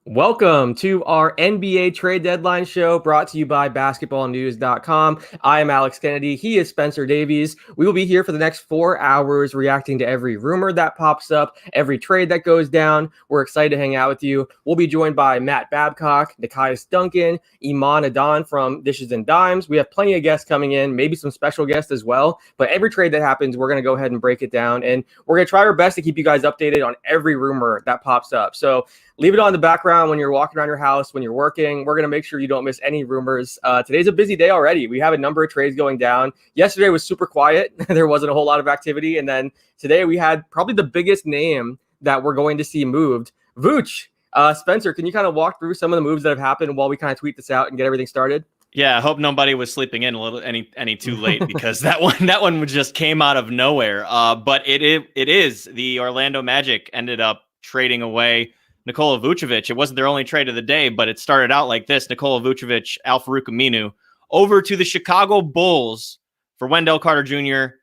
Welcome to our NBA trade deadline show brought to you by basketballnews.com. I am Alex Kennedy. He is Spencer Davies. We will be here for the next 4 hours reacting to every rumor that pops up, every trade that goes down. We're excited to hang out with you. We'll be joined by Matt Babcock, Nekias Duncan, Imman Adan from Dishes and Dimes. We have plenty of guests coming in, maybe some special guests as well. But every trade that happens, we're going to go ahead and break it down. And we're going to try our best to keep you guys updated on every rumor that pops up. So leave it on the background when you're walking around your house, when you're working. We're going to make sure you don't miss any rumors. Today's a busy day already. We have a number of trades going down. Yesterday was super quiet. There wasn't a whole lot of activity. And then today we had probably the biggest name that we're going to see moved, Vooch. Spencer, can you kind of walk through some of the moves that have happened while we kind of tweet this out and get everything started? Yeah, I hope nobody was sleeping in a little any too late because that one just came out of nowhere. But it is the Orlando Magic ended up trading away Nikola Vucevic. It wasn't their only trade of the day, but it started out like this: Nikola Vucevic, Al-Farouq Aminu, over to the Chicago Bulls for Wendell Carter Jr.,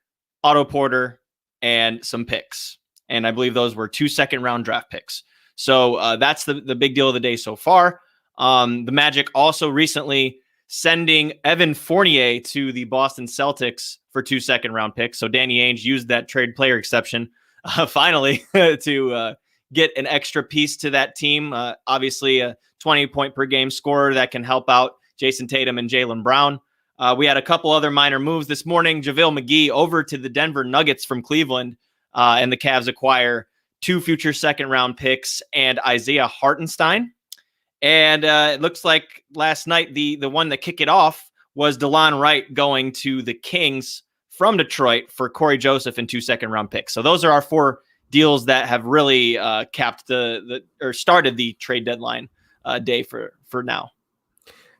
Otto Porter, and some picks. And I believe those were 2 second-round draft picks. So that's the big deal of the day so far. The Magic also recently sending Evan Fournier to the Boston Celtics for 2 second-round picks. So Danny Ainge used that trade player exception finally to get an extra piece to that team. Obviously, a 20-point-per-game scorer that can help out Jason Tatum and Jaylen Brown. We had a couple other minor moves this morning. JaVale McGee over to the Denver Nuggets from Cleveland, and the Cavs acquire 2 future second-round picks and Isaiah Hartenstein. And it looks like last night, the one that kicked it off was DeLon Wright going to the Kings from Detroit for Corey Joseph and 2 second-round picks. So those are our 4 deals that have really capped or started the trade deadline day for now.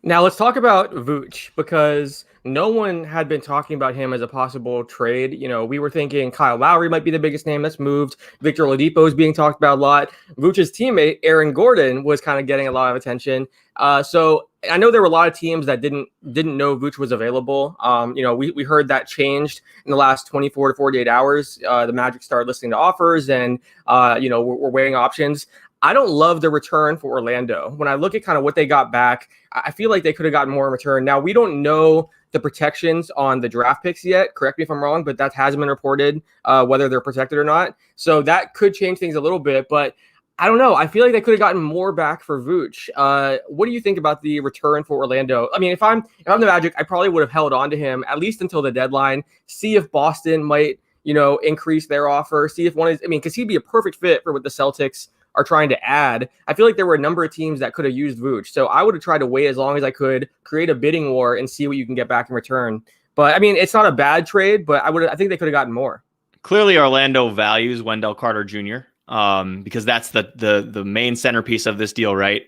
Now let's talk about Vooch, because no one had been talking about him as a possible trade. You know, we were thinking Kyle Lowry might be the biggest name that's moved. Victor Oladipo is being talked about a lot. Vooch's teammate, Aaron Gordon, was kind of getting a lot of attention. So I know there were a lot of teams that didn't know Vooch was available. We heard that changed in the last 24 to 48 hours. The Magic started listening to offers and, we're weighing options. I don't love the return for Orlando. When I look at kind of what they got back, I feel like they could have gotten more in return. Now, we don't know the protections on the draft picks yet. Correct me if I'm wrong, but that hasn't been reported, whether they're protected or not. So that could change things a little bit, but I don't know. I feel like they could have gotten more back for Vooch. What do you think about the return for Orlando? I mean, if I'm the Magic, I probably would have held on to him at least until the deadline, see if Boston might, increase their offer, see if because he'd be a perfect fit for what the Celtics are trying to add. I feel like there were a number of teams that could have used Vooch. So I would have tried to wait as long as I could, create a bidding war, and see what you can get back in return. But I mean, it's not a bad trade, but I think they could have gotten more. Clearly, Orlando values Wendell Carter Jr. Because that's the main centerpiece of this deal, right?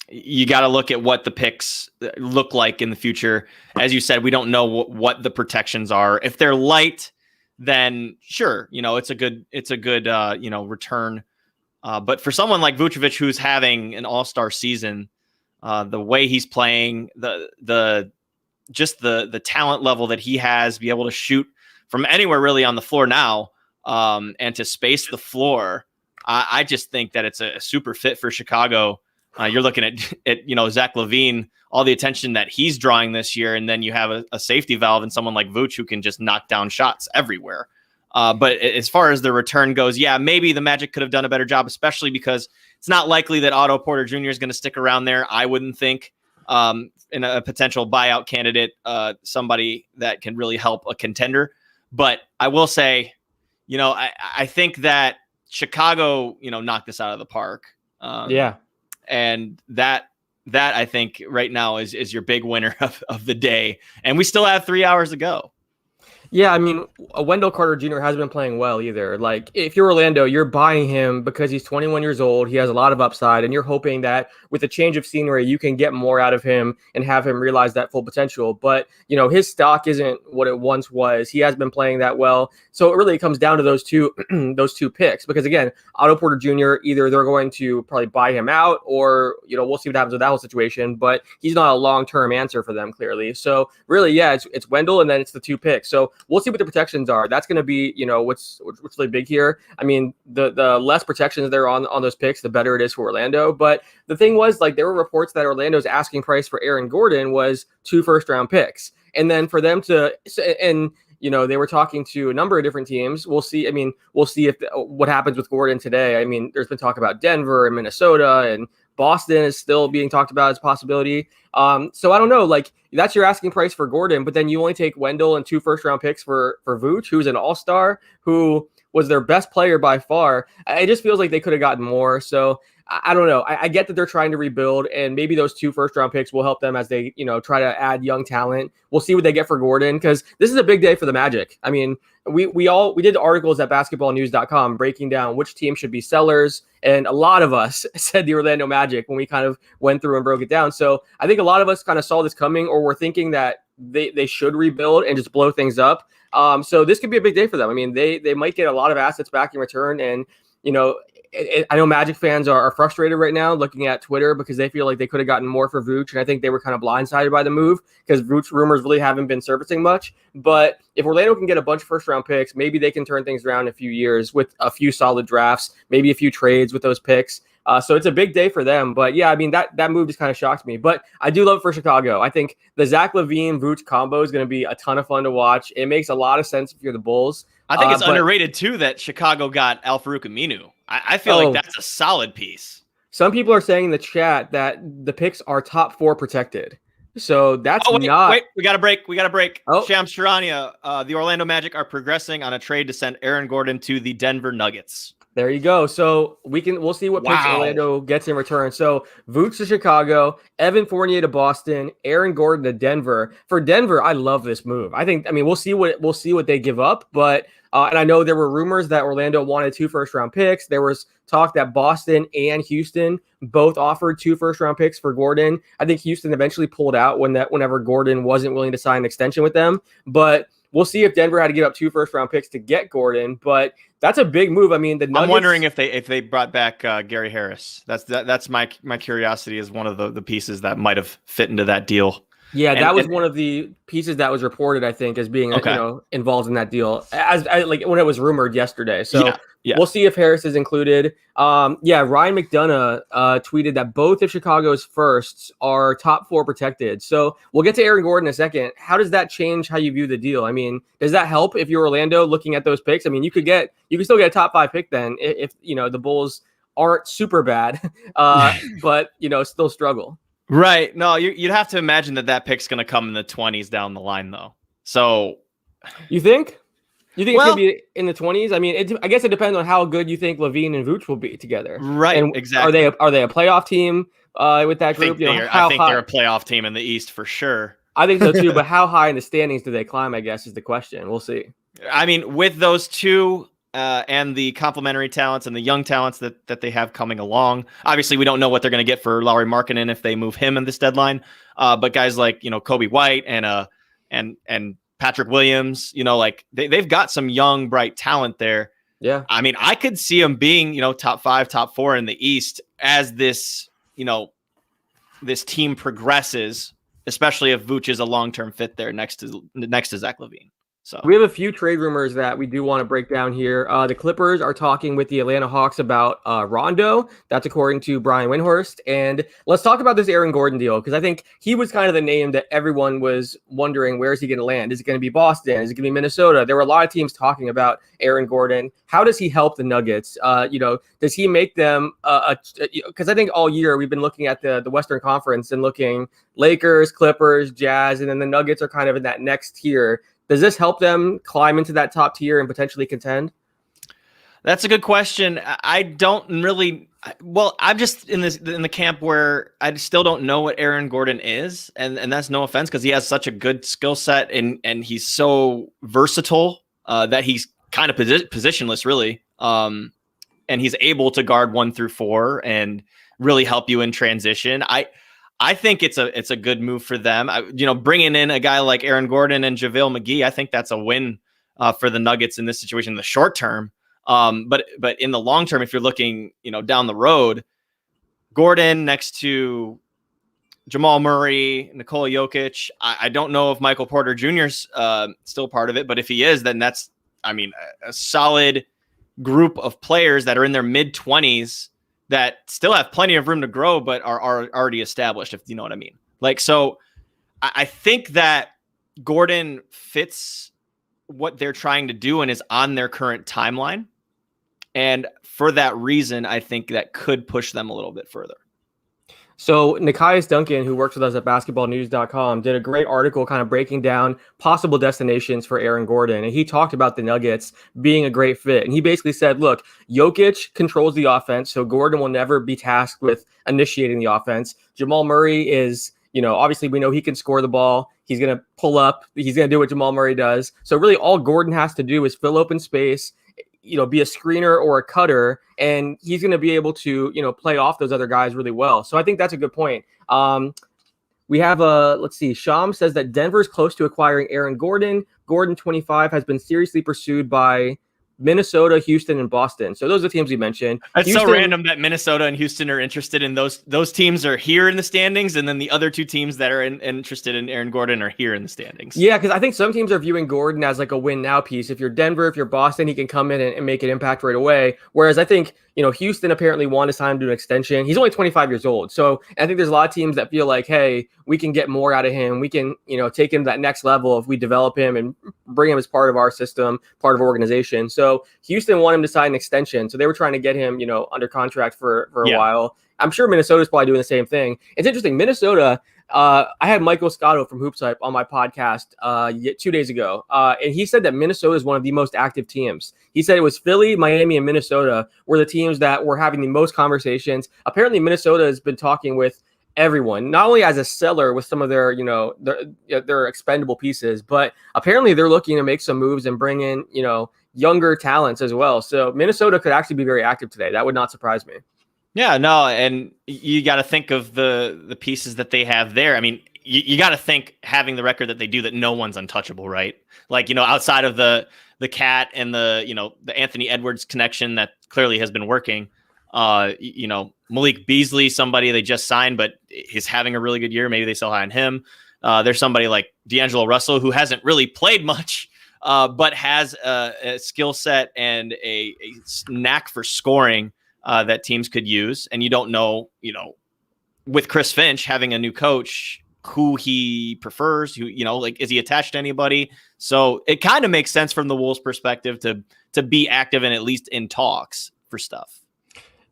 You got to look at what the picks look like in the future. As you said, we don't know what the protections are. If they're light, then sure, it's a good return. But for someone like Vucevic, who's having an all-star season, the way he's playing, the talent level that he has, be able to shoot from anywhere really on the floor now, and to space the floor, I just think that it's a super fit for Chicago. You're looking at Zach LaVine, all the attention that he's drawing this year, and then you have a safety valve and someone like Vooch who can just knock down shots everywhere. But as far as the return goes, yeah, maybe the Magic could have done a better job, especially because it's not likely that Otto Porter Jr. is going to stick around there. I wouldn't think in a potential buyout candidate, somebody that can really help a contender. But I will say, I think that Chicago, knocked this out of the park. And that I think right now is your big winner of the day. And we still have 3 hours to go. Yeah, I mean, Wendell Carter Jr. hasn't been playing well either. Like, if you're Orlando, you're buying him because he's 21 years old. He has a lot of upside, and you're hoping that with a change of scenery, you can get more out of him and have him realize that full potential. But, his stock isn't what it once was. He has been playing that well. So it really comes down to those two picks. Because, again, Otto Porter Jr., either they're going to probably buy him out or, we'll see what happens with that whole situation. But he's not a long-term answer for them, clearly. So, really, yeah, it's Wendell, and then it's the 2 picks. So we'll see what the protections are. That's going to be, what's really big here. I mean, the less protections there on those picks, the better it is for Orlando. But the thing was, like, there were reports that Orlando's asking price for Aaron Gordon was 2 first-round picks. And then for them to, and they were talking to a number of different teams. We'll see. I mean, we'll see if what happens with Gordon today. I mean, there's been talk about Denver and Minnesota, and Boston is still being talked about as a possibility. So I don't know. Like, that's your asking price for Gordon, but then you only take Wendell and 2 first-round picks for Vooch, who's an all-star, who was their best player by far. It just feels like they could have gotten more. So I don't know. I get that they're trying to rebuild, and maybe those 2 first-round picks will help them as they, try to add young talent. We'll see what they get for Gordon, because this is a big day for the Magic. I mean, we did articles at basketballnews.com breaking down which team should be sellers, and a lot of us said the Orlando Magic when we kind of went through and broke it down. So I think a lot of us kind of saw this coming, or were thinking that they should rebuild and just blow things up. So this could be a big day for them. I mean, they might get a lot of assets back in return, and I know Magic fans are frustrated right now looking at Twitter because they feel like they could have gotten more for Vooch, and I think they were kind of blindsided by the move because Vooch rumors really haven't been surfacing much. But if Orlando can get a bunch of first-round picks, maybe they can turn things around in a few years with a few solid drafts, maybe a few trades with those picks. So it's a big day for them. But yeah, I mean, that move just kind of shocked me. But I do love it for Chicago. I think the Zach LaVine-Vooch combo is going to be a ton of fun to watch. It makes a lot of sense if you're the Bulls. I think it's underrated, too, that Chicago got Al-Farouq Aminu. I feel like that's a solid piece. Some people are saying in the chat that the picks are top 4 protected. So that's Wait, we got a break. Oh. Shams Charania, the Orlando Magic are progressing on a trade to send Aaron Gordon to the Denver Nuggets. There you go. So we'll see what picks Orlando gets in return. So Vooch to Chicago, Evan Fournier to Boston, Aaron Gordon to Denver. For Denver, I love this move. We'll see what they give up, but and I know there were rumors that Orlando wanted 2 first-round picks. There was talk that Boston and Houston both offered 2 first-round picks for Gordon. I think Houston eventually pulled out whenever Gordon wasn't willing to sign an extension with them. But we'll see if Denver had to give up 2 first-round picks to get Gordon. But that's a big move. I mean, the Nuggets, I'm wondering if they brought back Gary Harris. That's my curiosity is one of the pieces that might have fit into that deal. Yeah, that was one of the pieces that was reported, I think, as being involved in that deal, as like when it was rumored yesterday. So we'll see if Harris is included. Ryan McDonough tweeted that both of Chicago's firsts are top 4 protected. So we'll get to Aaron Gordon in a second. How does that change how you view the deal? I mean, does that help if you're Orlando looking at those picks? I mean, you could still get a top 5 pick then if the Bulls aren't super bad, but still struggle. Right. No, you'd have to imagine that pick's going to come in the 20s down the line, though. So, you think it's going to be in the 20s? I mean, I guess it depends on how good you think LaVine and Vooch will be together. Right. And exactly. Are they a playoff team with that group? I think they're a playoff team in the East for sure. I think so too. But how high in the standings do they climb? I guess is the question. We'll see. I mean, with those two. And the complementary talents and the young talents that they have coming along. Obviously, we don't know what they're going to get for Lowry Markkanen if they move him in this deadline. But guys like Kobe White and Patrick Williams, they've got some young, bright talent there. Yeah, I mean, I could see them being top 5, top 4 in the East as this this team progresses, especially if Vooch is a long-term fit there next to Zach LaVine. So we have a few trade rumors that we do want to break down here. The Clippers are talking with the Atlanta Hawks about Rondo. That's according to Brian Windhorst. And let's talk about this Aaron Gordon deal, because I think he was kind of the name that everyone was wondering, where is he going to land? Is it going to be Boston? Is it going to be Minnesota? There were a lot of teams talking about Aaron Gordon. How does he help the Nuggets? Does he make them because I think all year we've been looking at the Western Conference and looking Lakers, Clippers, Jazz, and then the Nuggets are kind of in that next tier. Does this help them climb into that top tier and potentially contend? That's a good question. I don't really. Well, I'm just in the camp where I still don't know what Aaron Gordon is, and that's no offense because he has such a good skill set and he's so versatile that he's kind of positionless, really. And he's able to guard 1 through 4 and really help you in transition. I think it's a good move for them. Bringing in a guy like Aaron Gordon and JaVale McGee, I think that's a win for the Nuggets in this situation in the short term. But in the long term, if you're looking, down the road, Gordon next to Jamal Murray, Nikola Jokic. I don't know if Michael Porter Jr.'s still part of it, but if he is, then that's, a solid group of players that are in their mid-20s that still have plenty of room to grow, but are already established, if you know what I mean. So I think that Gordon fits what they're trying to do and is on their current timeline. And for that reason, I think that could push them a little bit further. So Nekias Duncan, who works with us at basketballnews.com, did a great article kind of breaking down possible destinations for Aaron Gordon. And he talked about the Nuggets being a great fit. And he basically said, look, Jokic controls the offense, so Gordon will never be tasked with initiating the offense. Jamal Murray is, obviously we know he can score the ball. He's going to pull up. He's going to do what Jamal Murray does. So really all Gordon has to do is fill open space, be a screener or a cutter, and he's going to be able to, play off those other guys really well. So I think that's a good point. We have let's see. Sham says that Denver's close to acquiring Aaron Gordon. Gordon, 25, has been seriously pursued by Minnesota, Houston, and Boston. So those are the teams we mentioned. It's Houston, so random that Minnesota and Houston are interested in those teams are here in the standings, and then the other two teams that are interested in Aaron Gordon are here in the standings. Yeah, because I think some teams are viewing Gordon as like a win now piece. If you're Denver, if you're Boston, he can come in and make an impact right away. Whereas I think, Houston apparently wanted time to do an extension. He's only 25 years old. So I think there's a lot of teams that feel like, hey, we can get more out of him. We can, take him to that next level if we develop him and bring him as part of our system, part of our organization. So Houston wanted him to sign an extension. So they were trying to get him, under contract for a while. I'm sure Minnesota's probably doing the same thing. It's interesting. Minnesota, I had Michael Scotto from Hoops Hype on my podcast 2 days ago, and he said that Minnesota is one of the most active teams. He said it was Philly, Miami, and Minnesota were the teams that were having the most conversations. Apparently, Minnesota has been talking with everyone, not only as a seller with some of their, their expendable pieces, but apparently they're looking to make some moves and bring in, younger talents as well. So Minnesota could actually be very active today. That would not surprise me. Yeah, no, and you got to think of the pieces that they have there. I mean, you got to think having the record that they do that no one's untouchable, right? Like, outside of the Cat and the Anthony Edwards connection that clearly has been working. Malik Beasley, somebody they just signed, but he's having a really good year. Maybe they sell high on him. There's somebody like D'Angelo Russell who hasn't really played much, but has a skill set and a knack for scoring that teams could use. And you don't know, with Chris Finch having a new coach, who he prefers, who, is he attached to anybody? So it kind of makes sense from the Wolves' perspective to be active and at least in talks for stuff.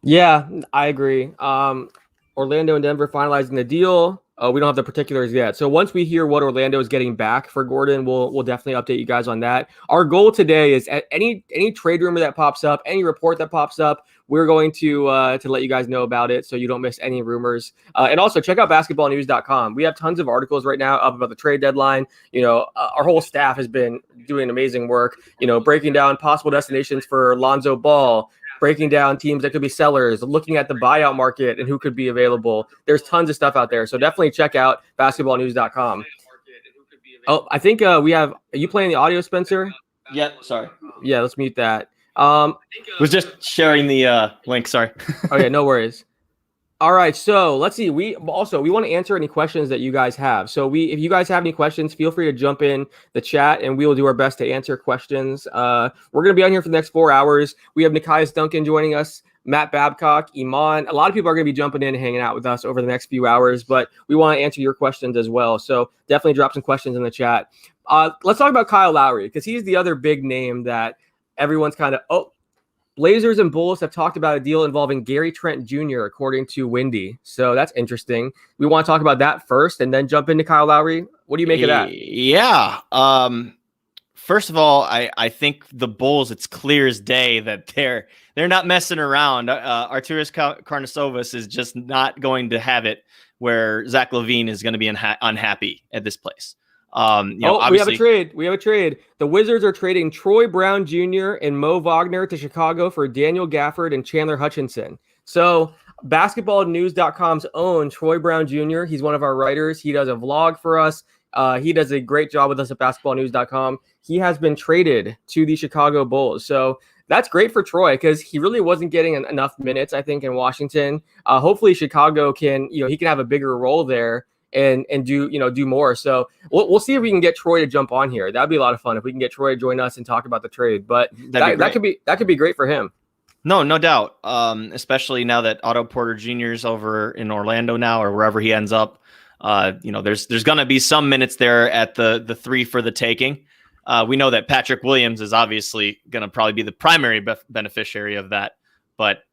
Yeah, I agree. Orlando and Denver finalizing the deal. We don't have the particulars yet. So once we hear what Orlando is getting back for Gordon, we'll definitely update you guys on that. Our goal today is at any trade rumor that pops up, any report that pops up, we're going to let you guys know about it so you don't miss any rumors. And also check out basketballnews.com. We have tons of articles right now up about the trade deadline. Our whole staff has been doing amazing work, breaking down possible destinations for Lonzo Ball, breaking down teams that could be sellers, looking at the buyout market and who could be available. There's tons of stuff out there. So definitely check out basketballnews.com. Oh, I think we have, are you playing the audio, Spencer? Yeah, sorry. Yeah, let's mute that. Was just sharing the link, sorry. Okay, no worries. All right, so let's see. We want to answer any questions that you guys have. So if you guys have any questions, feel free to jump in the chat and we will do our best to answer questions. We're going to be on here for the next 4 hours. We have Nekias Duncan joining us, Matt Babcock, Imman. A lot of people are going to be jumping in and hanging out with us over the next few hours, but we want to answer your questions as well. So definitely drop some questions in the chat. Let's talk about Kyle Lowry because he's the other big name that everyone's kind of, Blazers and Bulls have talked about a deal involving Gary Trent Jr., according to Windy. So that's interesting. We want to talk about that first and then jump into Kyle Lowry. What do you make of that? Yeah. First of all, I think the Bulls, it's clear as day that they're not messing around. Arturas Karnisovas is just not going to have it where Zach LaVine is going to be unhappy at this place. We have a trade. The Wizards are trading Troy Brown Jr. and Mo Wagner to Chicago for Daniel Gafford and Chandler Hutchinson. So basketballnews.com's own Troy Brown Jr., he's one of our writers. He does a vlog for us. He does a great job with us at basketballnews.com. He has been traded to the Chicago Bulls. So that's great for Troy because he really wasn't getting enough minutes, I think, in Washington. Hopefully Chicago can, he can have a bigger role there and do more. So we'll see if we can get Troy to jump on here. That'd be a lot of fun if we can get Troy to join us and talk about the trade. But that could be great for him. No doubt. Especially now that Otto Porter Jr. is over in Orlando now, or wherever he ends up. There's going to be some minutes there at the 3 for the taking. We know that Patrick Williams is obviously going to probably be the primary beneficiary of that, but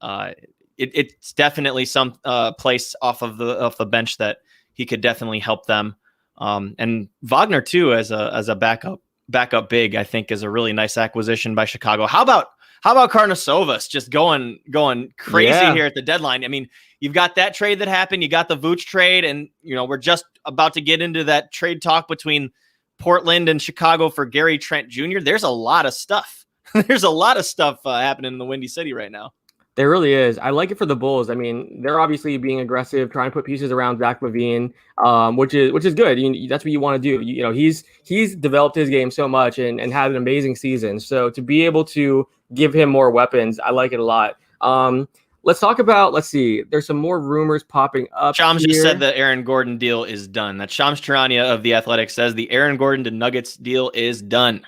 it's definitely some place off of the bench that he could definitely help them. And Wagner too, as a backup big, I think is a really nice acquisition by Chicago. How about Karnisovas just going crazy here at the deadline? I mean, you've got that trade that happened. You got the Vooch trade, and we're just about to get into that trade talk between Portland and Chicago for Gary Trent Jr. There's a lot of stuff. There's a lot of stuff happening in the Windy City right now. There really is. I like it for the Bulls. I mean, they're obviously being aggressive, trying to put pieces around Zach LaVine, which is good. That's what you want to do. He's developed his game so much and had an amazing season. So to be able to give him more weapons, I like it a lot. Let's see. There's some more rumors popping up. Shams just said the Aaron Gordon deal is done. That Shams Charania of The Athletic says the Aaron Gordon to Nuggets deal is done.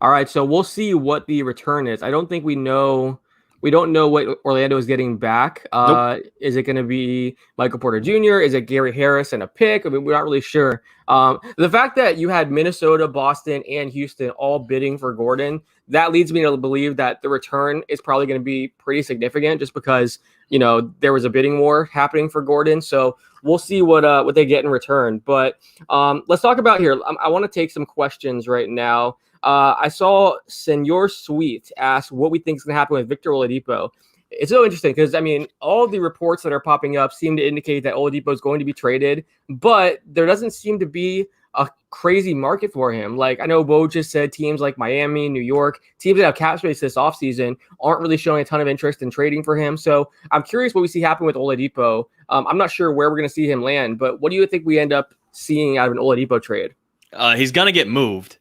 All right, so we'll see what the return is. I don't think we know. We don't know what Orlando is getting back. Nope. Is it going to be Michael Porter Jr.? Is it Gary Harris and a pick? I mean, we're not really sure. The fact that you had Minnesota, Boston, and Houston all bidding for Gordon, that leads me to believe that the return is probably going to be pretty significant just because, there was a bidding war happening for Gordon. So we'll see what they get in return. But let's talk about here. I want to take some questions right now. I saw Senor Sweet ask what we think is going to happen with Victor Oladipo. It's so interesting because, I mean, all the reports that are popping up seem to indicate that Oladipo is going to be traded, but there doesn't seem to be a crazy market for him. Like, I know Bo just said teams like Miami, New York, teams that have cap space this offseason aren't really showing a ton of interest in trading for him. So I'm curious what we see happen with Oladipo. I'm not sure where we're going to see him land, but what do you think we end up seeing out of an Oladipo trade? He's going to get moved.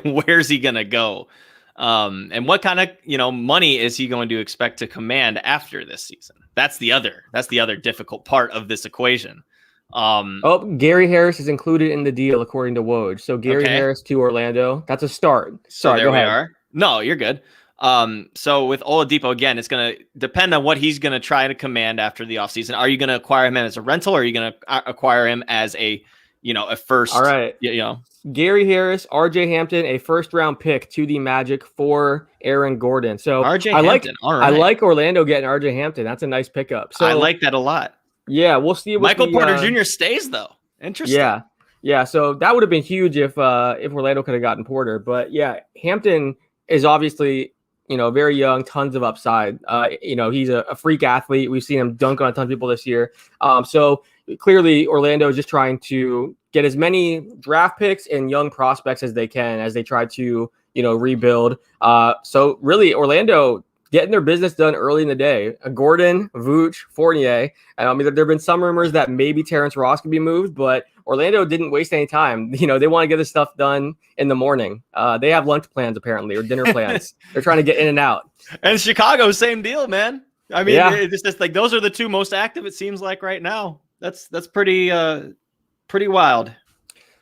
Where's he going to go? And what kind of, money is he going to expect to command after this season? That's the other difficult part of this equation. Gary Harris is included in the deal according to Woj. So Gary Harris to Orlando. That's a start. Sorry, so there we are. No, you're good. So with Oladipo, again, it's going to depend on what he's going to try to command after the offseason. Are you going to acquire him as a rental, or are you going to acquire him as a first? All right. Gary Harris, RJ Hampton, a first-round pick to the Magic for Aaron Gordon. So RJ Hampton. All right. I like Orlando getting RJ Hampton. That's a nice pickup. So I like that a lot. Yeah, we'll see. Michael Porter Jr. stays though. Interesting. Yeah. So that would have been huge if Orlando could have gotten Porter. But yeah, Hampton is obviously very young, tons of upside. He's a freak athlete. We've seen him dunk on a ton of people this year. So clearly Orlando is just trying to get as many draft picks and young prospects as they can as they try to, rebuild. So really Orlando getting their business done early in the day. Gordon, Vooch, Fournier. I mean, there have been some rumors that maybe Terrence Ross could be moved, but Orlando didn't waste any time. They want to get this stuff done in the morning. They have lunch plans apparently, or dinner plans. They're trying to get in and out. And Chicago, same deal, man. I mean, it's just like those are the two most active, it seems like right now. That's pretty wild.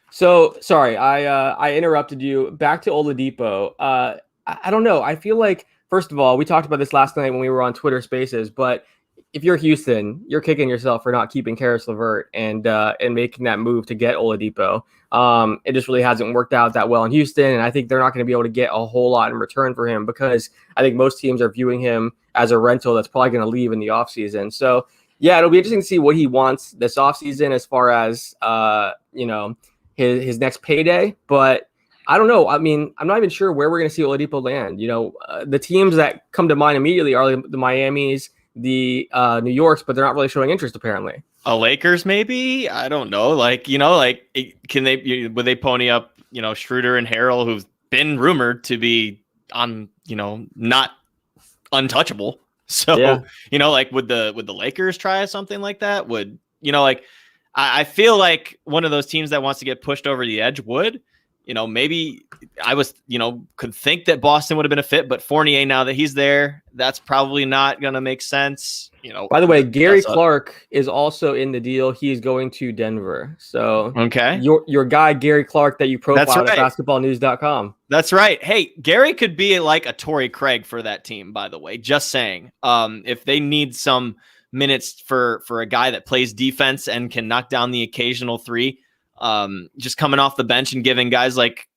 So sorry, I interrupted you. Back to Oladipo. I don't know. I feel like, first of all, we talked about this last night when we were on Twitter Spaces, but if you're Houston, you're kicking yourself for not keeping Karis LeVert and making that move to get Oladipo. It just really hasn't worked out that well in Houston, and I think they're not going to be able to get a whole lot in return for him because I think most teams are viewing him as a rental that's probably going to leave in the offseason. So, yeah, it'll be interesting to see what he wants this offseason as far as, his next payday, but I don't know. I mean, I'm not even sure where we're going to see Oladipo land. The teams that come to mind immediately are the Miamis, the New Yorks, but they're not really showing interest apparently. Lakers, maybe? I don't know. Would they pony up, Schroeder and Harrell, who've been rumored to be on, not untouchable. So, would the Lakers try something like that? I feel like one of those teams that wants to get pushed over the edge would. maybe I was, could think that Boston would have been a fit, but Fournier, now that he's there, that's probably not going to make sense. By the way, Gary Clark is also in the deal. He's going to Denver. So okay, your guy, Gary Clark, that you profiled at basketballnews.com. That's right. Hey, Gary could be like a Torrey Craig for that team, by the way, just saying. If they need some minutes for a guy that plays defense and can knock down the occasional three, just coming off the bench and giving guys like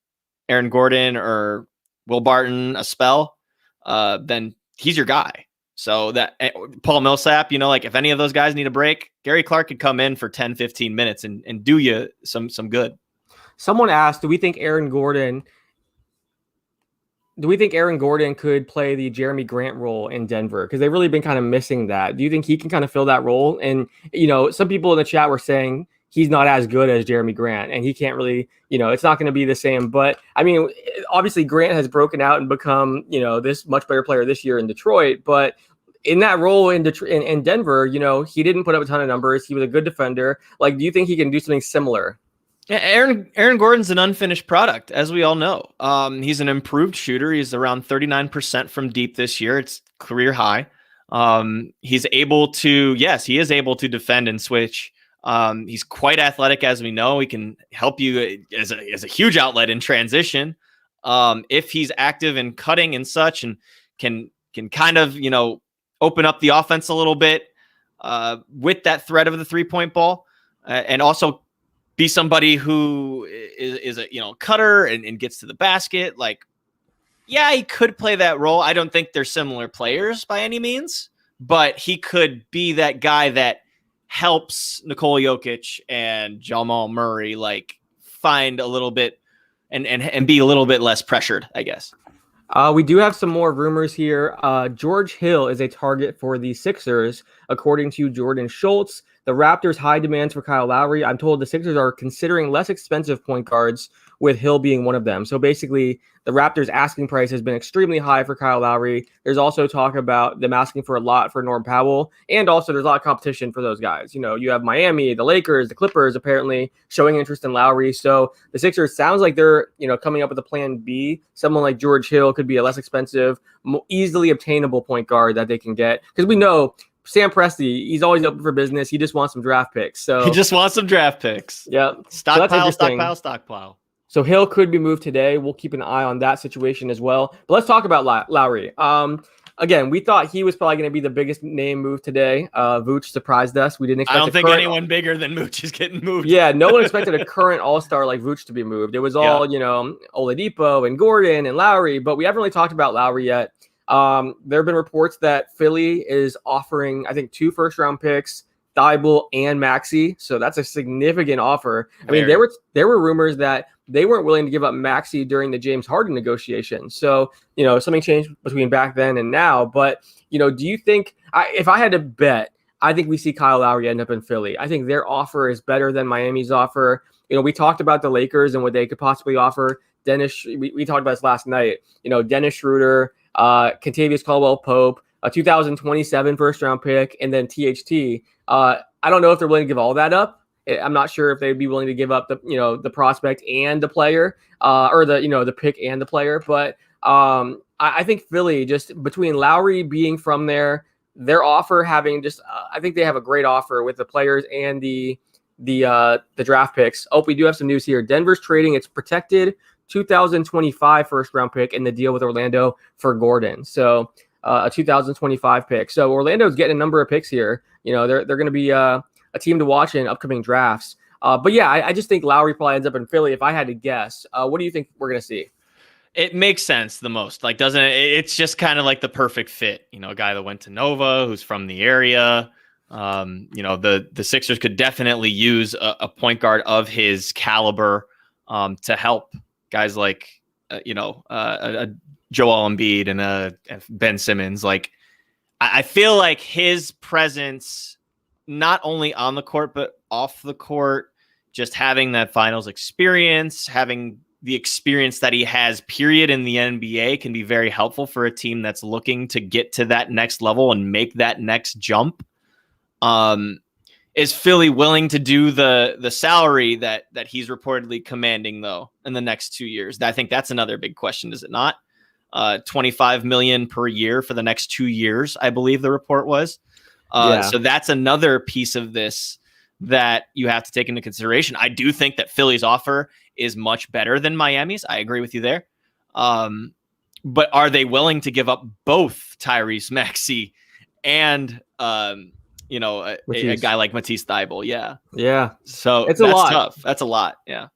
Aaron Gordon or Will Barton a spell, then he's your guy. So that Paul Millsap, if any of those guys need a break, Gary Clark could come in for 10, 15 minutes and do you some good. Someone asked, do we think Aaron Gordon could play the Jeremy Grant role in Denver? Because they've really been kind of missing that. Do you think he can kind of fill that role? And, some people in the chat were saying he's not as good as Jeremy Grant and he can't really, it's not going to be the same. But I mean, obviously Grant has broken out and become, this much better player this year in Detroit. But in that role in Denver, he didn't put up a ton of numbers. He was a good defender. Like, do you think he can do something similar? Yeah, Aaron Gordon's an unfinished product, as we all know. He's an improved shooter. He's around 39% from deep this year. It's career high. He is able to defend and switch. He's quite athletic, as we know. He can help you as a huge outlet in transition. If he's active in cutting and such, and can kind of, open up the offense a little bit with that threat of the 3-point ball, and also be somebody who is a cutter and gets to the basket. Like, yeah, he could play that role. I don't think they're similar players by any means, but he could be that guy that helps Nikola Jokic and Jamal Murray find a little bit and be a little bit less pressured, I guess. We do have some more rumors here. George Hill is a target for the Sixers, according to Jordan Schultz. The Raptors' high demands for Kyle Lowry. I'm told the Sixers are considering less expensive point guards, with Hill being one of them. So basically, the Raptors' asking price has been extremely high for Kyle Lowry. There's also talk about them asking for a lot for Norm Powell. And also, there's a lot of competition for those guys. You have Miami, the Lakers, the Clippers apparently showing interest in Lowry. So the Sixers sounds like they're, coming up with a plan B. Someone like George Hill could be a less expensive, more easily obtainable point guard that they can get. Because we know Sam Presti, he's always open for business. He just wants some draft picks. So he just wants some draft picks. Yeah. Stockpile. So Hill could be moved today. We'll keep an eye on that situation as well. But let's talk about Lowry. Again, we thought he was probably going to be the biggest name moved today. Vooch surprised us. We didn't expect. I don't think anyone bigger than Vooch is getting moved. Yeah, no one expected a current all-star like Vooch to be moved. It was all, Oladipo and Gordon and Lowry, but we haven't really talked about Lowry yet. There have been reports that Philly is offering, I think, 2 first-round picks, Thibault and Maxey. So that's a significant offer. I mean, there were rumors that they weren't willing to give up Maxey during the James Harden negotiation. So, something changed between back then and now. But, do you think, if I had to bet, I think we see Kyle Lowry end up in Philly. I think their offer is better than Miami's offer. We talked about the Lakers and what they could possibly offer. We talked about this last night. Dennis Schroeder, Kentavious Caldwell-Pope, a 2027 first-round pick, and then THT. I don't know if they're willing to give all that up. I'm not sure if they'd be willing to give up the prospect and the player, or the pick and the player. But I think Philly, just between Lowry being from there, their offer having just, I think they have a great offer with the players and the draft picks. Oh, we do have some news here. Denver's trading its protected 2025 first round pick in the deal with Orlando for Gordon. So a 2025 pick. So Orlando's getting a number of picks here. They're going to be a team to watch in upcoming drafts. But yeah, I just think Lowry probably ends up in Philly. If I had to guess, what do you think we're going to see? It makes sense the most. Doesn't it? It's just kind of like the perfect fit. A guy that went to Nova, who's from the area. The Sixers could definitely use a point guard of his caliber to help guys like Joel Embiid and Ben Simmons. I feel like his presence, not only on the court but off the court, just having that finals experience, having the experience that he has, period, in the NBA, can be very helpful for a team that's looking to get to that next level and make that next jump. Is Philly willing to do the salary that he's reportedly commanding though in the next 2 years? I think that's another big question, is it not? $25 million per year for the next 2 years, I believe the report was. So that's another piece of this that you have to take into consideration. I do think that Philly's offer is much better than Miami's. I agree with you there. But are they willing to give up both Tyrese Maxey and a guy like Matisse Thybulle? Yeah. So it's that's a lot. Tough. That's a lot. Yeah,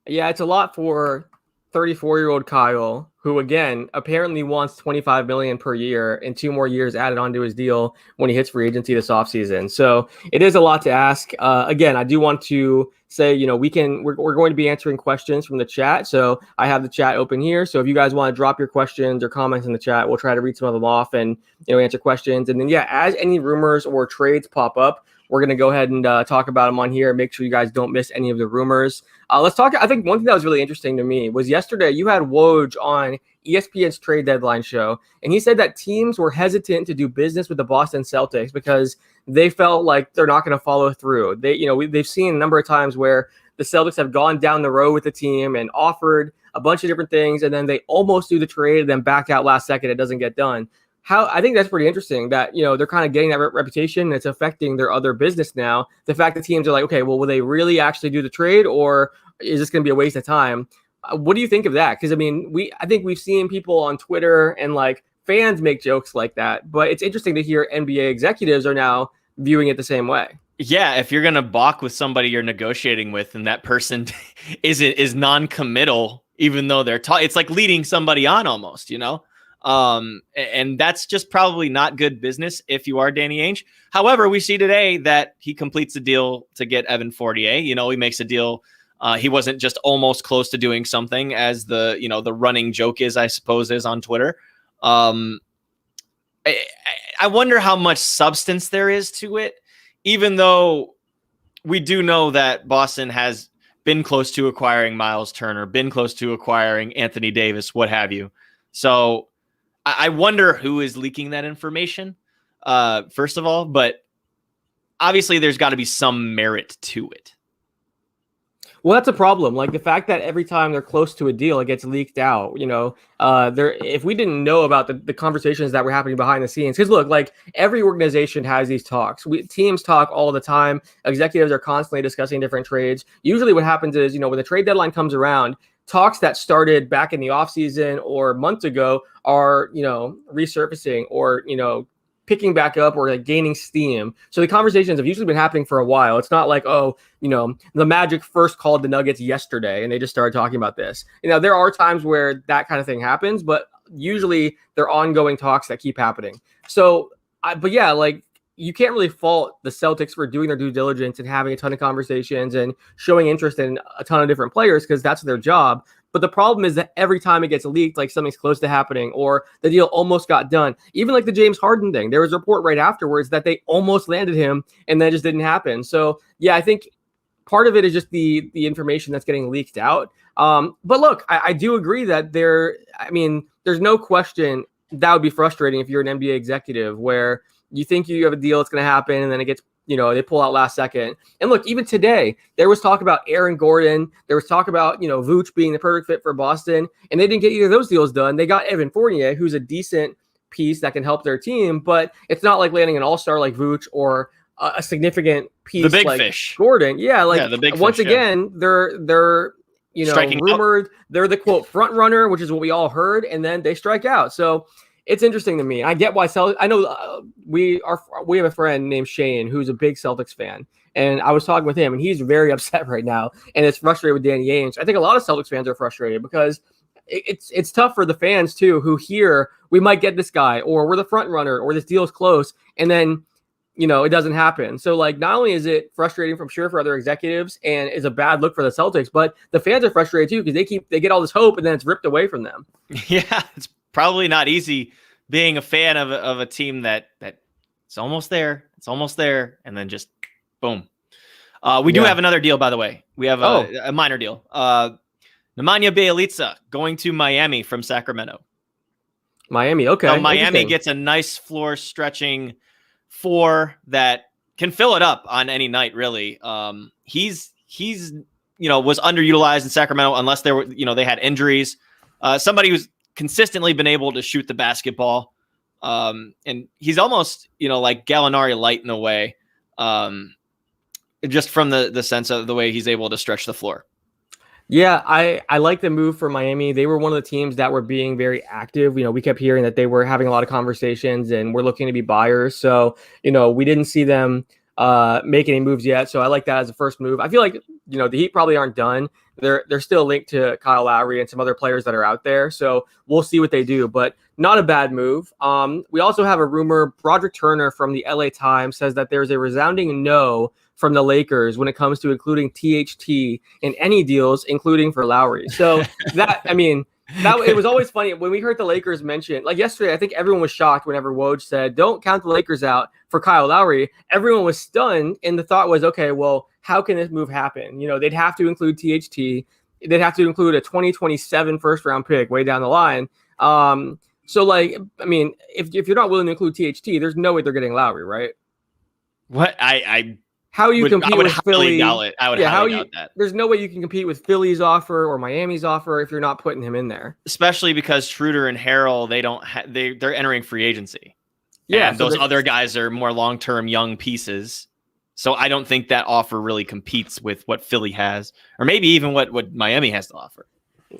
it's a lot for 34-year-old Kyle, who again apparently wants $25 million per year and 2 more years added onto his deal when he hits free agency this offseason. So it is a lot to ask. Again, I do want to say, we're going to be answering questions from the chat. So I have the chat open here. So if you guys want to drop your questions or comments in the chat, we'll try to read some of them off and answer questions. And then as any rumors or trades pop up, we're going to go ahead and talk about them on here. Make sure you guys don't miss any of the rumors. Let's talk. I think one thing that was really interesting to me was yesterday you had Woj on ESPN's trade deadline show, and he said that teams were hesitant to do business with the Boston Celtics because they felt like they're not going to follow through. They've seen a number of times where the Celtics have gone down the road with the team and offered a bunch of different things, and then they almost do the trade and then back out last second. It doesn't get done. I think that's pretty interesting that, they're kind of getting that reputation and it's affecting their other business now. The fact that teams are like, okay, well, will they really actually do the trade, or is this going to be a waste of time? What do you think of that? Because, I think we've seen people on Twitter and like fans make jokes like that, but it's interesting to hear NBA executives are now viewing it the same way. Yeah, if you're going to balk with somebody you're negotiating with and that person is non-committal, even though they're it's like leading somebody on almost, and that's just probably not good business if you are Danny Ainge. However, we see today that he completes a deal to get Evan Fournier. He makes a deal. He wasn't just almost close to doing something, as the running joke is, I suppose, is on Twitter. I wonder how much substance there is to it, even though we do know that Boston has been close to acquiring Miles Turner, been close to acquiring Anthony Davis, what have you. So I wonder who is leaking that information, first of all, but obviously there's got to be some merit to it. Well, that's a problem. Like the fact that every time they're close to a deal, it gets leaked out. If we didn't know about the conversations that were happening behind the scenes, because look, like every organization has these talks. Teams talk all the time. Executives are constantly discussing different trades. Usually, what happens is, when the trade deadline comes around, talks that started back in the offseason or months ago are, resurfacing or, picking back up or like gaining steam. So the conversations have usually been happening for a while. It's not like, the Magic first called the Nuggets yesterday and they just started talking about this. There are times where that kind of thing happens, but usually they're ongoing talks that keep happening. So, you can't really fault the Celtics for doing their due diligence and having a ton of conversations and showing interest in a ton of different players because that's their job. But the problem is that every time it gets leaked, like something's close to happening or the deal almost got done. Even like the James Harden thing, there was a report right afterwards that they almost landed him and then it just didn't happen. So, I think part of it is just the information that's getting leaked out. But look, I do agree that there's no question that would be frustrating if you're an NBA executive where you think you have a deal that's going to happen and then it gets, they pull out last second. And look, even today, there was talk about Aaron Gordon. There was talk about, Vooch being the perfect fit for Boston. And they didn't get either of those deals done. They got Evan Fournier, who's a decent piece that can help their team. But it's not like landing an all-star like Vooch or a significant piece the big like fish. Gordon. The big once fish, again, they're striking rumored. Out. They're the, quote, front runner, which is what we all heard. And then they strike out. So it's interesting to me. I get why I know we have a friend named Shane who's a big Celtics fan, and I was talking with him, and he's very upset right now, and it's frustrated with Danny Ainge. I think a lot of Celtics fans are frustrated because it's tough for the fans too, who hear we might get this guy, or we're the front runner, or this deal is close, and then it doesn't happen. So not only is it frustrating for other executives, and is a bad look for the Celtics, but the fans are frustrated too because they get all this hope and then it's ripped away from them. Yeah, it's probably not easy being a fan of a team that it's almost there, and then just boom. We do have another deal, by the way. We have a minor deal. Nemanja Bjelica going to Miami from Sacramento. Miami, okay. So Miami gets a nice floor stretching 4 that can fill it up on any night, really. He's was underutilized in Sacramento unless there were, they had injuries. Somebody who's consistently been able to shoot the basketball. And he's almost, like Gallinari light in a way. Just from the sense of the way he's able to stretch the floor. Yeah, I like the move for Miami. They were one of the teams that were being very active. We kept hearing that they were having a lot of conversations and were looking to be buyers. So, we didn't see them make any moves yet. So I like that as a first move. I feel like, the Heat probably aren't done. They're still linked to Kyle Lowry and some other players that are out there. So we'll see what they do, but not a bad move. We also have a rumor. Broderick Turner from the LA Times says that there's a resounding no from the Lakers when it comes to including THT in any deals, including for Lowry. So it was always funny when we heard the Lakers mention, like yesterday, I think everyone was shocked whenever Woj said, don't count the Lakers out for Kyle Lowry. Everyone was stunned. And the thought was, okay, well, how can this move happen? They'd have to include THT. They'd have to include a 2027 first round pick way down the line. If you're not willing to include THT, there's no way they're getting Lowry, right? What? How you compete with Philly? I would highly doubt that. There's no way you can compete with Philly's offer or Miami's offer if you're not putting him in there. Especially because Schroeder and Harrell, they're entering free agency. Yeah, and those other guys are more long-term young pieces. So I don't think that offer really competes with what Philly has, or maybe even what Miami has to offer.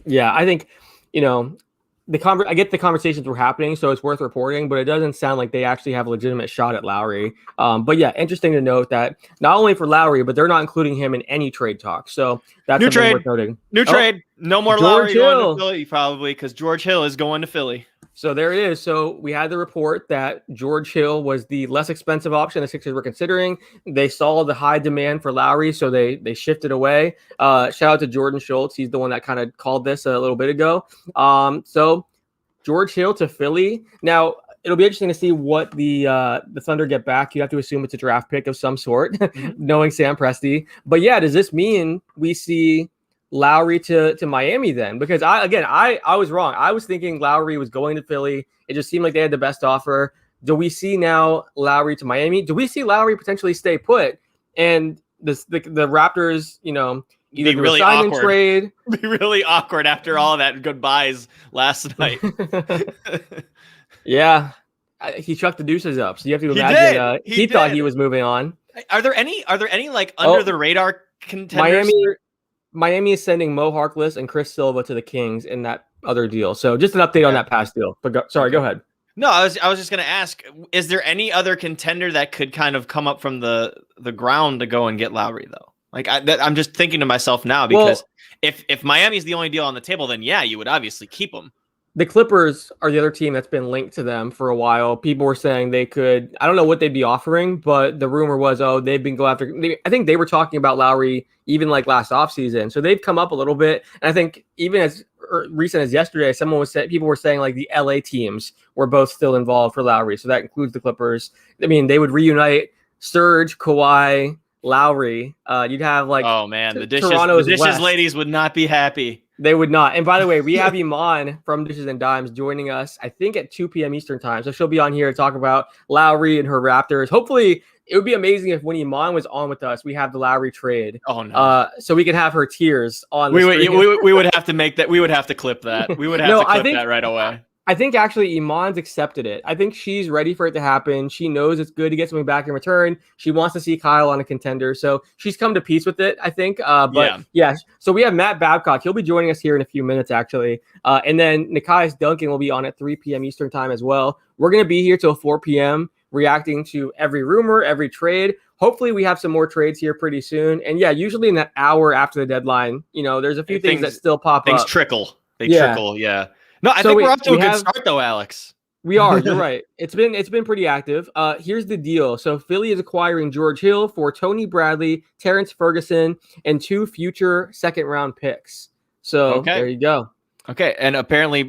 Yeah, I think I get the conversations were happening, so it's worth reporting, but it doesn't sound like they actually have a legitimate shot at Lowry. But yeah, interesting to note that not only for Lowry, but they're not including him in any trade talk. So that's new trade. Worth noting. New trade. No more Lowry going to Philly, probably, because George Hill is going to Philly. So there it is. So we had the report that George Hill was the less expensive option the Sixers were considering. They saw the high demand for Lowry, so they shifted away. Shout out to Jordan Schultz. He's the one that kind of called this a little bit ago. So George Hill to Philly. Now, it'll be interesting to see what the Thunder get back. You have to assume it's a draft pick of some sort, knowing Sam Presti. But yeah, does this mean we see Lowry to Miami then? Because I was wrong. I was thinking Lowry was going to Philly. It just seemed like they had the best offer. Do we see now Lowry to Miami? Do we see Lowry potentially stay put? And the Raptors, either do a sign and trade. Be really awkward after all that goodbyes last night. Yeah, he chucked the deuces up. So you have to imagine he thought he was moving on. Are there any like under the radar contenders? Miami is sending Mo Harkless and Chris Silva to the Kings in that other deal. So just an update on that past deal. But go ahead. No, I was just going to ask, is there any other contender that could kind of come up from the ground to go and get Lowry, though? Like I'm just thinking to myself now, because if Miami's the only deal on the table, then yeah, you would obviously keep him. The Clippers are the other team that's been linked to them for a while. People were saying they could, I don't know what they'd be offering, but the rumor was, they've been going after, I think they were talking about Lowry even like last offseason. So they've come up a little bit. And I think even as recent as yesterday, people were saying like the LA teams were both still involved for Lowry. So that includes the Clippers. I mean, they would reunite Serge, Kawhi, Lowry. You'd have like, oh man, the dishes ladies would not be happy. They would not. And by the way, we have Imman from Dishes and Dimes joining us, I think at 2 p.m. Eastern time. So she'll be on here to talk about Lowry and her Raptors. Hopefully, it would be amazing if when Imman was on with us, we have the Lowry trade. Oh no! So we can have her tears on. We would have to make that. We would have to clip that. We would have to clip that right away. I think actually Iman's accepted it. I think she's ready for it to happen. She knows it's good to get something back in return. She wants to see Kyle on a contender. So she's come to peace with it, I think. Yeah. So we have Matt Babcock. He'll be joining us here in a few minutes, actually. And then Nekias Duncan will be on at 3 p.m. Eastern time as well. We're going to be here till 4 p.m. reacting to every rumor, every trade. Hopefully we have some more trades here pretty soon. And yeah, usually in that hour after the deadline, there's a few things that still pop up. Things trickle. They trickle, yeah. No, I think we're off to a good start, though, Alex. We are. You're right. It's been pretty active. Here's the deal. So Philly is acquiring George Hill for Tony Bradley, Terrence Ferguson, and 2 future second-round picks. So There you go. Okay, and apparently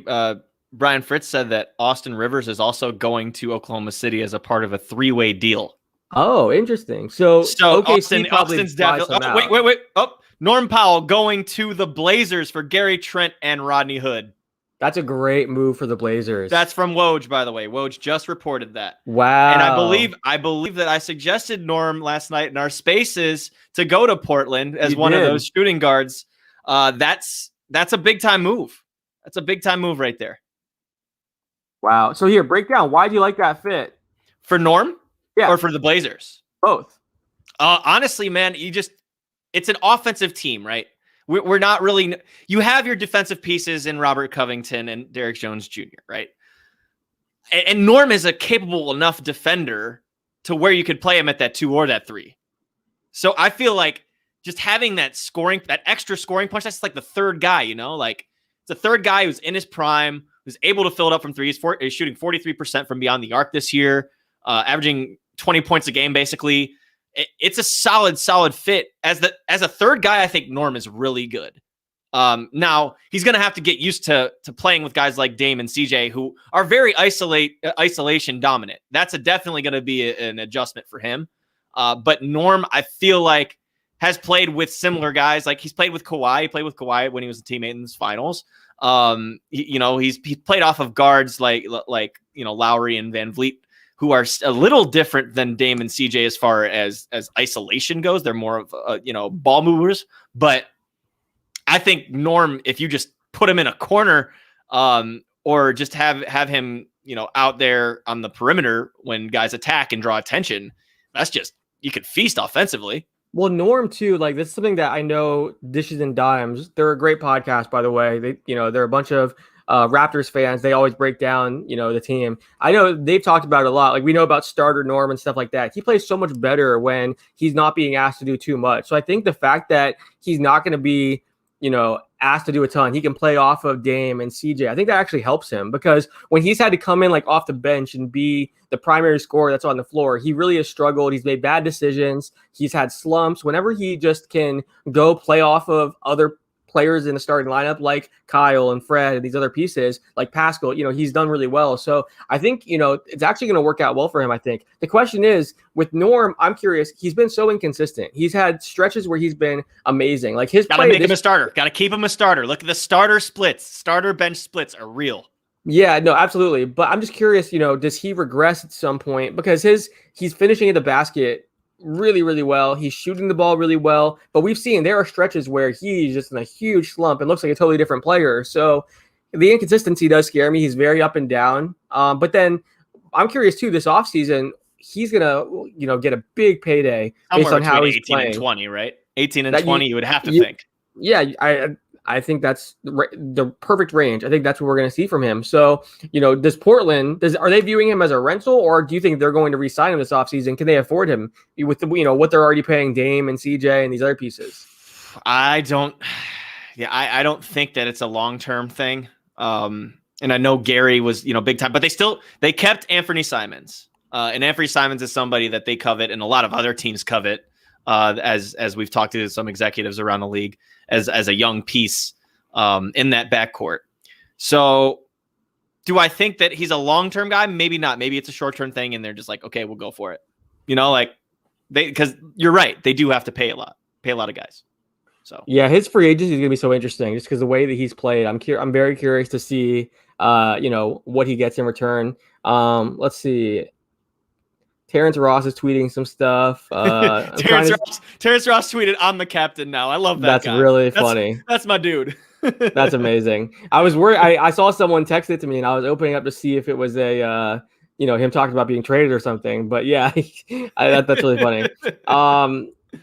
Brian Fritz said that Austin Rivers is also going to Oklahoma City as a part of a 3-way deal. Oh, interesting. So Austin's definitely. Wait. Oh, Norm Powell going to the Blazers for Gary Trent and Rodney Hood. That's a great move for the Blazers. That's from Woj, by the way. Woj just reported that. Wow. And I believe that I suggested Norm last night in our spaces to go to Portland as one of those shooting guards. That's a big time move. That's a big time move right there. Wow. So here, break down. Why do you like that fit? For Norm? Yeah. Or for the Blazers? Both. Honestly, man, it's an offensive team, right? We're not really. You have your defensive pieces in Robert Covington and Derek Jones Jr., right? And Norm is a capable enough defender to where you could play him at that 2 or that 3. So I feel like just having that extra scoring punch, that's like the third guy, like it's a third guy who's in his prime, who's able to fill it up from 3. He's shooting 43% from beyond the arc this year, averaging 20 points a game, basically. It's a solid fit. As a third guy, I think Norm is really good. Now he's going to have to get used to playing with guys like Dame and CJ, who are very isolation dominant. That's definitely going to be an adjustment for him. But Norm, I feel like, has played with similar guys. Like he's played with Kawhi. He played with Kawhi when he was a teammate in the finals. He's played off of guards like Lowry and Van Vliet, who are a little different than Dame and CJ as far as isolation goes. They're more of ball movers. But I think Norm, if you just put him in a corner, or just have him out there on the perimeter when guys attack and draw attention, that's just, you could feast offensively. Well, Norm too, like this is something that I know Dishes and Dimes. They're a great podcast, by the way. They're a bunch of Raptors fans. They always break down, the team. I know they've talked about it a lot. Like we know about starter Norm and stuff like that. He plays so much better when he's not being asked to do too much. So I think the fact that he's not going to be, asked to do a ton, he can play off of Dame and CJ. I think that actually helps him, because when he's had to come in like off the bench and be the primary scorer that's on the floor, he really has struggled. He's made bad decisions. He's had slumps. Whenever he just can go play off of other players in the starting lineup like Kyle and Fred and these other pieces like Pascal, he's done really well. So I think, it's actually going to work out well for him. I think the question is with Norm, I'm curious. He's been so inconsistent. He's had stretches where he's been amazing. Like his gotta make him a starter. Gotta keep him a starter. Look at the starter splits. Starter bench splits are real. Yeah, no, absolutely. But I'm just curious, does he regress at some point? Because he's finishing at the basket really, really well. He's shooting the ball really well, but we've seen there are stretches where he's just in a huge slump and looks like a totally different player. So the inconsistency does scare me. He's very up and down. But then I'm curious too, this offseason, he's going to, get a big payday based on how he's 18 playing. 18 and 20, right? 18 and 20, you would have to think. Yeah, I think that's the perfect range. I think that's what we're going to see from him. So, does Portland, are they viewing him as a rental, or do you think they're going to re-sign him this offseason? Can they afford him with what they're already paying Dame and CJ and these other pieces? I don't think that it's a long-term thing. And I know Gary was, big time, but they kept Anthony Simons. And Anthony Simons is somebody that they covet and a lot of other teams covet, as we've talked to some executives around the league, as a young piece in that backcourt. So do I think that he's a long-term guy? Maybe not. Maybe it's a short-term thing and they're just like, okay, we'll go for it. Because you're right. They do have to pay a lot of guys. So yeah, his free agency is going to be so interesting just because the way that he's played. I'm very curious to see, what he gets in return. Let's see. Terrence Ross is tweeting some stuff. Terrence Ross tweeted, "I'm the captain now." I love that. That's guy. Really funny. That's my dude. That's amazing. I was worried. I saw someone text it to me, and I was opening up to see if it was him talking about being traded or something. But yeah, that's really funny.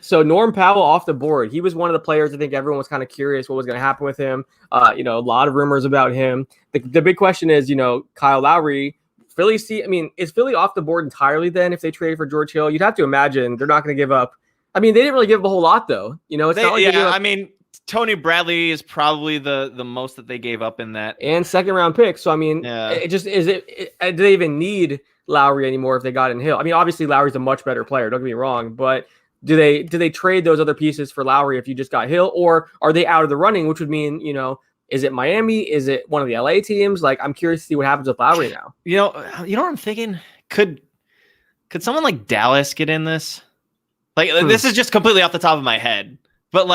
So Norm Powell off the board. He was one of the players. I think everyone was kind of curious what was going to happen with him. A lot of rumors about him. The big question is, Kyle Lowry. Philly, is Philly off the board entirely then if they trade for George Hill? You'd have to imagine they're not going to give up. They didn't really give up a whole lot, though. It's not like Tony Bradley is probably the most that they gave up in that. And second-round pick. So, do they even need Lowry anymore if they got in Hill? Obviously, Lowry's a much better player. Don't get me wrong. But do they trade those other pieces for Lowry if you just got Hill? Or are they out of the running, which would mean, is it Miami? Is it one of the LA teams? Like, I'm curious to see what happens with Lowry now. You know what I'm thinking? Could someone like Dallas get in this? This is just completely off the top of my head. But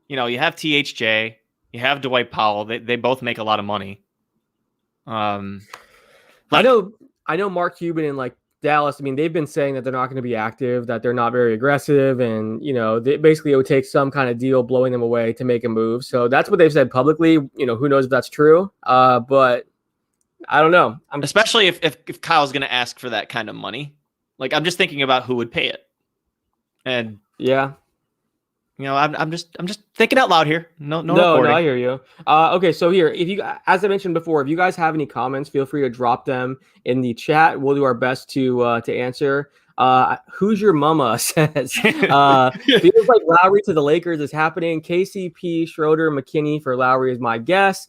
you have THJ, You have Dwight Powell. They both make a lot of money. I know Mark Cuban and like Dallas. I mean, they've been saying that they're not going to be active, that they're not very aggressive, and basically it would take some kind of deal blowing them away to make a move. So that's what they've said publicly. Who knows if that's true? But I don't know. Especially if Kyle's going to ask for that kind of money. Like, I'm just thinking about who would pay it, and yeah. I'm just thinking out loud here. No, I hear you. Okay, so here, as I mentioned before, if you guys have any comments, feel free to drop them in the chat. We'll do our best to answer. Who's your mama says feels like Lowry to the Lakers is happening. KCP, Schroeder, McKinney for Lowry is my guess.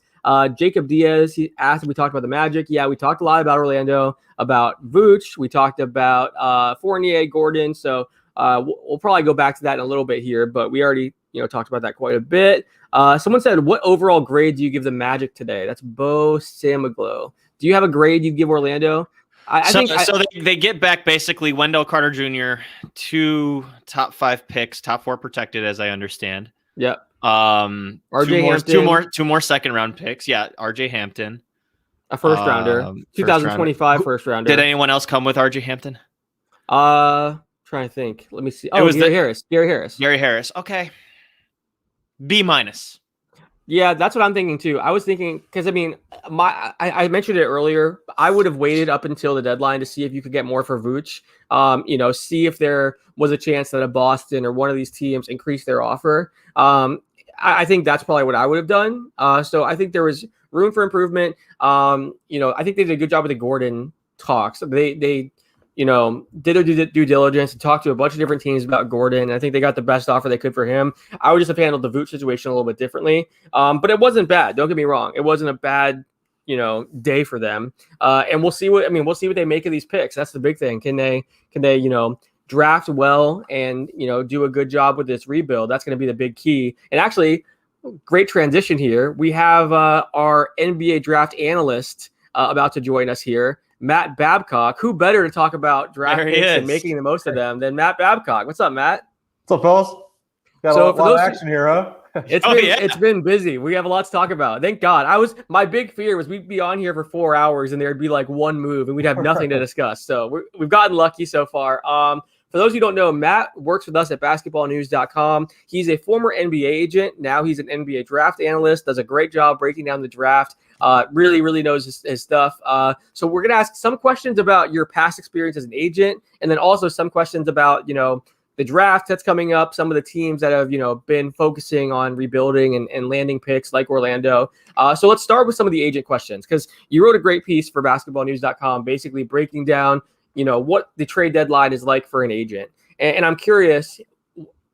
Jacob Diaz, he asked if we talked about the Magic. Yeah, we talked a lot about Orlando, about Vooch. We talked about Fournier, Gordon. So we'll probably go back to that in a little bit here, but we already talked about that quite a bit. Someone said, what overall grade do you give the Magic today? That's Bo Samaglo. Do you have a grade you give Orlando? I think they get back basically Wendell Carter Jr., 2 top 5 picks, top 4 protected, as I understand. Yep. RJ two more second round picks. Yeah, RJ Hampton, a first rounder, 2025 first rounder. Did anyone else come with RJ Hampton? Trying to think. Let me see. Oh, Gary Harris. Okay. B-. Yeah, that's what I'm thinking too. I was thinking because I mentioned it earlier. I would have waited up until the deadline to see if you could get more for Vooch. See if there was a chance that a Boston or one of these teams increased their offer. I think that's probably what I would have done. So I think there was room for improvement. I think they did a good job with the Gordon talks. They did their due diligence and talked to a bunch of different teams about Gordon. I think they got the best offer they could for him. I would just have handled the Vooch situation a little bit differently. But it wasn't bad. Don't get me wrong. It wasn't a bad, day for them. And we'll see what they make of these picks. That's the big thing. Can they, draft well and, do a good job with this rebuild? That's going to be the big key. And actually, great transition here. We have our NBA draft analyst about to join us here. Matt Babcock. Who better to talk about draft picks and making the most of them than Matt Babcock? What's up, Matt? What's up, fellas? Got a lot of action here, huh? It's been busy. We have a lot to talk about. Thank God. My big fear was we'd be on here for 4 hours and there'd be like one move and we'd have nothing to discuss. So we've gotten lucky so far. For those who don't know, Matt works with us at basketballnews.com. He's a former NBA agent. Now he's an NBA draft analyst, does a great job breaking down the draft. Really, really knows his stuff. So we're going to ask some questions about your past experience as an agent, and then also some questions about, the draft that's coming up, some of the teams that have, been focusing on rebuilding and landing picks like Orlando. So let's start with some of the agent questions, because you wrote a great piece for basketballnews.com, basically breaking down, what the trade deadline is like for an agent. And I'm curious,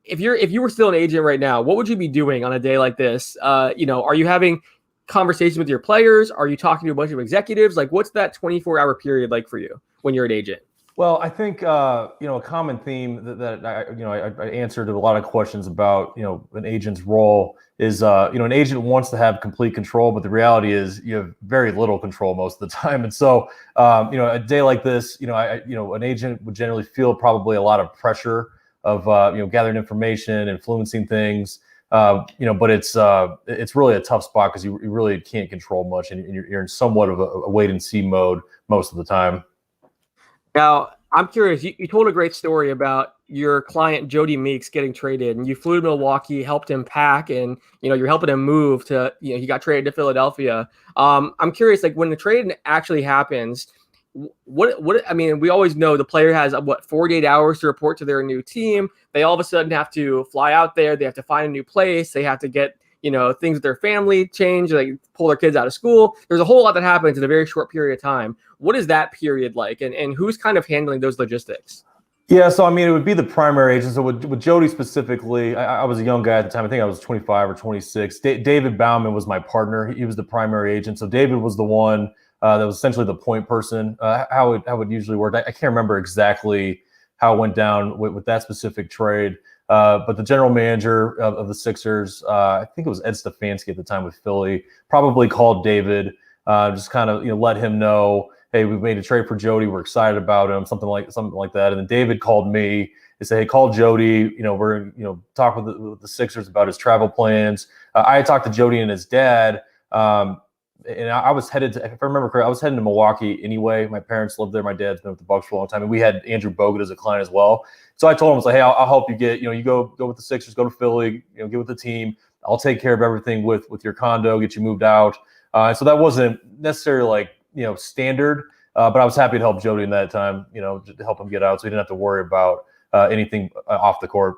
if you were still an agent right now, what would you be doing on a day like this? Are you having conversations with your players? Are you talking to a bunch of executives? Like, what's that 24-hour period like for you when you're an agent? Well, I think a common theme that I answered a lot of questions about an agent's role is an agent wants to have complete control, but the reality is you have very little control most of the time. And so a day like this, an agent would generally feel probably a lot of pressure of gathering information, influencing things. But it's really a tough spot because you really can't control much, and you're in somewhat of a wait and see mode most of the time. Now, I'm curious, you told a great story about your client, Jody Meeks, getting traded, and you flew to Milwaukee, helped him pack, and, you're helping him move to, he got traded to Philadelphia. I'm curious, like, when the trade actually happens, we always know the player has 48 hours to report to their new team. They all of a sudden have to fly out there. They have to find a new place. They have to get, things with their family change, like pull their kids out of school. There's a whole lot that happens in a very short period of time. What is that period like? And who's kind of handling those logistics? Yeah, so it would be the primary agent. So with Jody specifically, I was a young guy at the time. I think I was 25 or 26. David Bauman was my partner. He was the primary agent. So David was the one that was essentially the point person. How it usually worked, I can't remember exactly how it went down with that specific trade. But the general manager of the Sixers, I think it was Ed Stefanski at the time with Philly, probably called David, just kind of let him know, hey, we've made a trade for Jody. We're excited about him, something like that. And then David called me and said, hey, call Jody. We're talk with the Sixers about his travel plans. I had talked to Jody and his dad. And I was headed to, if I remember correctly, I was heading to Milwaukee anyway. My parents lived there. My dad's been with the Bucks for a long time, and we had Andrew Bogut as a client as well. So I told him, I was like, hey, I'll help you get, you go with the Sixers, go to Philly, get with the team. I'll take care of everything with your condo, get you moved out. So that wasn't necessarily standard, but I was happy to help Jody in that time, to help him get out, so he didn't have to worry about anything off the court.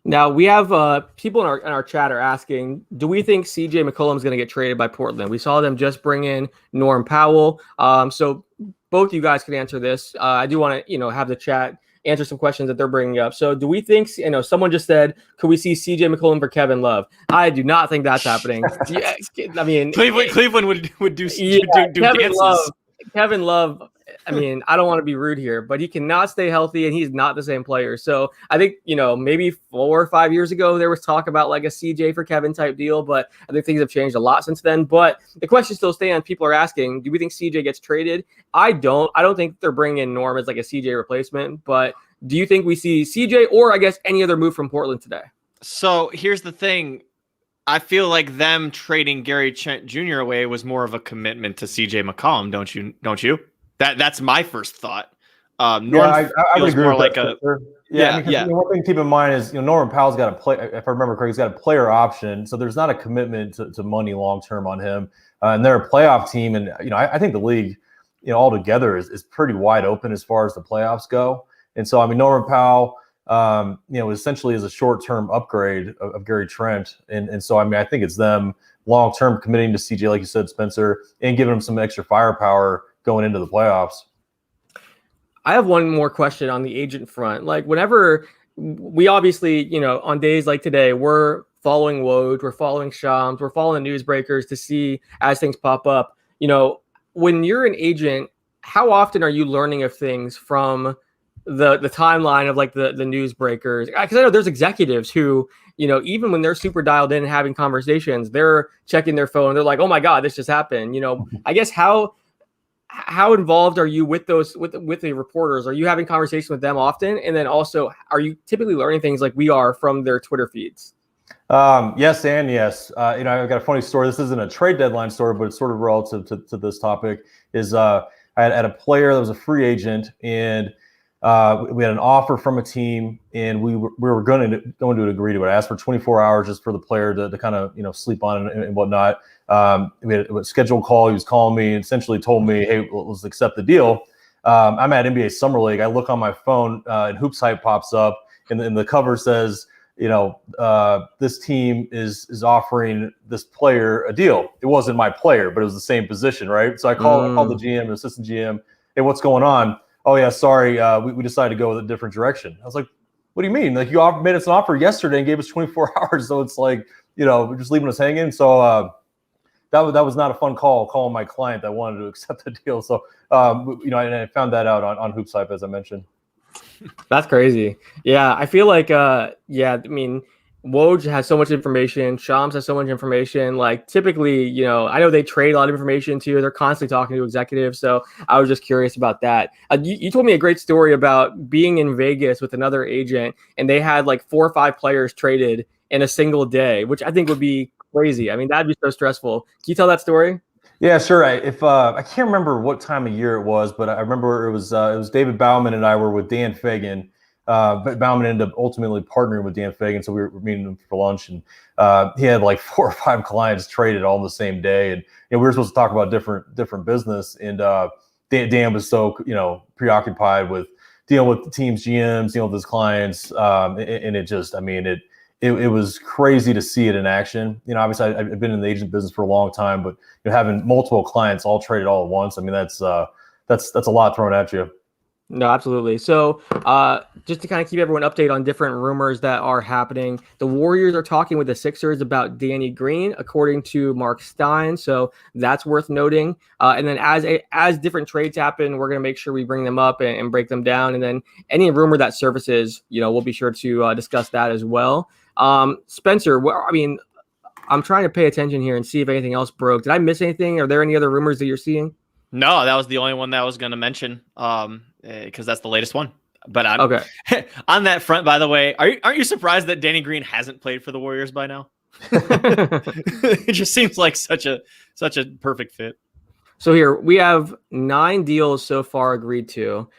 Now we have people in our chat are asking, do we think CJ McCollum is going to get traded by Portland? We saw them just bring in Norm Powell. So both you guys can answer this. I do want to have the chat answer some questions that they're bringing up. So do we think, someone just said, could we see CJ McCollum for Kevin Love? I do not think that's happening. I mean, Cleveland would do Kevin dances. Kevin Love. I mean, I don't want to be rude here, but he cannot stay healthy, and he's not the same player. So I think, maybe 4 or 5 years ago, there was talk about like a CJ for Kevin type deal, but I think things have changed a lot since then. But the question still stands. People are asking, do we think CJ gets traded? I don't think they're bringing in Norm as like a CJ replacement, but do you think we see CJ or I guess any other move from Portland today? So here's the thing. I feel like them trading Gary Trent Jr. away was more of a commitment to CJ McCollum. Don't you? That's my first thought. Norm I would agree more with like that. One thing to keep in mind is, Norman Powell's got a play. If I remember correctly, he's got a player option, so there's not a commitment to money long term on him. And they're a playoff team, and I think the league, altogether is pretty wide open as far as the playoffs go. And so, Norman Powell, essentially is a short term upgrade of Gary Trent, and so I think it's them long term committing to CJ, like you said, Spencer, and giving him some extra firepower going into the playoffs. I have one more question on the agent front. Like whenever we obviously, on days like today, we're following Woj, we're following Shams, we're following the newsbreakers to see as things pop up. When you're an agent, how often are you learning of things from the timeline of like the newsbreakers? Because I know there's executives who, even when they're super dialed in and having conversations, they're checking their phone. They're like, oh my God, this just happened. I guess how involved are you with those with the reporters? Are you having conversations with them often? And then also, are you typically learning things like we are from their Twitter feeds? Yes and yes. I've got a funny story. This isn't a trade deadline story, but it's sort of relative to this topic. I had a player that was a free agent, and we had an offer from a team, and we were going to agree to it. I asked for 24 hours just for the player to kind of sleep on and whatnot. We had a scheduled call. He was calling me and essentially told me, hey, let's accept the deal. I'm at NBA Summer League. I look on my phone and Hoops Hype pops up, and the cover says, this team is offering this player a deal. It wasn't my player, but it was the same position, right? So I called the GM, the assistant GM. Hey, what's going on? Oh yeah, sorry, we decided to go with a different direction. I was like, what do you mean? Like, you made us an offer yesterday and gave us 24 hours, so it's like, we're just leaving us hanging. So that was not a fun call, calling my client that wanted to accept the deal. So and I found that out on Hoops Hype, as I mentioned. That's crazy. Yeah, I feel like Woj has so much information. Shams has so much information. Like typically, I know they trade a lot of information too. They're constantly talking to executives. So I was just curious about that. You told me a great story about being in Vegas with another agent, and they had like 4 or 5 players traded in a single day, which I think would be crazy. That'd be so stressful. Can you tell that story? Yeah, sure. I can't remember what time of year it was, but I remember it was David Bauman and I were with Dan Fagan. But Bauman ended up ultimately partnering with Dan Fagan, so we were meeting him for lunch, and he had like 4 or 5 clients traded all in the same day, and we were supposed to talk about different business, and Dan was so preoccupied with dealing with the team's GMs, dealing with his clients, and it just, it was crazy to see it in action. Obviously I've been in the agent business for a long time, but having multiple clients all traded all at once, that's a lot thrown at you. No, absolutely. So just to kind of keep everyone updated on different rumors that are happening, the Warriors are talking with the Sixers about Danny Green, according to Mark Stein. So that's worth noting. And then as different trades happen, we're going to make sure we bring them up and break them down. And then any rumor that surfaces, we'll be sure to discuss that as well. Spencer, I'm trying to pay attention here and see if anything else broke. Did I miss anything? Are there any other rumors that you're seeing? No, that was the only one that I was going to mention, because that's the latest one. But I'm Okay. on that front. By the way, aren't you surprised that Danny Green hasn't played for the Warriors by now? It just seems like such a perfect fit. So here we have 9 deals so far agreed to.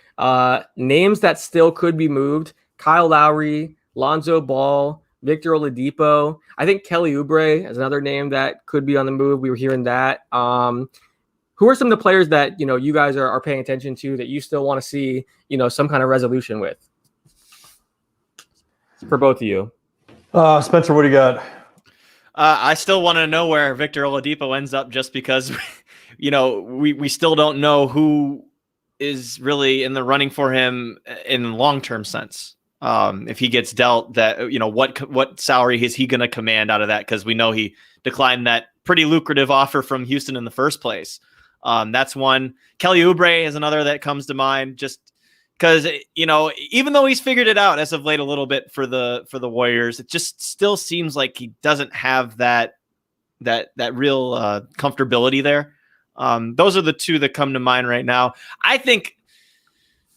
Names that still could be moved: Kyle Lowry, Lonzo Ball, Victor Oladipo. I think Kelly Oubre is another name that could be on the move. We were hearing that. Who are some of the players that you guys are paying attention to that you still want to see some kind of resolution with? For both of you. Spencer, what do you got? I still want to know where Victor Oladipo ends up, just because we still don't know who is really in the running for him in the long-term sense. If he gets dealt that, what salary is he going to command out of that? Because we know he declined that pretty lucrative offer from Houston in the first place. That's one. Kelly Oubre is another that comes to mind, just because, even though he's figured it out as of late a little bit for the Warriors, it just still seems like he doesn't have that real comfortability there. Those are the two that come to mind right now. I think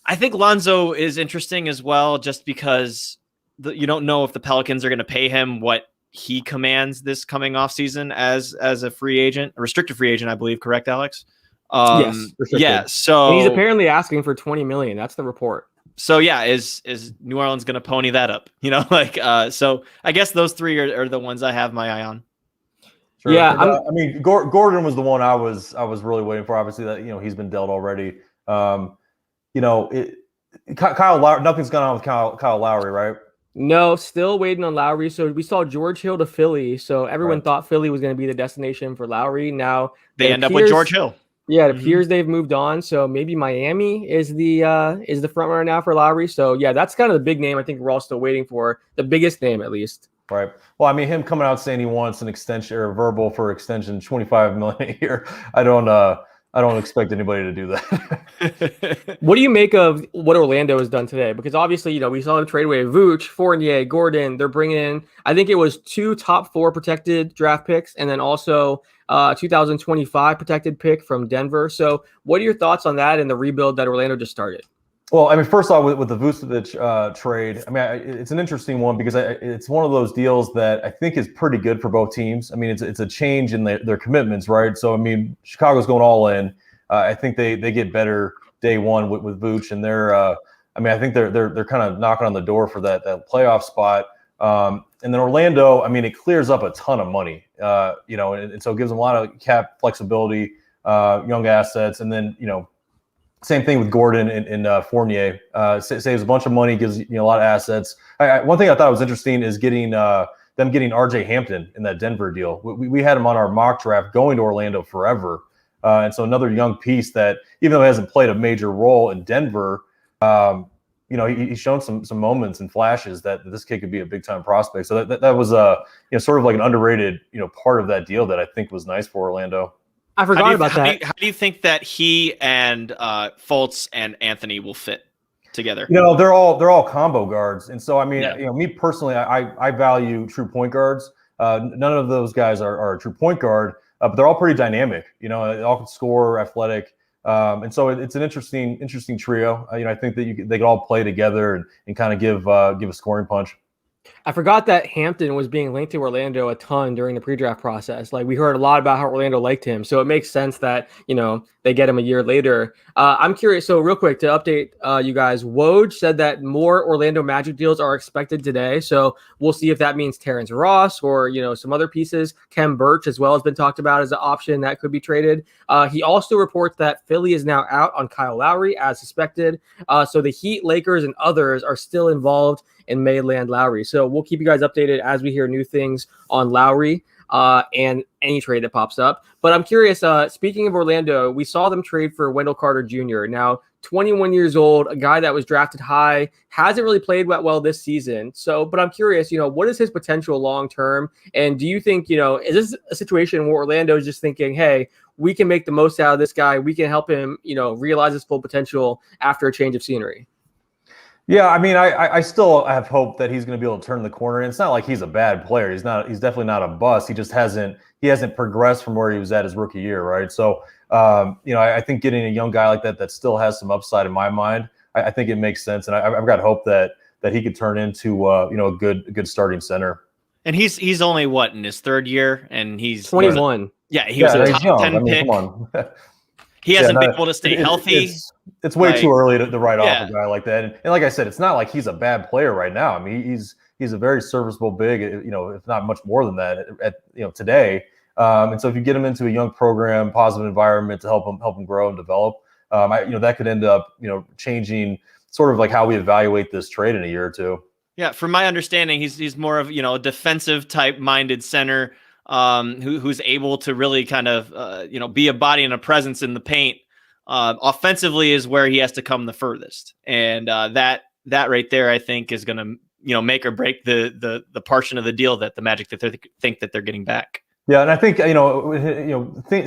Lonzo is interesting as well, just because you don't know if the Pelicans are going to pay him what he commands this coming off season as a free agent, a restricted free agent, I believe. Correct, Alex? Yes. Restricted. Yeah. So and he's apparently asking for $20 million. That's the report. So yeah, is New Orleans going to pony that up? So I guess those three are the ones I have my eye on. Sure. Yeah, I mean, Gordon was the one I was really waiting for. Obviously, that he's been dealt already. Kyle Lowry, nothing's gone on with Kyle Lowry, right? No, still waiting on Lowry. So we saw George Hill to Philly. So everyone thought Philly was going to be the destination for Lowry. Now they end up with George Hill. Yeah, it appears they've moved on. So maybe Miami is the front runner now for Lowry. So yeah, that's kind of the big name I think we're all still waiting for. The biggest name, at least. Right. Well, I mean, him coming out saying he wants an extension or a verbal for extension, $25 million a year. I don't expect anybody to do that. What do you make of what Orlando has done today? Because obviously, we saw them trade away Vooch, Fournier, Gordon. They're bringing in, I think it was 2 top 4 protected draft picks, and then also 2025 protected pick from Denver. So what are your thoughts on that and the rebuild that Orlando just started? Well, I mean, first off, with the Vucevic trade, I mean, it's an interesting one because it's one of those deals that I think is pretty good for both teams. I mean, it's a change in their commitments, right? So, I mean, Chicago's going all in. I think they get better day one with Vooch, and I think they're kind of knocking on the door for that playoff spot. And then Orlando, I mean, it clears up a ton of money, and so it gives them a lot of cap flexibility, young assets, and then same thing with Gordon and Fournier. Saves a bunch of money, gives a lot of assets. One thing I thought was interesting is getting RJ Hampton in that Denver deal. We had him on our mock draft going to Orlando forever, and so another young piece that, even though he hasn't played a major role in Denver, he's shown some moments and flashes that this kid could be a big time prospect. So that was sort of like an underrated part of that deal that I think was nice for Orlando. I forgot about that. How do you think that he and Fultz and Anthony will fit together? They're all combo guards, and so I mean, me personally, I value true point guards. None of those guys are a true point guard, but they're all pretty dynamic. They all can score, athletic, and so it's an interesting trio. I think that they could all play together and kind of give a scoring punch. I forgot that Hampton was being linked to Orlando a ton during the pre-draft process. Like, we heard a lot about how Orlando liked him. So it makes sense that, they get him a year later. I'm curious. So real quick to update you guys, Woj said that more Orlando Magic deals are expected today. So we'll see if that means Terrence Ross or, some other pieces. Kem Birch as well has been talked about as an option that could be traded. He also reports that Philly is now out on Kyle Lowry as suspected. So the Heat, Lakers, and others are still involved in Mainland Lowry. So we'll keep you guys updated as we hear new things on Lowry and any trade that pops up. But I'm curious, speaking of Orlando, we saw them trade for Wendell Carter Jr. Now, 21 years old, a guy that was drafted high, hasn't really played well this season. So, but I'm curious, what is his potential long-term? And do you think, is this a situation where Orlando is just thinking, hey, we can make the most out of this guy. We can help him, realize his full potential after a change of scenery? Yeah, I mean, I still have hope that he's going to be able to turn the corner. And it's not like he's a bad player. He's definitely not a bust. He just hasn't progressed from where he was at his rookie year, right? So I think getting a young guy like that still has some upside in my mind. I think it makes sense, and I've got hope that he could turn into a good starting center. And he's only what, in his third year, and he's 21. He was a he's top young. 10 pick. Come on. He hasn't been able to stay healthy. It's way too early to write off a guy like that. And like I said, it's not like he's a bad player right now. I mean, he's a very serviceable big, if not much more than that at today. And so if you get him into a young program, positive environment to help him grow and develop, that could end up, changing sort of like how we evaluate this trade in a year or two. Yeah, from my understanding, he's more of a defensive type minded center who's able to really kind of be a body and a presence in the paint. Offensively is where he has to come the furthest, and that right there, I think, is going to make or break the portion of the deal that the Magic think that they're getting back. Yeah, and I think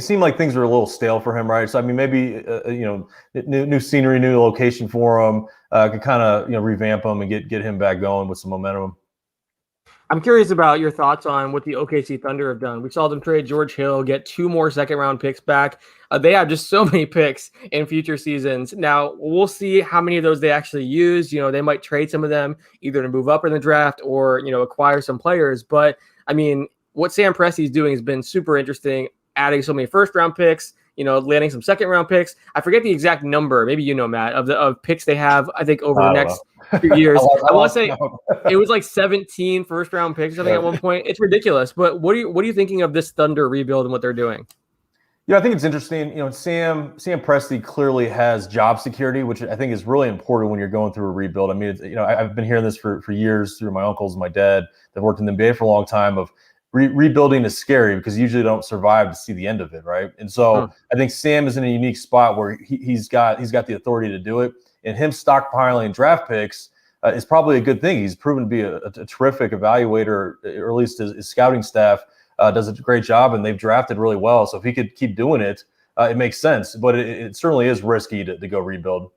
seem like things are a little stale for him, right? So I mean, maybe new scenery, new location for him could kind of revamp him and get him back going with some momentum. I'm curious about your thoughts on what the OKC Thunder have done. We saw them trade George Hill, get 2 more second-round picks back. They have just so many picks in future seasons. Now, we'll see how many of those they actually use. They might trade some of them either to move up in the draft or, acquire some players. But, I mean, what Sam Presti's doing has been super interesting, adding so many first-round picks, landing some second-round picks. I forget the exact number, maybe Matt, of picks they have, I think, over the next few years. I want to say it was like 17 first-round picks or something at one point. It's ridiculous. But what are you thinking of this Thunder rebuild and what they're doing? Yeah, I think it's interesting. Sam Presti clearly has job security, which I think is really important when you're going through a rebuild. I mean, I've been hearing this for years through my uncles and my dad that worked in the NBA for a long time of rebuilding is scary because you usually don't survive to see the end of it, right? And so I think Sam is in a unique spot where he's got the authority to do it, and him stockpiling draft picks is probably a good thing. He's proven to be a terrific evaluator, or at least his scouting staff does a great job, and they've drafted really well. So if he could keep doing it, it makes sense. But it certainly is risky to go rebuild.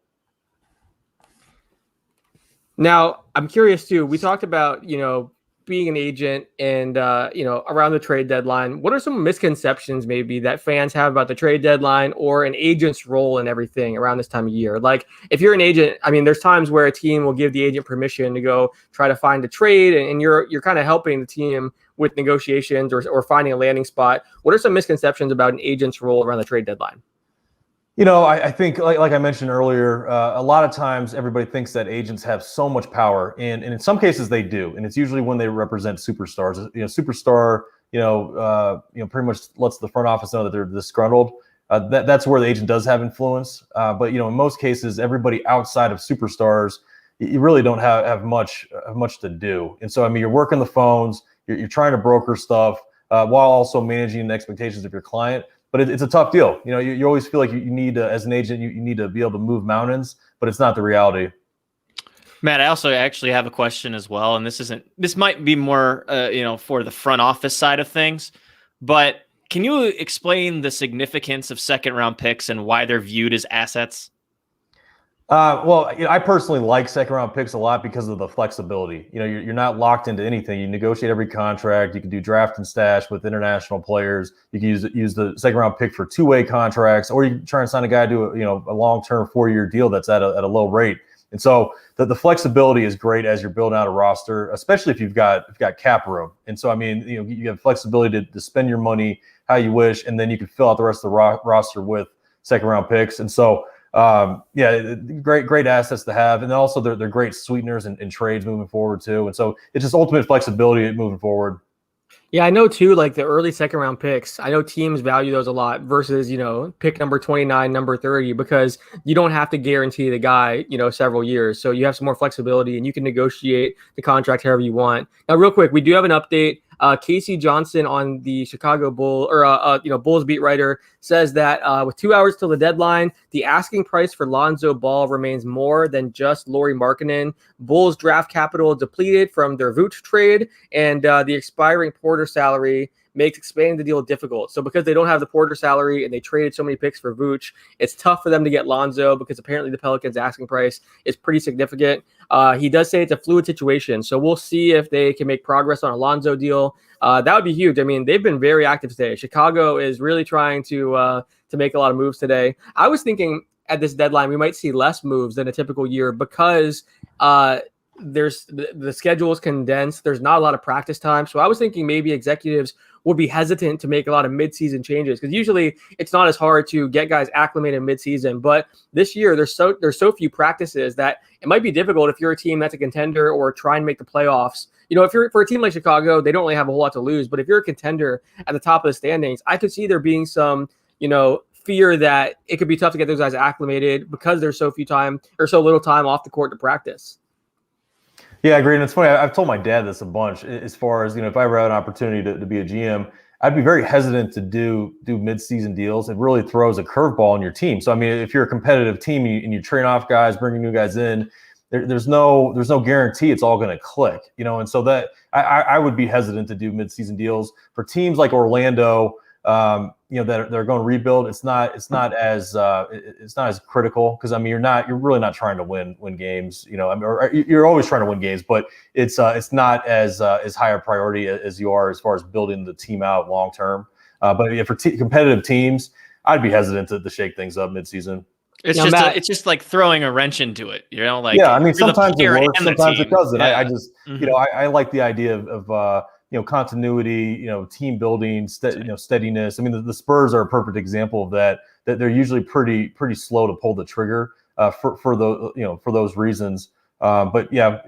Now, I'm curious too. We talked about, being an agent and, around the trade deadline. What are some misconceptions maybe that fans have about the trade deadline or an agent's role in everything around this time of year? Like if you're an agent, I mean, there's times where a team will give the agent permission to go try to find a trade and you're kind of helping the team with negotiations or finding a landing spot. What are some misconceptions about an agent's role around the trade deadline? I think like I mentioned earlier, a lot of times everybody thinks that agents have so much power, and in some cases they do, and it's usually when they represent superstars. Superstar, pretty much lets the front office know that they're disgruntled. That's where the agent does have influence. But in most cases, everybody outside of superstars, you really don't have much to do. And so I mean, you're working the phones, you're trying to broker stuff while also managing the expectations of your client. But it's a tough deal. You always feel like you need to, as an agent, you need to be able to move mountains, but it's not the reality. Matt, I also actually have a question as well, and this might be more, for the front office side of things, but can you explain the significance of second-round picks and why they're viewed as assets? Well, I personally like second-round picks a lot because of the flexibility. You're not locked into anything. You negotiate every contract. You can do draft and stash with international players. You can use the second-round pick for two-way contracts, or you can try and sign a guy to a long-term 4-year deal that's at a low rate. And so the flexibility is great as you're building out a roster, especially if you've got cap room. And so I mean, you have flexibility to spend your money how you wish, and then you can fill out the rest of the roster with second-round picks. And so. Great assets to have, and also they're great sweeteners in trades moving forward too. And so it's just ultimate flexibility moving forward. Yeah, I know too. Like the early second round picks, I know teams value those a lot versus pick number 29, number 30, because you don't have to guarantee the guy several years, so you have some more flexibility and you can negotiate the contract however you want. Now, real quick, we do have an update. Casey Johnson on the Chicago Bulls beat writer says that with 2 hours till the deadline, the asking price for Lonzo Ball remains more than just Lauri Markkanen. Bulls draft capital depleted from their Vooch trade, and the expiring Porter salary makes expanding the deal difficult. So because they don't have the Porter salary and they traded so many picks for Vooch, it's tough for them to get Lonzo because apparently the Pelicans' asking price is pretty significant. He does say it's a fluid situation, so we'll see if they can make progress on a Lonzo deal. That would be huge. I mean, they've been very active today. Chicago is really trying to to make a lot of moves today. I was thinking at this deadline we might see less moves than a typical year because there's the schedule is condensed. There's not a lot of practice time. So I was thinking maybe executives would be hesitant to make a lot of midseason changes because usually it's not as hard to get guys acclimated midseason. But this year there's so few practices that it might be difficult if you're a team that's a contender or trying to make the playoffs. If you're for a team like Chicago, they don't really have a whole lot to lose. But if you're a contender at the top of the standings, I could see there being some, fear that it could be tough to get those guys acclimated because there's so little time off the court to practice. Yeah, I agree. And it's funny, I've told my dad this a bunch as far as, if I ever had an opportunity to be a GM, I'd be very hesitant to do mid-season deals. It really throws a curveball on your team. So, I mean, if you're a competitive team and you train off guys, bringing new guys in, there's no guarantee it's all going to click, and so that I would be hesitant to do mid-season deals for teams like Orlando, that are going to rebuild. It's not as critical because you're really not trying to win games. You're always trying to win games, but it's not as high a priority as you are as far as building the team out long term. But for competitive teams, I'd be hesitant to shake things up midseason. It's just like throwing a wrench into it, sometimes it works, sometimes it doesn't. Yeah. I just I like the idea of continuity, team building, steadiness. I mean, the Spurs are a perfect example of that they're usually pretty slow to pull the trigger for those reasons. But yeah,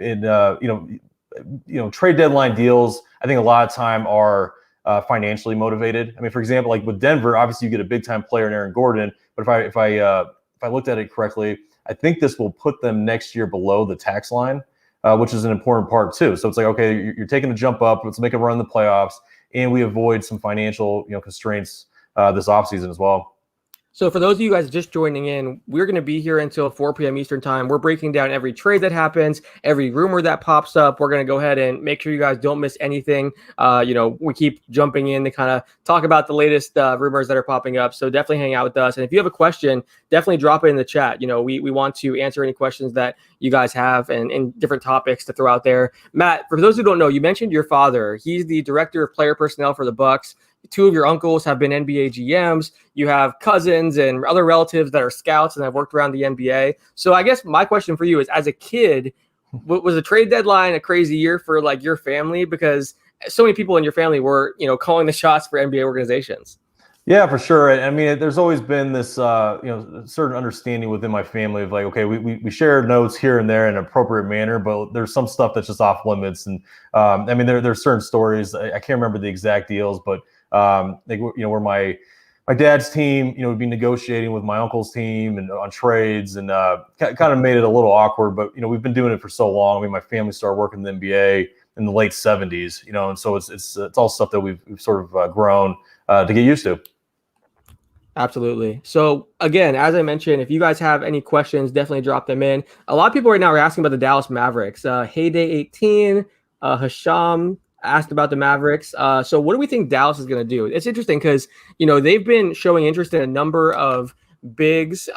trade deadline deals, I think a lot of time are financially motivated. I mean, for example, like with Denver, obviously you get a big time player in Aaron Gordon, but if I looked at it correctly, I think this will put them next year below the tax line. Which is an important part too. So it's like, okay, you're taking a jump up. Let's make a run in the playoffs, and we avoid some financial, constraints this offseason as well. So for those of you guys just joining in, we're going to be here until 4 p.m. Eastern time. We're breaking down every trade that happens, every rumor that pops up. We're going to go ahead and make sure you guys don't miss anything. We keep jumping in to kind of talk about the latest rumors that are popping up. So definitely hang out with us. And if you have a question, definitely drop it in the chat. We want to answer any questions that you guys have and different topics to throw out there. Matt, for those who don't know, you mentioned your father. He's the director of player personnel for the Bucks. 2 of your uncles have been NBA GMs. You have cousins and other relatives that are scouts and have worked around the NBA. So I guess my question for you is, as a kid, was the trade deadline a crazy year for like your family? Because so many people in your family were, calling the shots for NBA organizations. Yeah, for sure. I mean, there's always been this, certain understanding within my family of like, okay, we share notes here and there in an appropriate manner, but there's some stuff that's just off limits. And there's certain stories. I can't remember the exact deals, but where my dad's team, would be negotiating with my uncle's team and on trades, and kind of made it a little awkward. But we've been doing it for so long. I mean, my family started working in the NBA in the late '70s, and so it's all stuff that we've sort of grown to get used to. Absolutely. So again, as I mentioned, if you guys have any questions, definitely drop them in. A lot of people right now are asking about the Dallas Mavericks. Heyday 18, Hasham asked about the Mavericks. So what do we think Dallas is going to do? It's interesting because, they've been showing interest in a number of bigs.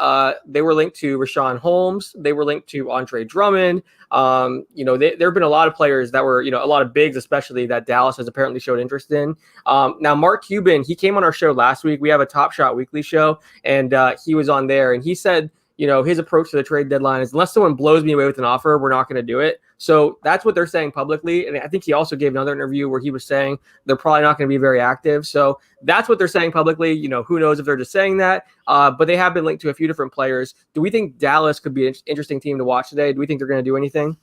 They were linked to Rashawn Holmes. They were linked to Andre Drummond. There have been a lot of players that were, a lot of bigs, especially that Dallas has apparently showed interest in. Now, Mark Cuban, he came on our show last week. We have a Top Shot Weekly show, and he was on there, and he said, his approach to the trade deadline is unless someone blows me away with an offer, we're not going to do it. So that's what they're saying publicly. And I think he also gave another interview where he was saying they're probably not going to be very active. So that's what they're saying publicly. Who knows if they're just saying that, but they have been linked to a few different players. Do we think Dallas could be an interesting team to watch today? Do we think they're going to do anything?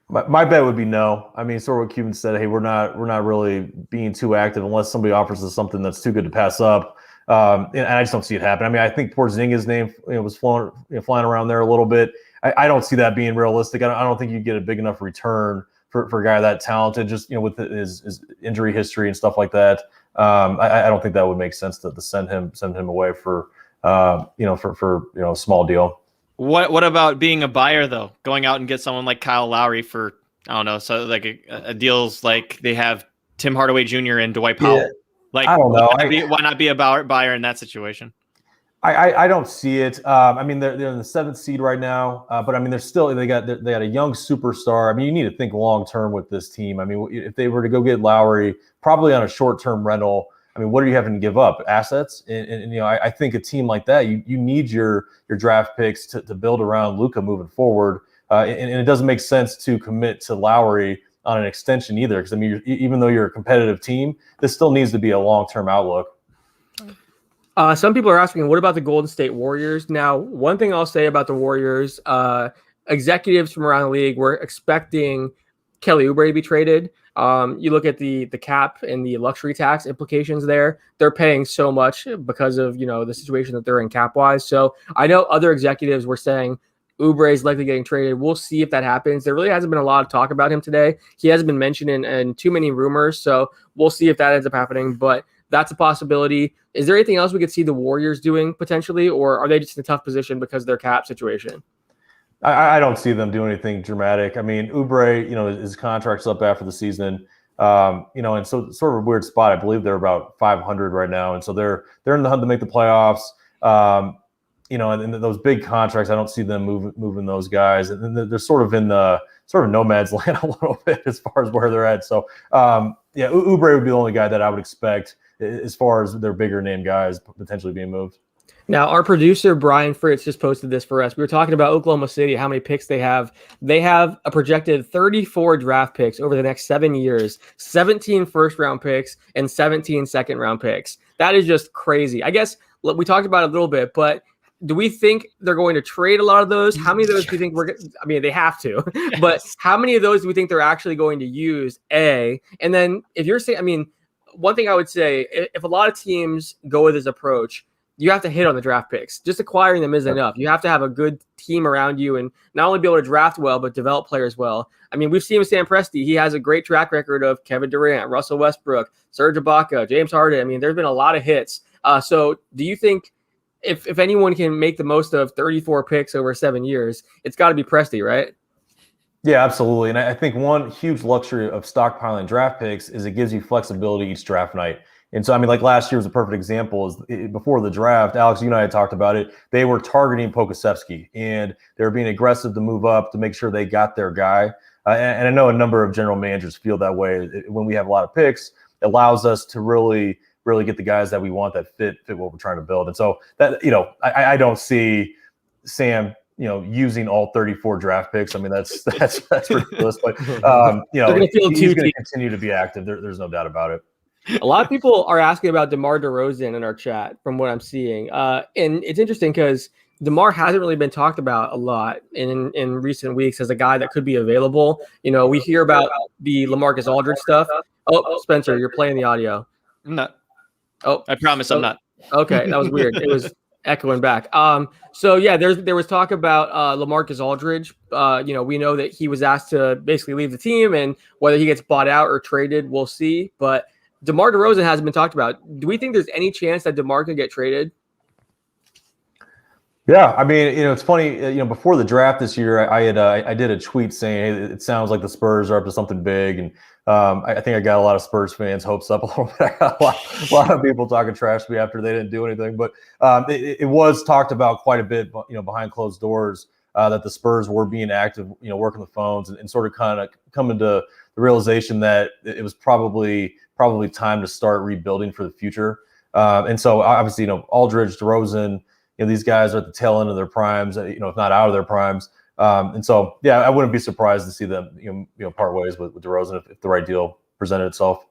My bet would be no. I mean, sort of what Cuban said, hey, we're not really being too active unless somebody offers us something that's too good to pass up. And I just don't see it happen. I mean, I think Porzingis' name was flying around there a little bit. I don't see that being realistic. I don't think you get a big enough return for a guy that talented, just with his injury history and stuff like that. I don't think that would make sense to send him away for a small deal. What about being a buyer though? Going out and get someone like Kyle Lowry for, I don't know, so like a deals like they have Tim Hardaway Jr. and Dwight Powell. Yeah. Like, I don't know. Why not be a buyer in that situation? I don't see it. I mean, they're in the 7th seed right now, but I mean, they got a young superstar. I mean, you need to think long term with this team. I mean, if they were to go get Lowry, probably on a short term rental, I mean, what are you having to give up? Assets? And I think a team like that, you need your draft picks to build around Luka moving forward. And it doesn't make sense to commit to Lowry on an extension either, because I mean, even though you're a competitive team, this still needs to be a long-term outlook. Some people are asking, what about the Golden State Warriors? Now, one thing I'll say about the Warriors, executives from around the league were expecting Kelly Oubre to be traded. You look at the cap and the luxury tax implications there. They're paying so much because of, the situation that they're in cap-wise. So I know other executives were saying Oubre is likely getting traded. We'll see if that happens. There really hasn't been a lot of talk about him today. He hasn't been mentioned in too many rumors, so we'll see if that ends up happening. But that's a possibility. Is there anything else we could see the Warriors doing potentially, or are they just in a tough position because of their cap situation? I don't see them doing anything dramatic. I mean, Oubre, his contract's up after the season, and so sort of a weird spot. I believe they're about 500 right now, and so they're in the hunt to make the playoffs. And those big contracts, I don't see them moving those guys, and they're sort of in the no man's land a little bit as far as where they're at. So, Oubre would be the only guy that I would expect as far as their bigger name guys potentially being moved. Now, our producer, Brian Fritz, just posted this for us. We were talking about Oklahoma City, how many picks they have. They have a projected 34 draft picks over the next 7 years, 17 first-round picks, and 17 second-round picks. That is just crazy. I guess we talked about it a little bit, but do we think they're going to trade a lot of those? How many of those do you think they have to, yes. But how many of those do we think they're actually going to use? And then if you're saying, one thing I would say, if a lot of teams go with this approach, you have to hit on the draft picks. Just acquiring them isn't enough. You have to have a good team around you and not only be able to draft well, but develop players well. We've seen with Sam Presti. He has a great track record of Kevin Durant, Russell Westbrook, Serge Ibaka, James Harden. There's been a lot of hits. So do you think if anyone can make the most of 34 picks over 7 years, it's got to be Presti, right? Yeah, absolutely. And I think one huge luxury of stockpiling draft picks is it gives you flexibility each draft night. And so, like last year was a perfect example. Before the draft, Alex, you and I had talked about it. They were targeting Pokusevski, and they were being aggressive to move up to make sure they got their guy. And I know a number of general managers feel that way. When we have a lot of picks, it allows us to really get the guys that we want that fit what we're trying to build. And so that, I don't see Sam, using all 34 draft picks. That's ridiculous. But he's going to continue to be active. There's no doubt about it. A lot of people are asking about Demar Derozan in our chat from what I'm seeing. And it's interesting because Demar hasn't really been talked about a lot in recent weeks as a guy that could be available. We hear about the Lamarcus Aldridge stuff. Oh, Spencer, you're playing the audio. I'm not. Oh, I promise I'm not. Okay, that was weird. It was echoing back. So yeah, there was talk about Lamarcus Aldridge. We know that he was asked to basically leave the team, and whether he gets bought out or traded, we'll see. But DeMar DeRozan hasn't been talked about. Do we think there's any chance that DeMar could get traded? Yeah, it's funny. Before the draft this year, I did a tweet saying, "Hey, it sounds like the Spurs are up to something big," and I think I got a lot of Spurs fans' hopes up a little bit. I got a lot of people talking trash to me after they didn't do anything, but it was talked about quite a bit, behind closed doors, that the Spurs were being active, working the phones and sort of kind of coming to the realization that it was probably time to start rebuilding for the future. And so obviously, Aldridge, DeRozan, these guys are at the tail end of their primes, if not out of their primes. And so, yeah, I wouldn't be surprised to see them, part ways with DeRozan if the right deal presented itself.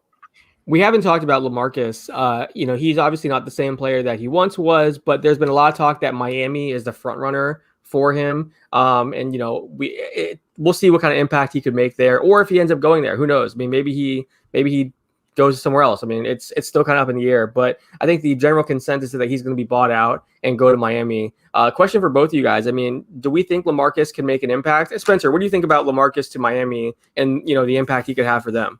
We haven't talked about Lamarcus. He's obviously not the same player that he once was, but there's been a lot of talk that Miami is the front runner for him. We'll see what kind of impact he could make there, or if he ends up going there, who knows? Maybe he goes somewhere else. It's still kind of up in the air, but I think the general consensus is that he's going to be bought out and go to Miami. Question for both of you guys. Do we think Lamarcus can make an impact? Spencer, what do you think about Lamarcus to Miami and, the impact he could have for them?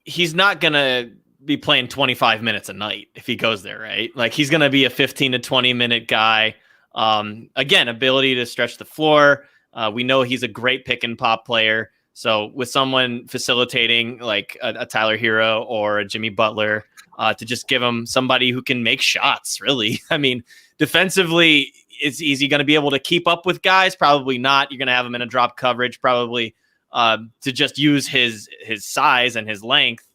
He's not going to be playing 25 minutes a night if he goes there, right? Like, he's going to be a 15 to 20 minute guy. Again, ability to stretch the floor. We know he's a great pick and pop player. So with someone facilitating like a Tyler Hero or a Jimmy Butler, to just give him somebody who can make shots, really. Defensively, is he going to be able to keep up with guys? Probably not. You're going to have him in a drop coverage, probably to just use his size and his length,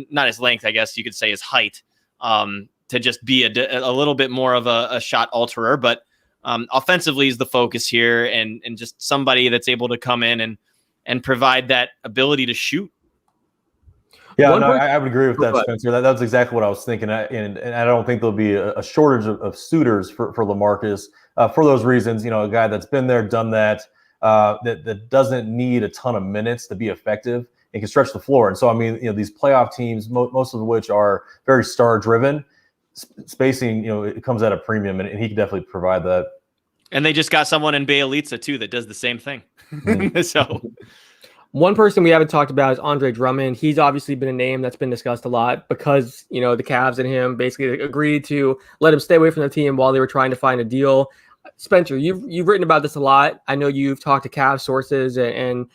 not his length, I guess you could say his height, to just be a little bit more of a shot alterer. But offensively is the focus here, and just somebody that's able to come in and provide that ability to shoot. Yeah, no, I would agree with that, Spencer. That was exactly what I was thinking. And I don't think there'll be a shortage of suitors for Lamarcus for those reasons. A guy that's been there, done that, that doesn't need a ton of minutes to be effective and can stretch the floor. And so, I mean, these playoff teams, most of which are very star-driven, spacing, it comes at a premium, and he can definitely provide that. And they just got someone in Bjelica too that does the same thing. So one person we haven't talked about is Andre Drummond. He's obviously been a name that's been discussed a lot because, the Cavs and him basically agreed to let him stay away from the team while they were trying to find a deal. Spencer, you've written about this a lot. I know you've talked to Cavs sources and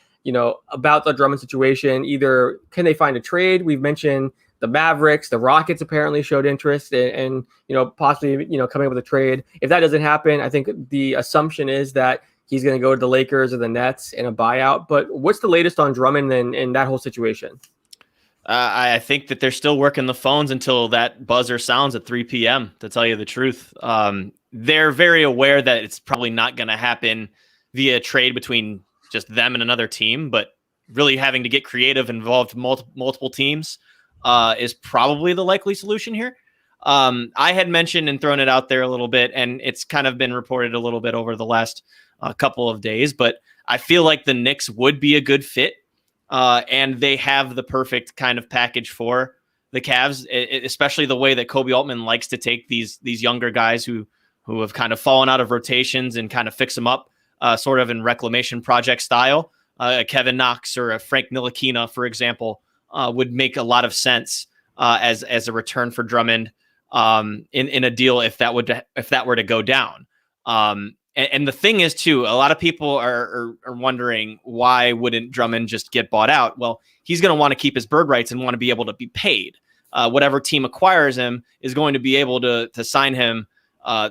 about the Drummond situation. Either can they find a trade? We've mentioned the Mavericks, the Rockets apparently showed interest and possibly, coming up with a trade. If that doesn't happen, I think the assumption is that he's going to go to the Lakers or the Nets in a buyout. But what's the latest on Drummond and that whole situation? I think that they're still working the phones until that buzzer sounds at 3 p.m., to tell you the truth. They're very aware that it's probably not going to happen via trade between just them and another team, but really having to get creative, involved multiple teams is probably the likely solution here. I had mentioned and thrown it out there a little bit, and it's kind of been reported a little bit over the last couple of days, but I feel like the Knicks would be a good fit, and they have the perfect kind of package for the Cavs, especially the way that Kobe Altman likes to take these younger guys who have kind of fallen out of rotations and kind of fix them up, sort of in reclamation project style. Kevin Knox or a Frank Ntilikina, for example, would make a lot of sense as a return for Drummond in a deal if that were to go down. And the thing is, too, a lot of people are wondering, why wouldn't Drummond just get bought out? Well, he's going to want to keep his bird rights and want to be able to be paid. Whatever team acquires him is going to be able to sign him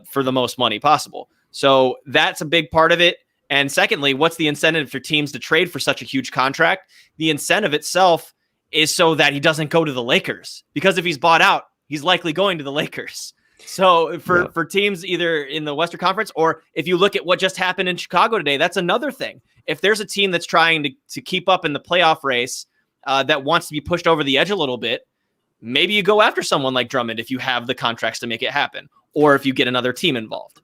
for the most money possible. So that's a big part of it. And secondly, what's the incentive for teams to trade for such a huge contract? The incentive itself is so that he doesn't go to the Lakers, because if he's bought out, he's likely going to the Lakers. So for teams either in the Western Conference, or if you look at what just happened in Chicago today, that's another thing. If there's a team that's trying to keep up in the playoff race that wants to be pushed over the edge a little bit, maybe you go after someone like Drummond if you have the contracts to make it happen, or if you get another team involved.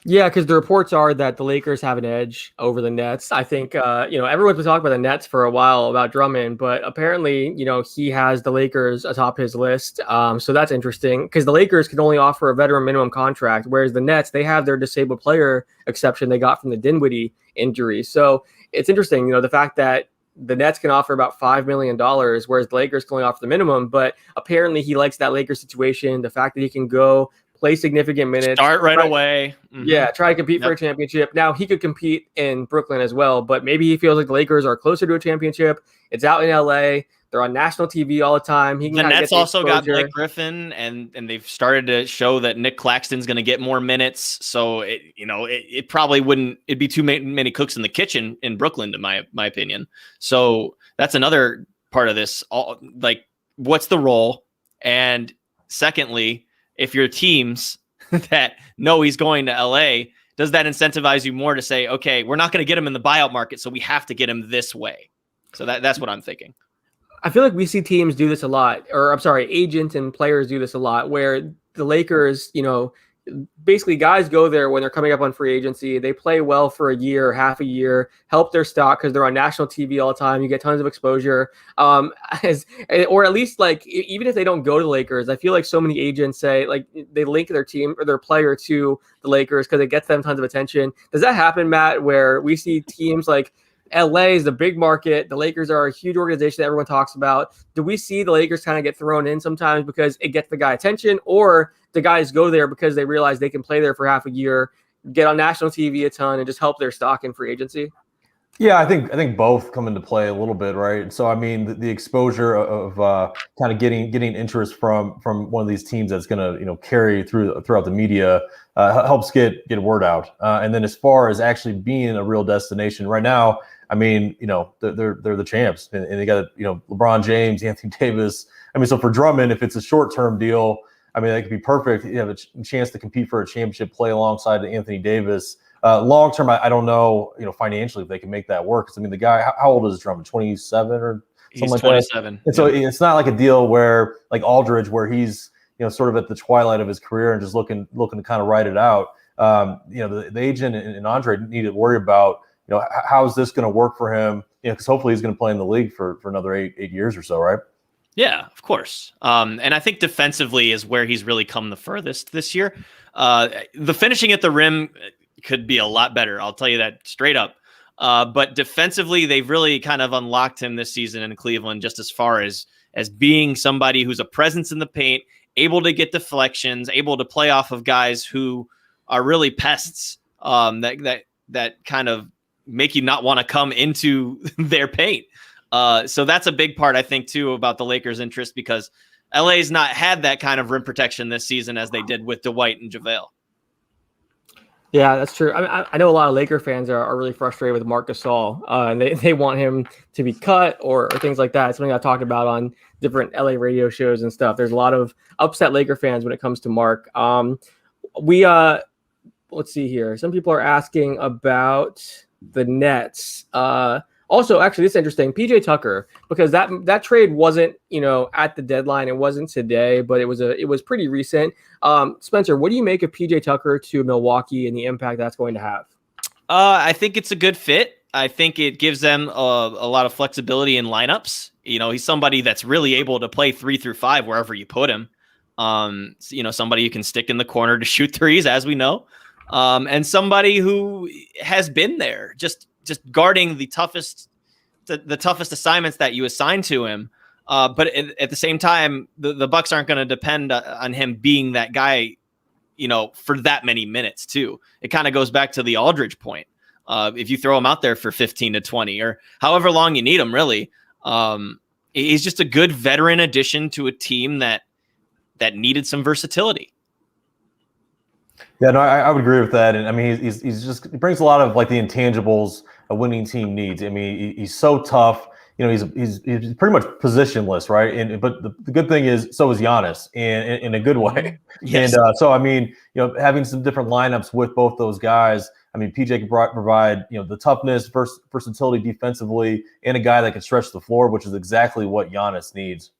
Yeah, because the reports are that the Lakers have an edge over the Nets. I think, everyone's been talking about the Nets for a while about Drummond, but apparently, he has the Lakers atop his list. So that's interesting because the Lakers can only offer a veteran minimum contract, whereas the Nets, they have their disabled player exception they got from the Dinwiddie injury. So it's interesting, the fact that the Nets can offer about $5 million, whereas the Lakers can only offer the minimum. But apparently he likes that Lakers situation, the fact that he can go play significant minutes. Start right away. Mm-hmm. Yeah, try to compete for a championship. Now, he could compete in Brooklyn as well, but maybe he feels like the Lakers are closer to a championship. It's out in LA. They're on national TV all the time. The Nets also got Blake Griffin, and they've started to show that Nick Claxton's going to get more minutes. So, it probably wouldn't – it'd be too many cooks in the kitchen in Brooklyn, to my opinion. So, that's another part of this. What's the role? And secondly – if you're teams that know he's going to LA, does that incentivize you more to say, okay, we're not going to get him in the buyout market, so we have to get him this way? So that's what I'm thinking. I feel like we see teams do this a lot, agents and players do this a lot, where the Lakers, basically guys go there when they're coming up on free agency. They play well for a year, half a year, help their stock because they're on national TV all the time. You get tons of exposure. Or at least even if they don't go to the Lakers, I feel like so many agents say they link their team or their player to the Lakers because it gets them tons of attention. Does that happen, Matt, where we see teams like LA is the big market. The Lakers are a huge organization that everyone talks about. Do we see the Lakers kind of get thrown in sometimes because it gets the guy attention, or the guys go there because they realize they can play there for half a year, get on national TV a ton, and just help their stock in free agency? Yeah, I think both come into play a little bit, right? So I mean, the exposure of kind of getting interest from one of these teams that's going to carry throughout the media helps get word out. And then as far as actually being a real destination, right now, I mean, they're the champs, and they got LeBron James, Anthony Davis. I mean, so for Drummond, if it's a short-term deal, I mean, that could be perfect. You have a chance to compete for a championship, play alongside Anthony Davis. Long-term, I don't know, financially if they can make that work. Because I mean, the guy, how old is Drummond? 27 or something like 27. That? And so it's not like a deal where like Aldridge, where he's sort of at the twilight of his career and just looking to kind of ride it out. The agent and Andre need to worry about how is this going to work for him? Because hopefully he's going to play in the league for another eight years or so, right? Yeah, of course. And I think defensively is where he's really come the furthest this year. The finishing at the rim could be a lot better. I'll tell you that straight up. But defensively, they've really kind of unlocked him this season in Cleveland, just as far as being somebody who's a presence in the paint, able to get deflections, able to play off of guys who are really pests that kind of make you not want to come into their paint. So that's a big part, I think, too, about the Lakers' interest, because LA's not had that kind of rim protection this season as they did with Dwight and JaVale. Yeah, that's true. I know a lot of Laker fans are really frustrated with Marc Gasol, and they want him to be cut or things like that. It's something I talked about on different LA radio shows and stuff. There's a lot of upset Laker fans when it comes to Marc. Let's see here. Some people are asking about the Nets. Also, actually, this is interesting. PJ Tucker, because that trade wasn't, at the deadline. It wasn't today, but it was pretty recent. Spencer, what do you make of PJ Tucker to Milwaukee and the impact that's going to have? I think it's a good fit. I think it gives them a lot of flexibility in lineups. He's somebody that's really able to play 3 through 5 wherever you put him. Somebody you can stick in the corner to shoot threes, as we know, and somebody who has been there just guarding the toughest assignments that you assign to him. But at the same time, the Bucks aren't going to depend on him being that guy, for that many minutes too. It kind of goes back to the Aldridge point. If you throw him out there for 15 to 20 or however long you need him, really, he's just a good veteran addition to a team that needed some versatility. Yeah, no, I would agree with that. And I mean, he brings a lot of like the intangibles a winning team needs. I mean, he's so tough. He's pretty much positionless, right? But the good thing is, so is Giannis, in a good way. Yes. And so I mean, having some different lineups with both those guys. I mean, PJ can provide the toughness, versatility defensively, and a guy that can stretch the floor, which is exactly what Giannis needs.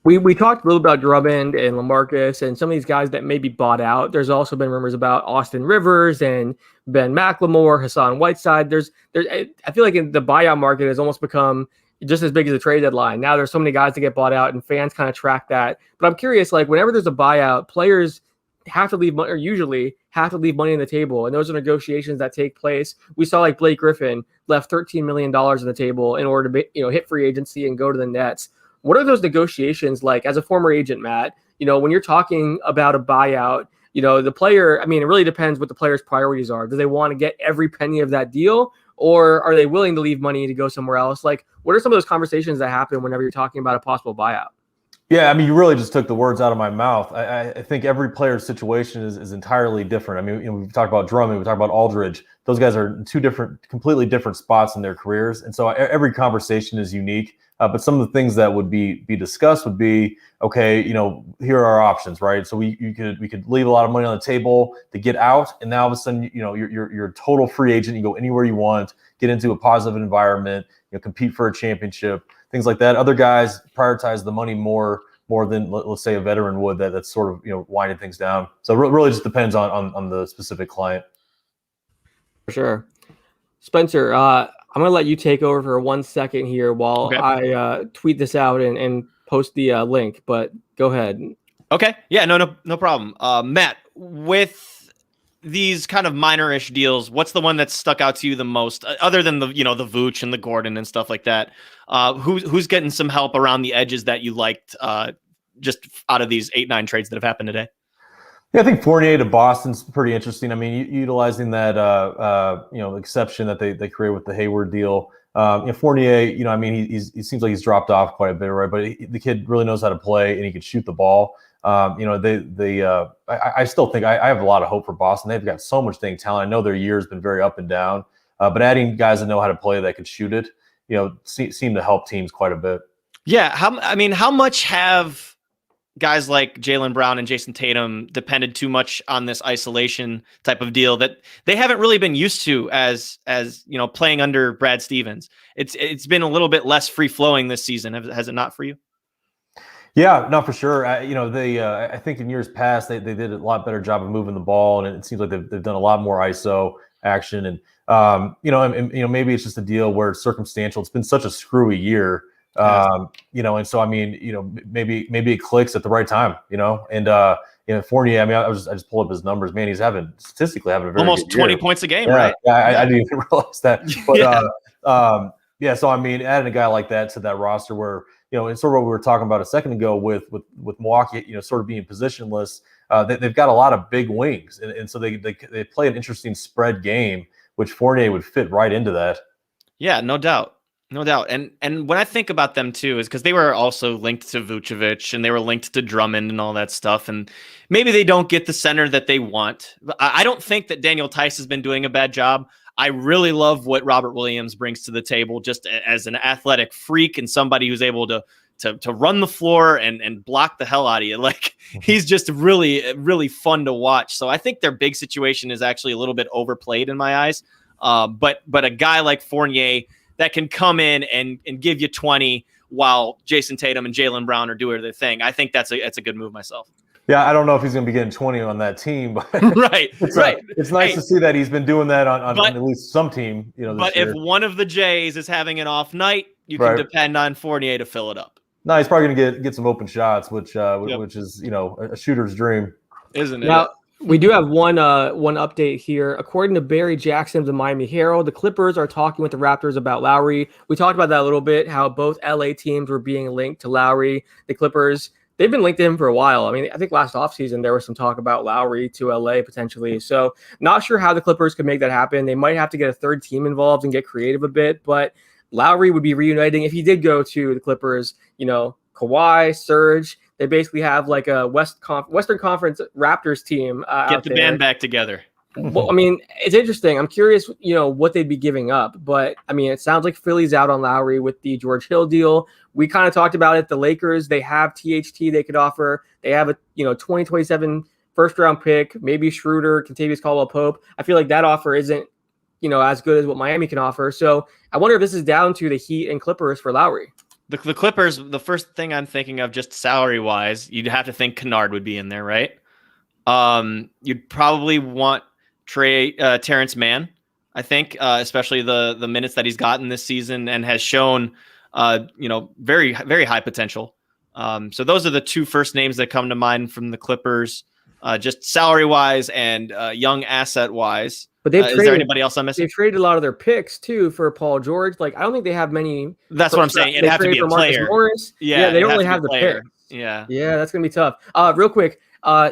We talked a little about Drummond and Lamarcus and some of these guys that may be bought out. There's also been rumors about Austin Rivers and Ben McLemore, Hassan Whiteside. I feel like in the buyout market has almost become just as big as the trade deadline. Now there's so many guys to get bought out, and fans kind of track that. But I'm curious, like whenever there's a buyout, players have to leave money, or usually have to leave money on the table, and those are negotiations that take place. We saw like Blake Griffin left $13 million on the table in order to hit free agency and go to the Nets. What are those negotiations like as a former agent, Matt? When you're talking about a buyout, the player, I mean, it really depends what the player's priorities are. Do they want to get every penny of that deal, or are they willing to leave money to go somewhere else? Like, what are some of those conversations that happen whenever you're talking about a possible buyout? Yeah, I mean, you really just took the words out of my mouth. I think every player's situation is entirely different. I mean, we've talked about Drummond, we talked about Aldridge. Those guys are in two completely different spots in their careers, and so every conversation is unique. But some of the things that would be discussed would be, okay, here are our options, right? So we could leave a lot of money on the table to get out, and now all of a sudden, you're a total free agent. You go anywhere you want, get into a positive environment, compete for a championship, things like that. Other guys prioritize the money more than let's say a veteran would. That's sort of winding things down. So it really just depends on the specific client. For sure, Spencer. I'm going to let you take over for 1 second here while I tweet this out and post the link, but go ahead. Okay. Yeah, no problem. Matt, with these kind of minor-ish deals, what's the one that stuck out to you the most, other than the Vooch and the Gordon and stuff like that? Who's getting some help around the edges that you liked just out of these 8-9 trades that have happened today? Yeah, I think Fournier to Boston's pretty interesting. I mean, utilizing that exception that they created with the Hayward deal. Fournier, I mean, he seems like he's dropped off quite a bit, right? But the kid really knows how to play, and he can shoot the ball. I still think I have a lot of hope for Boston. They've got so much dang talent. I know their year has been very up and down, But adding guys that know how to play that could shoot it, seem to help teams quite a bit. Yeah. How much have guys like Jaylen Brown and Jason Tatum depended too much on this isolation type of deal that they haven't really been used to as playing under Brad Stevens? It's been a little bit less free flowing this season. Has it not for you? Yeah, no, for sure. I think in years past they did a lot better job of moving the ball, and it seems like they've done a lot more ISO action. And maybe it's just a deal where it's circumstantial. It's been such a screwy year. And so maybe it clicks at the right time, and Fournier, I just pulled up his numbers, man. He's statistically having a very almost good year. 20 points a game, yeah, right? I didn't even realize that. But so adding a guy like that to that roster where, it's sort of what we were talking about a second ago with Milwaukee, sort of being positionless, they've got a lot of big wings, and so they play an interesting spread game, which Fournier would fit right into that. Yeah, no doubt. No doubt. And when I think about them too, is because they were also linked to Vucevic and they were linked to Drummond and all that stuff. And maybe they don't get the center that they want. But I don't think that Daniel Tice has been doing a bad job. I really love what Robert Williams brings to the table just as an athletic freak and somebody who's able to run the floor and block the hell out of you. Like, he's just really, really fun to watch. So I think their big situation is actually a little bit overplayed in my eyes. But a guy like Fournier that can come in and give you 20 while Jason Tatum and Jaylen Brown are doing their thing. I think that's a good move myself. Yeah, I don't know if he's going to be getting 20 on that team, but right. It's nice to see that he's been doing that on at least some team. But year. If one of the Jays is having an off night, you can depend on Fournier to fill it up. No, he's probably going to get some open shots, which is a shooter's dream, isn't it? Now, we do have one update here. According to Barry Jackson of the Miami Herald, the Clippers are talking with the Raptors about Lowry. We talked about that a little bit, how both LA teams were being linked to Lowry. The Clippers, they've been linked to him for a while. I think last offseason there was some talk about Lowry to LA potentially. So not sure how the Clippers could make that happen. They might have to get a third team involved and get creative a bit, but Lowry would be reuniting if he did go to the Clippers. Kawhi, Serge, they basically have like a Western Conference Raptors team. Get the band back together. Well, it's interesting. I'm curious, what they'd be giving up. But, it sounds like Philly's out on Lowry with the George Hill deal. We kind of talked about it. The Lakers, they have THT they could offer. They have a 2027 first-round pick, maybe Schroeder, Kentavious Caldwell-Pope. I feel like that offer isn't, as good as what Miami can offer. So I wonder if this is down to the Heat and Clippers for Lowry. The Clippers, the first thing I'm thinking of just salary-wise, you'd have to think Kennard would be in there, right? You'd probably want Terrence Mann, I think, especially the minutes that he's gotten this season and has shown, very, very high potential. So those are the two first names that come to mind from the Clippers, just salary-wise and young asset-wise. But is there anybody else I'm missing? They've traded a lot of their picks too for Paul George. Like, I don't think they have many. That's what I'm saying. It'd have to be a player. Yeah, they don't really have the pick. Yeah, that's gonna be tough. Real quick,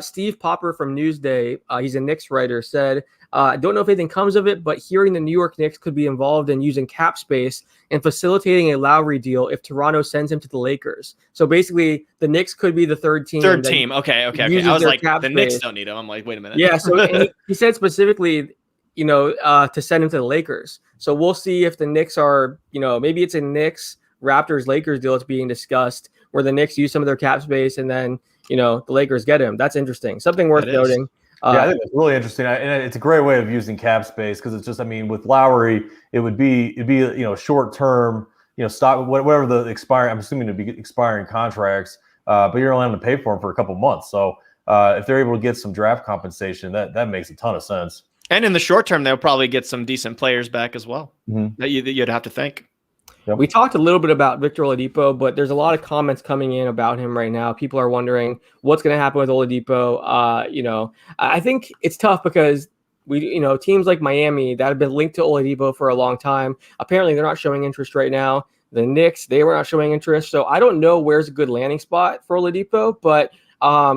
Steve Popper from Newsday, he's a Knicks writer, said, I don't know if anything comes of it, but hearing the New York Knicks could be involved in using cap space and facilitating a Lowry deal if Toronto sends him to the Lakers. So basically, the Knicks could be the third team. Okay. I was like, the Knicks don't need him. I'm like, wait a minute. Yeah. So he said specifically, to send him to the Lakers. So we'll see if the Knicks are, maybe it's a Knicks, Raptors, Lakers deal that's being discussed where the Knicks use some of their cap space and then, the Lakers get him. That's interesting. Something worth noting. I think it's really interesting. And it's a great way of using cap space because it's just, with Lowry, it'd be short term, stop whatever the expiring, I'm assuming it'd be expiring contracts, but you're only having to pay for them for a couple months. So if they're able to get some draft compensation, that makes a ton of sense. And in the short term, they'll probably get some decent players back as well that you'd have to think. Yep. We talked a little bit about Victor Oladipo, but there's a lot of comments coming in about him right now. People are wondering what's going to happen with Oladipo. I think it's tough because teams like Miami that have been linked to Oladipo for a long time. Apparently, they're not showing interest right now. The Knicks, they were not showing interest. So I don't know where's a good landing spot for Oladipo, but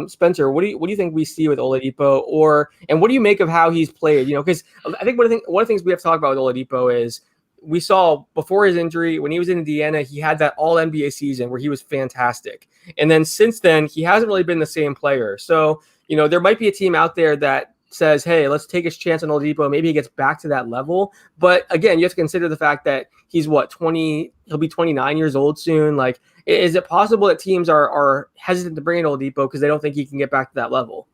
Spencer, what do you think we see with Oladipo, and what do you make of how he's played? Because I think one of the things we have to talk about with Oladipo is we saw before his injury when he was in Indiana, he had that All NBA season where he was fantastic, and then since then he hasn't really been the same player. So there might be a team out there that says, hey, let's take his chance on Oladipo. Maybe he gets back to that level. But again, you have to consider the fact that he's 20, he'll be 29 years old soon. Like, is it possible that teams are hesitant to bring in Oladipo because they don't think he can get back to that level?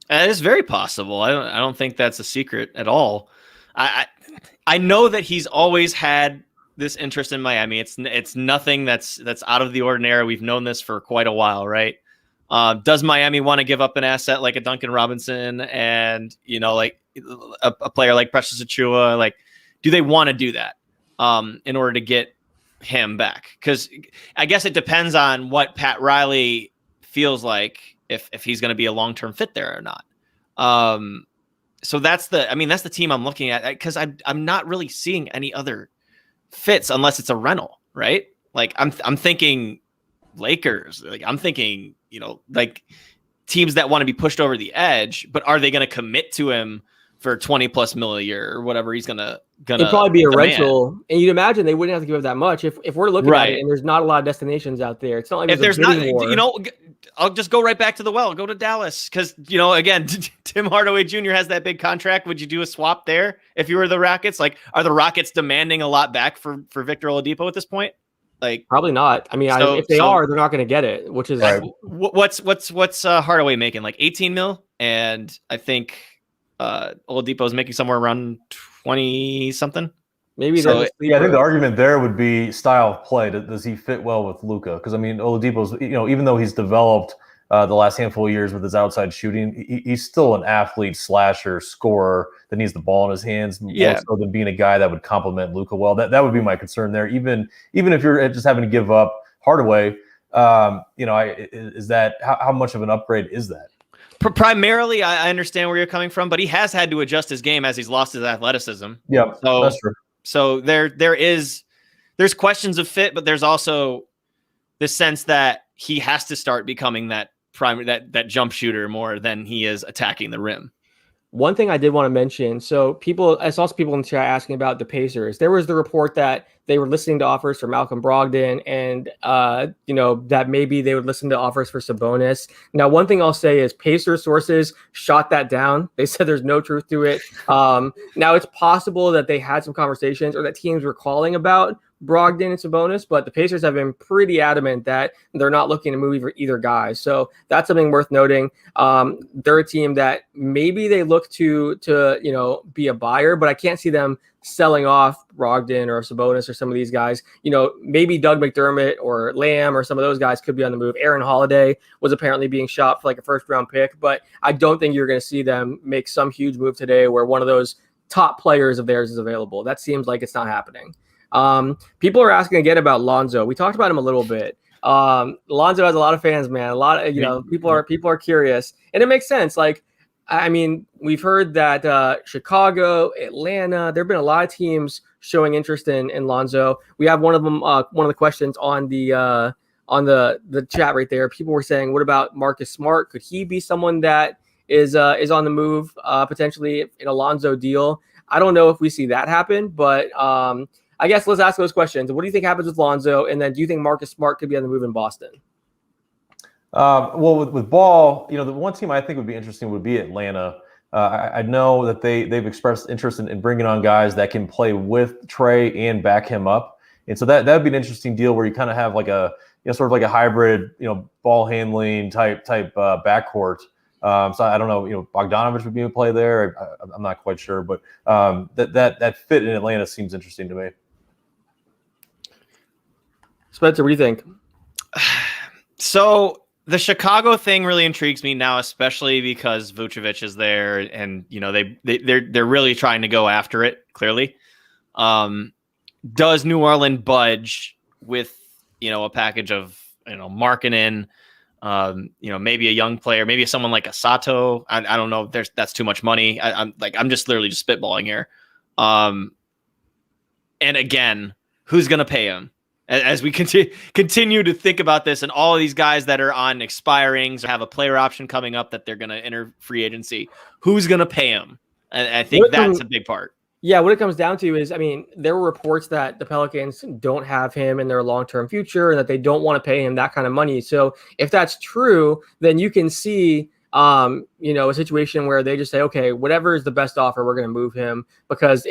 It is very possible. I don't think that's a secret at all. I know that he's always had this interest in Miami. It's nothing that's out of the ordinary. We've known this for quite a while, right? Does Miami want to give up an asset like a Duncan Robinson and, like a player like Precious Achiuwa? Like, do they want to do that in order to get him back? Because I guess it depends on what Pat Riley feels like if he's going to be a long-term fit there or not. So that's the team I'm looking at, because I'm not really seeing any other fits unless it's a rental, right? Like I'm thinking Lakers, like I'm thinking, like teams that want to be pushed over the edge, but are they going to commit to him for 20+ mil a year or whatever he's gonna it'd probably be a rental, and you'd imagine they wouldn't have to give up that much if we're looking at it and there's not a lot of destinations out there. It's not like if there's not, I'll just go right back to the well, go to Dallas, because again, Tim Hardaway Jr. has that big contract. Would you do a swap there if you were the Rockets? Like, are the Rockets demanding a lot back for Victor Oladipo at this point? Like, probably not. I mean, if they are, they're not going to get it, which is right. What's Hardaway making? Like 18 mil, and I think Oladipo is making somewhere around 20 something. Maybe so. Yeah, I think the argument there would be style of play. Does he fit well with Luka? Because I mean, Oladipo's, even though he's developed the last handful of years with his outside shooting, he's still an athlete, slasher, scorer that needs the ball in his hands more so than being a guy that would complement Luka well. That would be my concern there. Even if you're just having to give up Hardaway, is that how much of an upgrade is that? Primarily, I understand where you're coming from, but he has had to adjust his game as he's lost his athleticism. Yeah, that's true. So there's questions of fit, but there's also this sense that he has to start becoming that jump shooter more than he is attacking the rim. One thing I did want to mention, I saw some people in the chat asking about the Pacers. There was the report that they were listening to offers for Malcolm Brogdon, and that maybe they would listen to offers for Sabonis. Now, one thing I'll say is Pacers sources shot that down. They said there's no truth to it. Now, it's possible that they had some conversations or that teams were calling about Brogdon and Sabonis, but the Pacers have been pretty adamant that they're not looking to move either guy. So that's something worth noting. They're a team that maybe they look to be a buyer, but I can't see them selling off Brogdon or Sabonis or some of these guys. Maybe Doug McDermott or Lamb or some of those guys could be on the move. Aaron Holiday was apparently being shopped for like a first-round pick, but I don't think you're going to see them make some huge move today where one of those top players of theirs is available. That seems like it's not happening. People are asking again about Lonzo. We talked about him a little bit. Lonzo has a lot of fans, man. A lot of, people are curious, and it makes sense. Like, I mean, we've heard that Chicago, Atlanta, there've been a lot of teams showing interest in Lonzo. We have one of them, one of the questions on the chat right there. People were saying, what about Marcus Smart? Could he be someone that is on the move, potentially in a Lonzo deal? I don't know if we see that happen, but I guess let's ask those questions. What do you think happens with Lonzo? And then do you think Marcus Smart could be on the move in Boston? Well, with Ball, the one team I think would be interesting would be Atlanta. I know that they've expressed interest in bringing on guys that can play with Trey and back him up. And so that would be an interesting deal where you kind of have like a, sort of like a hybrid, ball handling type backcourt. So I don't know, Bogdanovich would be in play there. I'm not quite sure, but that fit in Atlanta seems interesting to me. Spencer, what do you think? So the Chicago thing really intrigues me now, especially because Vucevic is there, and they're really trying to go after it. Clearly, does New Orleans budge with a package of Markkanen, maybe a young player, maybe someone like a Sato? I don't know. That's too much money. I'm just literally just spitballing here. And again, who's gonna pay him? As we continue to think about this, and all of these guys that are on expirings or have a player option coming up that they're going to enter free agency, who's going to pay him? And I think that's a big part. Yeah, what it comes down to is, I mean, there were reports that the Pelicans don't have him in their long-term future and that they don't want to pay him that kind of money. So if that's true, then you can see a situation where they just say, okay, whatever is the best offer, we're going to move him. Because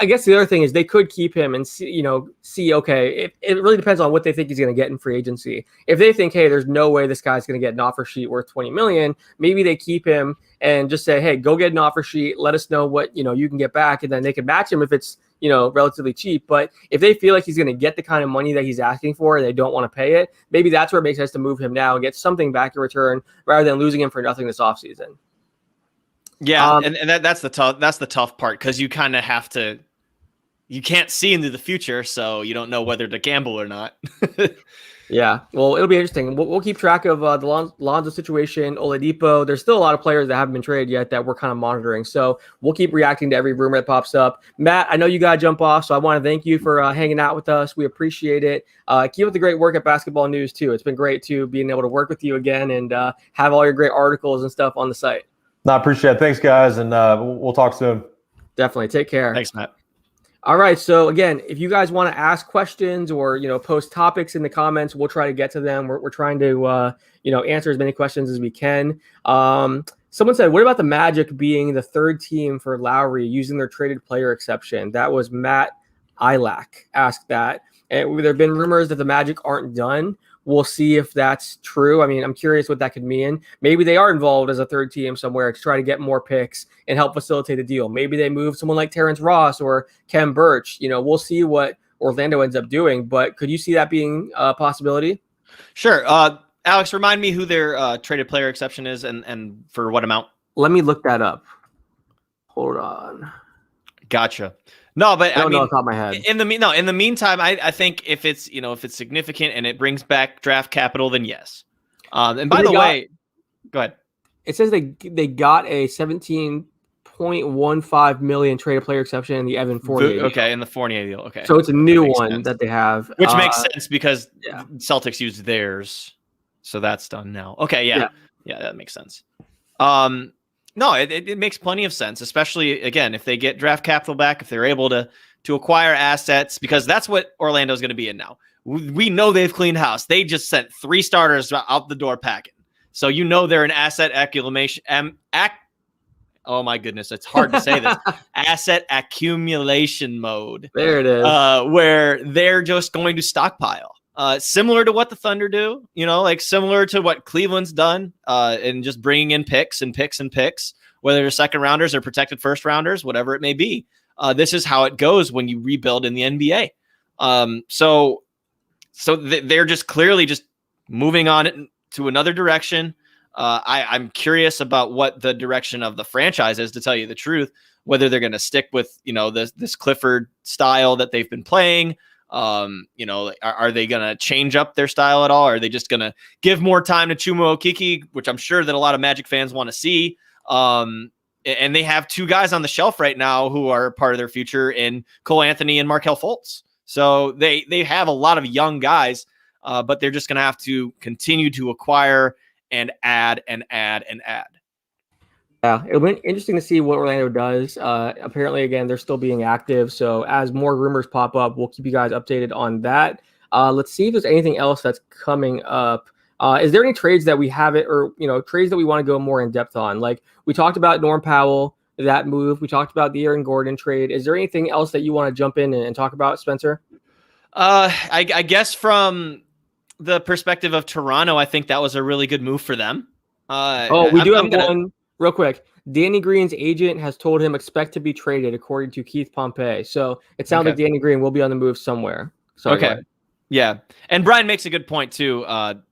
I guess the other thing is they could keep him and see, okay, it really depends on what they think he's going to get in free agency. If they think, hey, there's no way this guy's going to get an offer sheet worth $20 million, maybe they keep him and just say, hey, go get an offer sheet. Let us know what, you can get back. And then they can match him if it's, relatively cheap. But if they feel like he's going to get the kind of money that he's asking for and they don't want to pay it, maybe that's where it makes sense to move him now and get something back in return rather than losing him for nothing this offseason. Yeah. And that's the tough part, because you kind of have to, you can't see into the future, so you don't know whether to gamble or not. Yeah, well, it'll be interesting. We'll keep track of the Lonzo situation, Oladipo. There's still a lot of players that haven't been traded yet that we're kind of monitoring. So we'll keep reacting to every rumor that pops up. Matt, I know you got to jump off, so I want to thank you for hanging out with us. We appreciate it. Keep up the great work at Basketball News, too. It's been great, too, being able to work with you again and have all your great articles and stuff on the site. No, I appreciate it. Thanks, guys, and we'll talk soon. Definitely. Take care. Thanks, Matt. All right. So again, if you guys want to ask questions or, post topics in the comments, we'll try to get to them. We're trying to, answer as many questions as we can. Someone said, what about the Magic being the third team for Lowry using their traded player exception? That was Matt Ilac asked that. And there have been rumors that the Magic aren't done. We'll see if that's true. I mean, I'm curious what that could mean. Maybe they are involved as a third team somewhere to try to get more picks and help facilitate the deal. Maybe they move someone like Terrence Ross or Kem Birch. We'll see what Orlando ends up doing. But could you see that being a possibility? Sure. Alex, remind me who their traded player exception is and for what amount? Let me look that up. Hold on. Gotcha. No, but I don't know off the top of my head. In the meantime, I think if it's significant and it brings back draft capital, then yes. And by the way, go ahead. It says they got a $17.15 million traded player exception in the Evan Fournier deal. Okay, in the Fournier deal. Okay, so it's a new one that they have, which makes sense because Celtics used theirs, so that's done now. Okay, yeah, that makes sense. No, it makes plenty of sense, especially, again, if they get draft capital back, if they're able to acquire assets, because that's what Orlando's going to be in now. We know they've cleaned house. They just sent 3 starters out the door packing. So they're an asset accumulation. Oh, my goodness. It's hard to say this. Asset accumulation mode. There it is. Where they're just going to stockpile. Similar to what the Thunder do, similar to what Cleveland's done, and just bringing in picks, whether they're second rounders or protected first rounders, whatever it may be. This is how it goes when you rebuild in the NBA. So they're just clearly just moving on to another direction. I'm curious about what the direction of the franchise is, to tell you the truth, whether they're going to stick with, this Clifford style that they've been playing. Are they going to change up their style at all? Or are they just going to give more time to Chuma Okeke, which I'm sure that a lot of Magic fans want to see? And they have 2 guys on the shelf right now who are part of their future in Cole Anthony and Markelle Fultz. So they have a lot of young guys, but they're just going to have to continue to acquire and add and add and add. Yeah, it'll be interesting to see what Orlando does. Apparently, again, they're still being active. So as more rumors pop up, we'll keep you guys updated on that. Let's see if there's anything else that's coming up. Is there any trades that we haven't, or trades that we want to go more in depth on? Like we talked about Norm Powell, that move. We talked about the Aaron Gordon trade. Is there anything else that you want to jump in and talk about, Spencer? I guess from the perspective of Toronto, I think that was a really good move for them. We do have one. Real quick, Danny Green's agent has told him expect to be traded, according to Keith Pompey. So it sounds like Danny Green will be on the move somewhere. Okay. Yeah. And Brian makes a good point, too.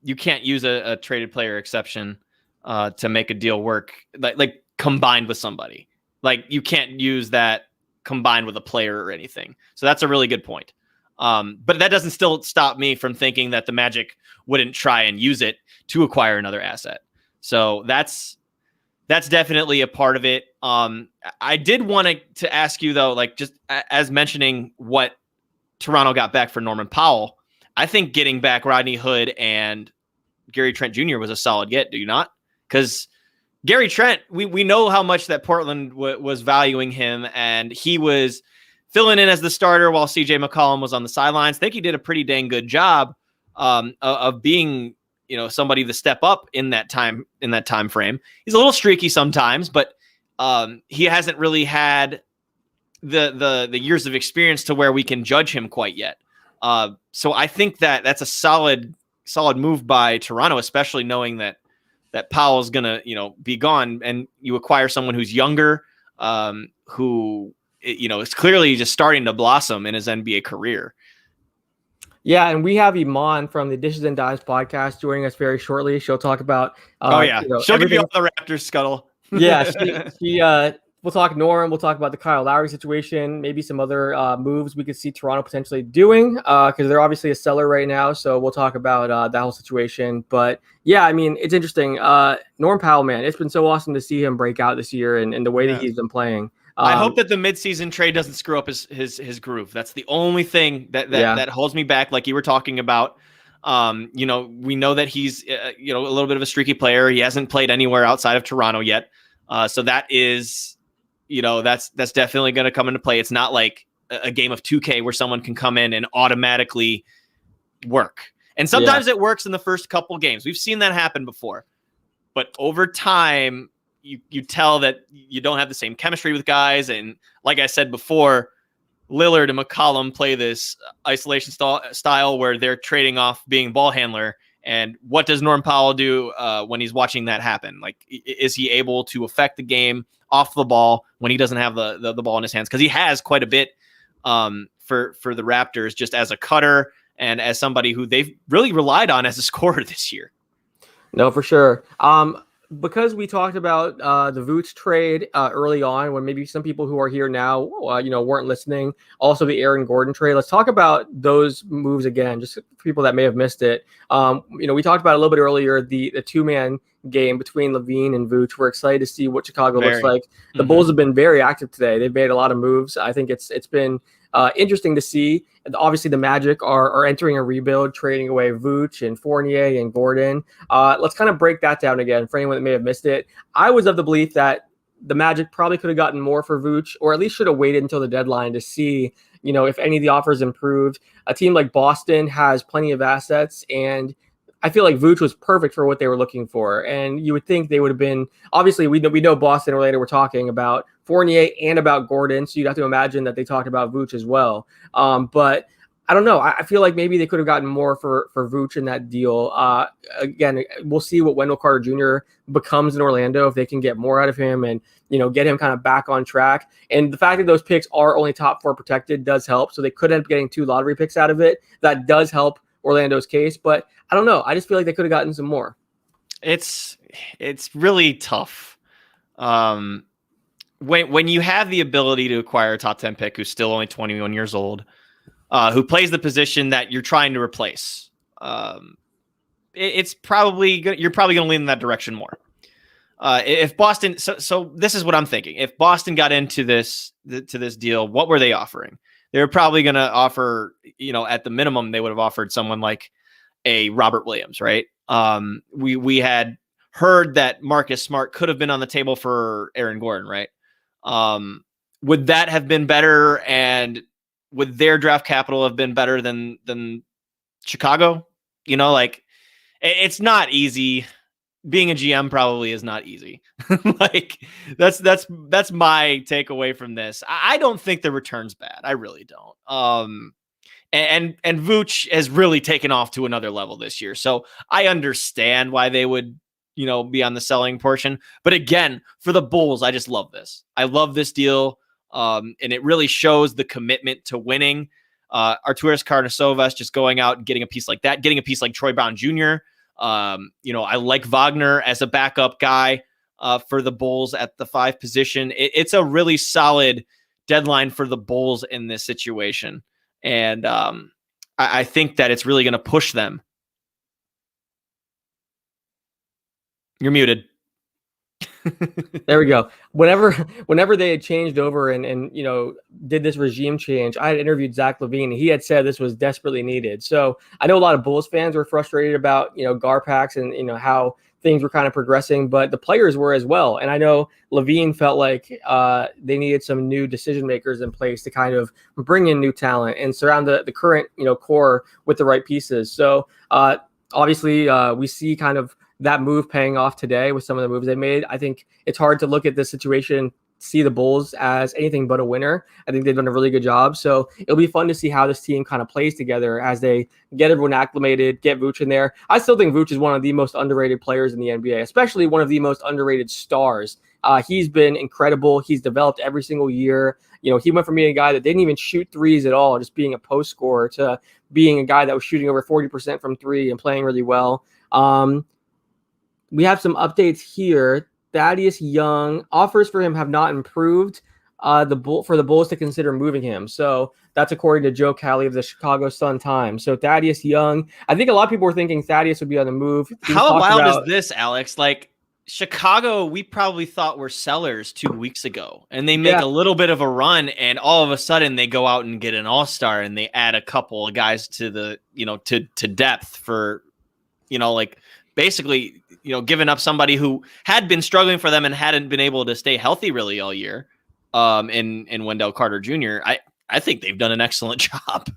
You can't use a traded player exception to make a deal work, like combined with somebody. Like you can't use that combined with a player or anything. So that's a really good point. But that doesn't still stop me from thinking that the Magic wouldn't try and use it to acquire another asset. So that's definitely a part of it. I did want to ask you, though, like just as mentioning what Toronto got back for Norman Powell, I think getting back Rodney Hood and Gary Trent Jr. was a solid get. Do you not? Because Gary Trent, we know how much that Portland was valuing him, and he was filling in as the starter while CJ McCollum was on the sidelines. I think he did a pretty dang good job of being somebody to step up in that time frame. He's a little streaky sometimes, but he hasn't really had the years of experience to where we can judge him quite yet. So I think that's a solid move by Toronto, especially knowing that Powell's gonna be gone, and you acquire someone who's younger, who is clearly just starting to blossom in his NBA career. Yeah, and we have Imman from the Dishes and Dives podcast joining us very shortly. She'll talk about she'll give you all the Raptors scuttle. Yeah, she we'll talk Norm. We'll talk about the Kyle Lowry situation, maybe some other moves we could see Toronto potentially doing because they're obviously a seller right now. So we'll talk about that whole situation. But yeah, I mean, it's interesting. Norm Powell, man, it's been so awesome to see him break out this year and the way that he's been playing. I hope that the midseason trade doesn't screw up his groove. That's the only thing that holds me back. Like you were talking about, we know that he's a little bit of a streaky player. He hasn't played anywhere outside of Toronto yet. So that is, that's definitely going to come into play. It's not like a game of 2K where someone can come in and automatically work. And sometimes it works in the first couple games. We've seen that happen before. But over time, you tell that you don't have the same chemistry with guys. And like I said before, Lillard and McCollum play this isolation style where they're trading off being ball handler. And what does Norm Powell do when he's watching that happen? Like, is he able to affect the game off the ball when he doesn't have the ball in his hands? Because he has quite a bit for the Raptors just as a cutter and as somebody who they've really relied on as a scorer this year. No, for sure. Because we talked about the Vooch trade early on, when maybe some people who are here now, weren't listening. Also, the Aaron Gordon trade. Let's talk about those moves again, just for people that may have missed it. We talked about a little bit earlier the two-man game between LaVine and Vooch. We're excited to see what Chicago looks like. The Bulls have been very active today. They've made a lot of moves. I think it's been interesting to see. Obviously, the Magic are entering a rebuild, trading away Vooch and Fournier and Gordon. Let's kind of break that down again for anyone that may have missed it. I was of the belief that the Magic probably could have gotten more for Vooch, or at least should have waited until the deadline to see, if any of the offers improved. A team like Boston has plenty of assets, and I feel like Vooch was perfect for what they were looking for. And you would think they would have been, obviously we know Boston Orlando were talking about Fournier and about Gordon. So you'd have to imagine that they talked about Vooch as well. But I don't know. I feel like maybe they could have gotten more for Vooch in that deal. Again, we'll see what Wendell Carter Jr. becomes in Orlando, if they can get more out of him and, get him kind of back on track. And the fact that those picks are only top 4 protected does help. So they could end up getting 2 lottery picks out of it. That does help Orlando's case, but I don't know. I just feel like they could have gotten some more. It's really tough. When you have the ability to acquire a top 10 pick who's still only 21 years old, who plays the position that you're trying to replace, you're probably going to lean in that direction more. If Boston, so this is what I'm thinking. If Boston got into this deal, what were they offering? They were probably going to offer, at the minimum, they would have offered someone like a Robert Williams, right? We had heard that Marcus Smart could have been on the table for Aaron Gordon, right? Would that have been better? And would their draft capital have been better than Chicago? It's not easy. Being a GM probably is not easy. That's my takeaway from this. I don't think the return's bad. I really don't. And Vooch has really taken off to another level this year. So I understand why they would, be on the selling portion. But again, for the Bulls, I just love this. I love this deal. And it really shows the commitment to winning. Arturas Karnisovas just going out and getting a piece like that, getting a piece like Troy Brown Jr. I like Wagner as a backup guy for the Bulls at the 5 position. It's a really solid deadline for the Bulls in this situation. And I think that it's really going to push them. You're muted. There we go. Whenever they had changed over and did this regime change, I had interviewed Zach LaVine, and he had said this was desperately needed. So I know a lot of Bulls fans were frustrated about Garpax and how things were kind of progressing, but the players were as well. And I know LaVine felt like they needed some new decision makers in place to kind of bring in new talent and surround the current core with the right pieces. So Obviously, we see kind of that move paying off today with some of the moves they made. I think it's hard to look at this situation, see the Bulls as anything but a winner. I think they've done a really good job. So it'll be fun to see how this team kind of plays together as they get everyone acclimated, get Vooch in there. I still think Vooch is one of the most underrated players in the NBA, especially one of the most underrated stars. He's been incredible. He's developed every single year. He went from being a guy that didn't even shoot threes at all, just being a post scorer, to being a guy that was shooting over 40% from three and playing really well. We have some updates here. Thaddeus Young, offers for him have not improved. For the Bulls to consider moving him. So that's according to Joe Cali of the Chicago Sun-Times. So Thaddeus Young, I think a lot of people were thinking Thaddeus would be on the move. How wild is this, Alex? Like, Chicago, we probably thought were sellers 2 weeks ago, and they make a little bit of a run, and all of a sudden they go out and get an all-star, and they add a couple of guys to the, to depth for, basically, giving up somebody who had been struggling for them and hadn't been able to stay healthy really all year. In Wendell Carter Jr. I think they've done an excellent job.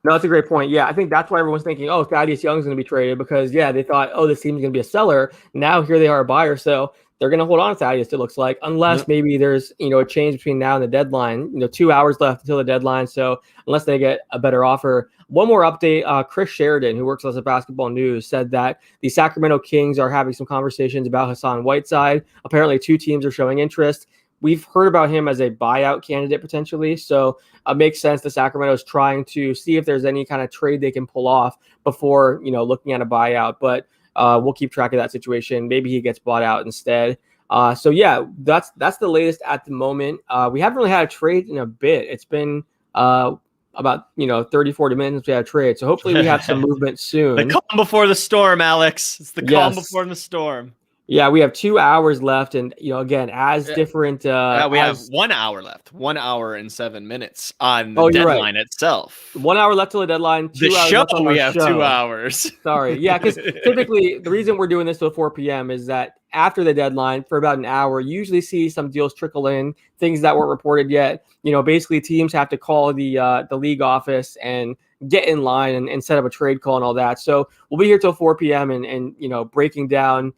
No, that's a great point. Yeah, I think that's why everyone's thinking, Thaddeus Young's going to be traded because, they thought, this team's going to be a seller. Now here they are a buyer. So they're going to hold on to Thaddeus, it looks like, unless maybe there's, a change between now and the deadline. 2 hours left until the deadline. So unless they get a better offer. One more update, Chris Sheridan, who works with us at Basketball News, said that the Sacramento Kings are having some conversations about Hassan Whiteside. Apparently 2 teams are showing interest. We've heard about him as a buyout candidate potentially, so it makes sense that Sacramento is trying to see if there's any kind of trade they can pull off before looking at a buyout. But we'll keep track of that situation. Maybe he gets bought out instead. That's the latest at the moment. We haven't really had a trade in a bit. It's been about 30, 40 minutes since we had a trade. So hopefully we have some movement soon. The calm before the storm, Alex. It's the calm before the storm. Yeah, we have 2 hours left, and again, as different. We have 1 hour left, 1 hour and 7 minutes on the deadline itself. 1 hour left till the deadline. The show we have 2 hours. Sorry, yeah, because typically the reason we're doing this till 4 p.m. is that after the deadline for about an hour, you usually see some deals trickle in, things that weren't reported yet. Basically teams have to call the league office and get in line and set up a trade call and all that. So we'll be here till 4 p.m. and breaking down.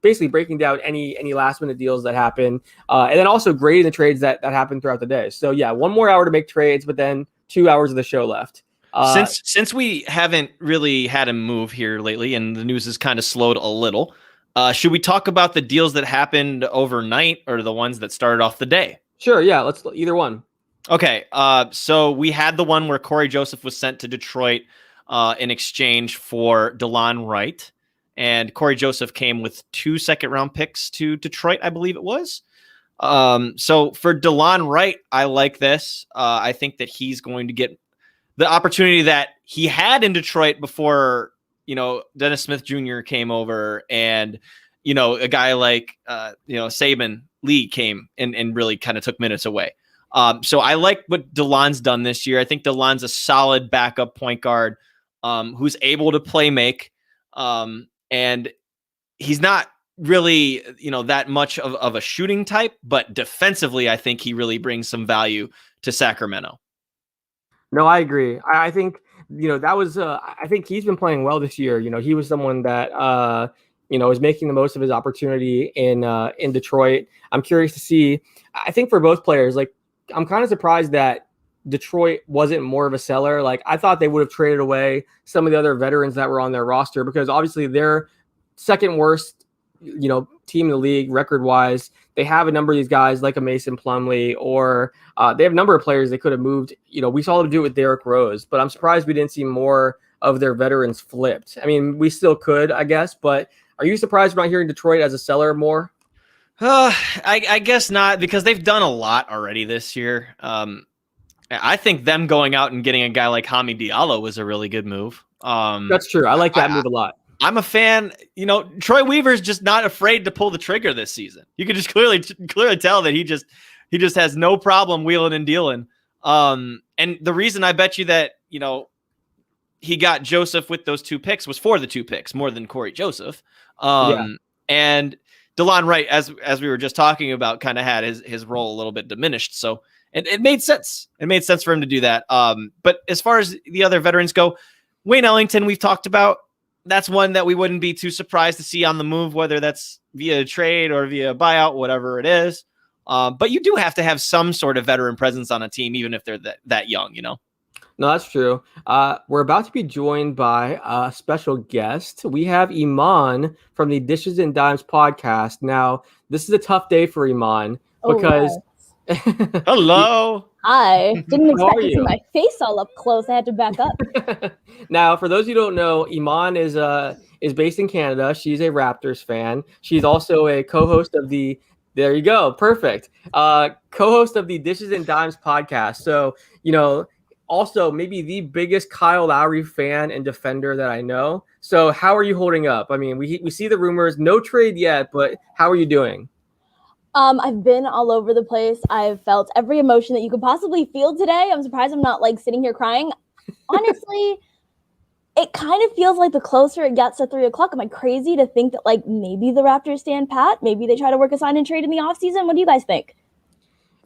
Basically breaking down any last minute deals that happen, and then also grading the trades that happen throughout the day. So 1 more hour to make trades, but then 2 hours of the show left. Since we haven't really had a move here lately, and the news has kind of slowed a little, should we talk about the deals that happened overnight or the ones that started off the day? Sure. Yeah. Let's either one. Okay. So we had the one where Corey Joseph was sent to Detroit in exchange for DeLon Wright. And Corey Joseph came with 2 second-round picks to Detroit, I believe it was. So for DeLon Wright, I like this. I think that he's going to get the opportunity that he had in Detroit before, Dennis Smith Jr. came over and, a guy like, Saban Lee came and really kind of took minutes away. So I like what DeLon's done this year. I think DeLon's a solid backup point guard who's able to play make. And he's not really, that much of a shooting type, but defensively, I think he really brings some value to Sacramento. No, I agree. I think, that was, I think he's been playing well this year. He was someone that, is making the most of his opportunity in Detroit. I'm curious to see, I think for both players, like, I'm kind of surprised that Detroit wasn't more of a seller. Like, I thought they would have traded away some of the other veterans that were on their roster because obviously they're second worst, team in the league record wise. They have a number of these guys like a Mason Plumlee, or they have a number of players they could have moved. We saw them do it with Derrick Rose, but I'm surprised we didn't see more of their veterans flipped. I mean, we still could, I guess, but are you surprised we're not hearing Detroit as a seller more? I guess not, because they've done a lot already this year. I think them going out and getting a guy like Hami Diallo was a really good move. That's true. I like that move a lot. I'm a fan. Troy Weaver's just not afraid to pull the trigger this season. You can just clearly tell that he just has no problem wheeling and dealing. And the reason I bet you that, he got Joseph with those 2 picks was for the 2 picks more than Corey Joseph. And DeLon Wright, as we were just talking about, kind of had his role a little bit diminished. So it made sense. It made sense for him to do that. But as far as the other veterans go, Wayne Ellington, we've talked about. that's one that we wouldn't be too surprised to see on the move, whether that's via trade or via buyout, whatever it is. But you do have to have some sort of veteran presence on a team, even if they're that young, you know? No, that's true. We're about to be joined by a special guest. We have Imman from the Dishes and Dimes podcast. Now, this is a tough day for Imman because... Hello. Hi. Didn't expect to see you? my face all up close. I had to back up. Now, for those who don't know, Imman is based in Canada. She's a Raptors fan. She's also a co-host of the... There you go. Perfect. Co-host of the Dishes and Dimes podcast. So, also maybe the biggest Kyle Lowry fan and defender that I know. So how are you holding up? I mean, we see the rumors, no trade yet, but how are you doing? I've been all over the place. I've felt every emotion that you could possibly feel today. I'm surprised I'm not sitting here crying. Honestly, it kind of feels like the closer it gets to 3:00, am I crazy to think that maybe the Raptors stand pat? Maybe they try to work a sign and trade in the offseason? What do you guys think?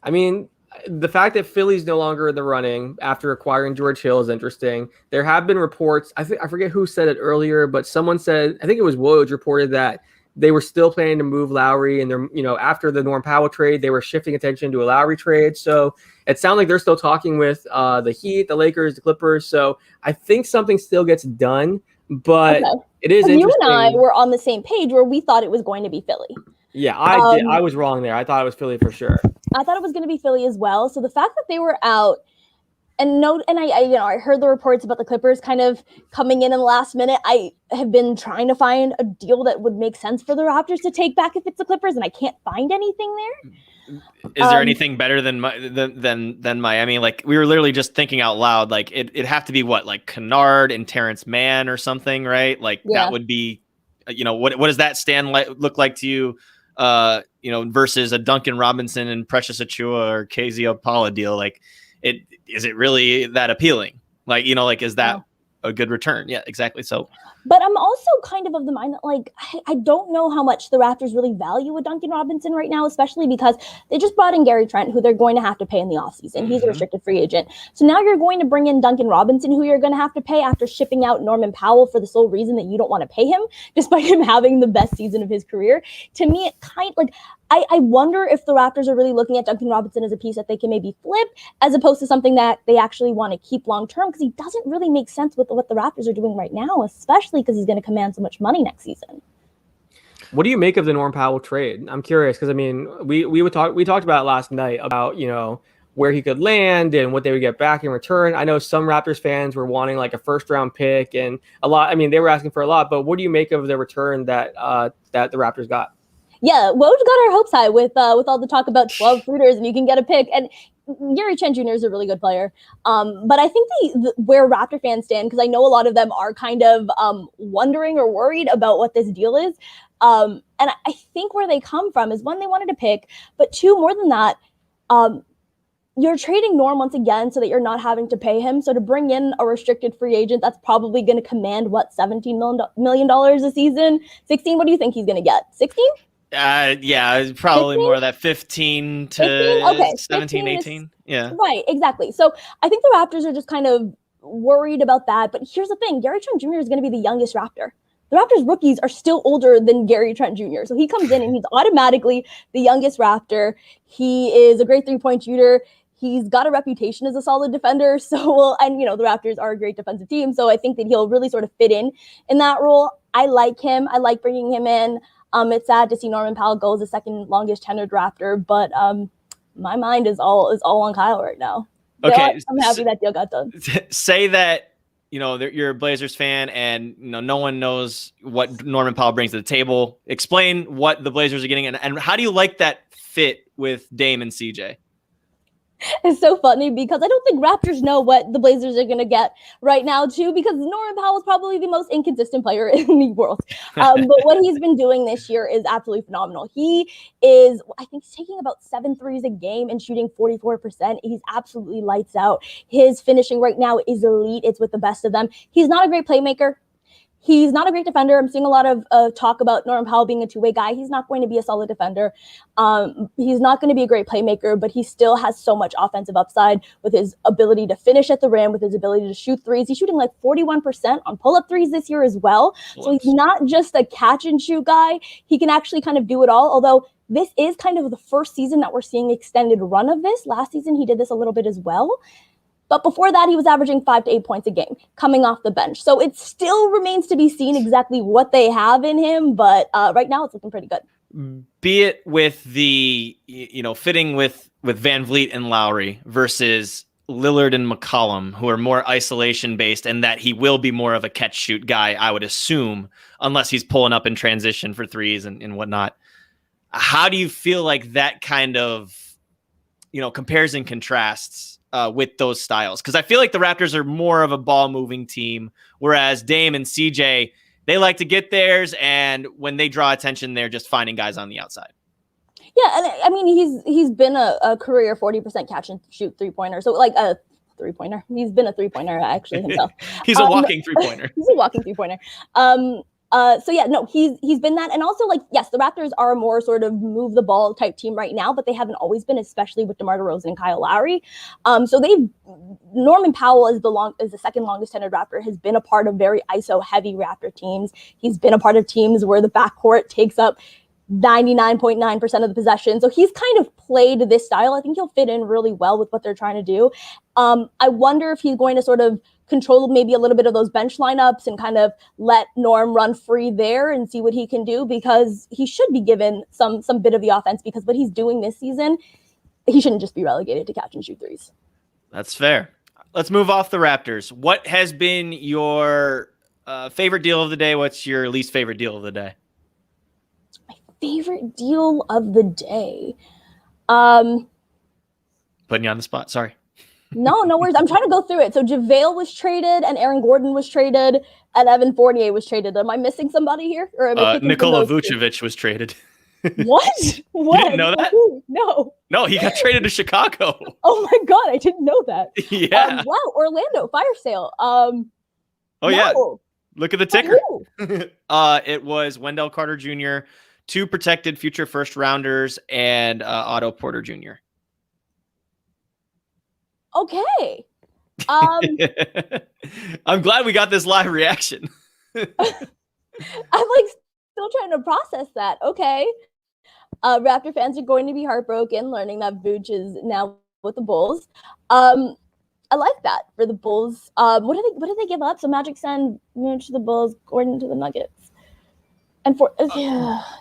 I mean, the fact that Philly's no longer in the running after acquiring George Hill is interesting. There have been reports, I forget who said it earlier, but someone said, I think it was Woj reported that they were still planning to move Lowry, and they're, after the Norm Powell trade, they were shifting attention to a Lowry trade. So it sounds like they're still talking with the Heat, the Lakers, the Clippers. So I think something still gets done, but it is interesting. You and I were on the same page where we thought it was going to be Philly. Yeah, I did. I was wrong there. I thought it was Philly for sure. I thought it was going to be Philly as well. So the fact that they were out, I heard the reports about the Clippers kind of coming in the last minute. I have been trying to find a deal that would make sense for the Raptors to take back if it's the Clippers, and I can't find anything there. Is there anything better than Miami? We were literally just thinking out loud. It'd have to be what, Kennard and Terrence Mann or something, right? That would be, what does that stand look like to you? Versus a Duncan Robinson and Precious Achua or KZ Opala deal. Is it really that appealing? Is that a good return? Yeah, exactly. So, but I'm also kind of the mind that I don't know how much the Raptors really value a Duncan Robinson right now, especially because they just brought in Gary Trent, who they're going to have to pay in the offseason. He's a restricted free agent. So now you're going to bring in Duncan Robinson, who you're going to have to pay after shipping out Norman Powell for the sole reason that you don't want to pay him, despite him having the best season of his career. To me, it kind of I wonder if the Raptors are really looking at Duncan Robinson as a piece that they can maybe flip, as opposed to something that they actually want to keep long term, because he doesn't really make sense with what the Raptors are doing right now, especially because he's going to command so much money next season. What do you make of the Norm Powell trade? I'm curious because we talked about it last night about where he could land and what they would get back in return. I know some Raptors fans were wanting a first round pick and a lot. I mean, they were asking for a lot, but what do you make of the return that the Raptors got? Yeah, Woj got our hopes high with all the talk about 12 shooters and you can get a pick. And Gary Trent Jr. is a really good player. But I think where Raptor fans stand, because I know a lot of them are kind of wondering or worried about what this deal is. And I think where they come from is, one, they wanted a pick, but two, more than that, you're trading Norm once again so that you're not having to pay him. So to bring in a restricted free agent, that's probably going to command, $17 million a season? 16? What do you think he's going to get? 16? Yeah, probably 15? more of that 15 to 15? Okay, 17, 18. Yeah. Right, exactly. So I think the Raptors are just kind of worried about that. But here's the thing. Gary Trent Jr. is going to be the youngest Raptor. The Raptors rookies are still older than Gary Trent Jr. So he comes in and he's automatically the youngest Raptor. He is a great three-point shooter. He's got a reputation as a solid defender. So, and the Raptors are a great defensive team. So I think that he'll really sort of fit in that role. I like him. I like bringing him in. It's sad to see Norman Powell go as the second longest tenured Raptor, but my mind is all on Kyle right now. Okay, I'm happy that deal got done. Say that you're a Blazers fan, and no one knows what Norman Powell brings to the table. Explain what the Blazers are getting, and how do you like that fit with Dame and CJ? It's so funny because I don't think Raptors know what the Blazers are going to get right now, too, because Norman Powell is probably the most inconsistent player in the world. But what he's been doing this year is absolutely phenomenal. He is, I think, he's taking about 7 threes a game and shooting 44%. He's absolutely lights out. His finishing right now is elite. It's with the best of them. He's not a great playmaker. He's not a great defender. I'm seeing a lot of talk about Norman Powell being a two-way guy. He's not going to be a solid defender. He's not going to be a great playmaker, but he still has so much offensive upside with his ability to finish at the rim, with his ability to shoot threes. He's shooting like 41% on pull-up threes this year as well. So he's not just a catch-and-shoot guy. He can actually kind of do it all, although this is kind of the first season that we're seeing extended run of this. Last season, he did this a little bit as well. But before that, he was averaging 5 to 8 points a game coming off the bench. So it still remains to be seen exactly what they have in him. But right now, it's looking pretty good. Be it with the, fitting with Van Vliet and Lowry versus Lillard and McCollum, who are more isolation based, and that he will be more of a catch shoot guy, I would assume, unless he's pulling up in transition for threes and whatnot. How do you feel like that kind of, compares and contrasts with those styles? Because I feel like the Raptors are more of a ball moving team, whereas Dame and CJ, they like to get theirs, and when they draw attention, they're just finding guys on the outside. Yeah, and I mean, he's been a career 40% catch and shoot 3-pointer. So like a 3-pointer. He's been a 3-pointer actually himself. He's a walking 3-pointer. He's a walking 3-pointer. So yeah, no, he's been that. And also, like, yes, the Raptors are a more sort of move the ball type team right now, but they haven't always been, especially with DeMar DeRozan and Kyle Lowry. So Norman Powell is the second longest tenured Raptor, has been a part of very ISO heavy Raptor teams. He's been a part of teams where the backcourt takes up 99.9% of the possession. So he's kind of played this style. I think he'll fit in really well with what they're trying to do. I wonder if he's going to sort of control maybe a little bit of those bench lineups and kind of let Norm run free there and see what he can do, because he should be given some bit of the offense, because what he's doing this season, he shouldn't just be relegated to catch and shoot threes. That's fair. Let's move off the Raptors. What has been your favorite deal of the day? What's your least favorite deal of the day? My favorite deal of the day. Putting you on the spot. Sorry. No worries. I'm trying to go through it. So JaVale was traded, and Aaron Gordon was traded, and Evan Fournier was traded. Am I missing somebody here? Or am I Nikola Vucevic was traded. What? You didn't know that? No, he got traded to Chicago. Oh my God, I didn't know that. Yeah. Wow, Orlando fire sale. Yeah. Look at the ticker. It was Wendell Carter Jr., 2 protected future first rounders, and Otto Porter Jr. Okay. I'm glad we got this live reaction. I'm like still trying to process that. Okay. Raptor fans are going to be heartbroken learning that Vooch is now with the Bulls. I like that for the Bulls. What did they give up? So Magic send Vooch to the Bulls, Gordon to the Nuggets. And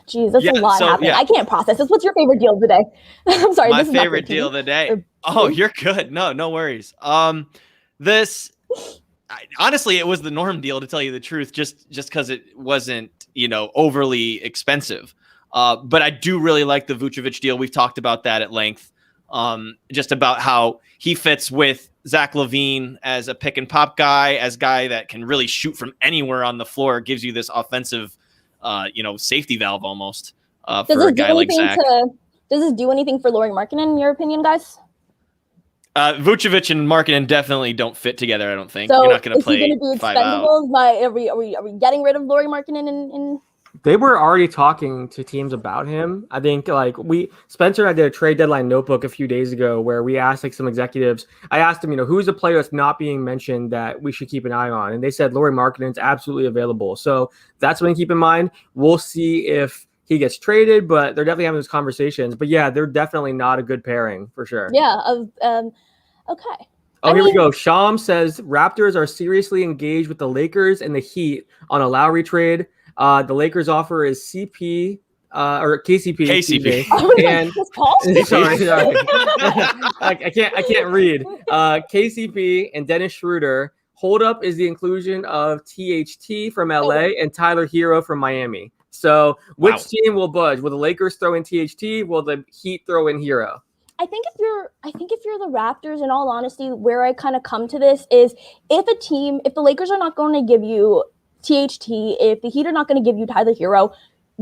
geez, that's a lot happening. Yeah. I can't process this. What's your favorite deal of the day? I'm sorry. My favorite deal of the day. Oh, you're good. No worries. Honestly, it was the Norm deal, to tell you the truth, just because it wasn't, overly expensive. But I do really like the Vucevic deal. We've talked about that at length. Just about how he fits with Zach LaVine as a pick and pop guy, as guy that can really shoot from anywhere on the floor, gives you this offensive safety valve almost for a guy like Zach. Does this do anything for Lauri Markkanen, in your opinion, guys? Vucevic and Markkanen definitely don't fit together, I don't think. So you're not going to play is he going to be expendable? Are we getting rid of Lauri Markkanen in They were already talking to teams about him. I think Spencer and I did a trade deadline notebook a few days ago where we asked some executives. I asked them, who's a player that's not being mentioned that we should keep an eye on? And they said Lauri Markkanen's absolutely available. So that's something to keep in mind. We'll see if he gets traded, but they're definitely having those conversations. But yeah, they're definitely not a good pairing for sure. Yeah. Okay. Here we go. Sham says Raptors are seriously engaged with the Lakers and the Heat on a Lowry trade. The Lakers offer is KCP. And sorry. I can't read. KCP and Dennis Schroeder. Holdup is the inclusion of THT from LA and Tyler Hero from Miami. So which team will budge? Will the Lakers throw in THT? Will the Heat throw in Hero? I think if you're the Raptors, in all honesty, where I kind of come to this is if the Lakers are not going to give you THT, if the Heat are not going to give you Tyler Hero,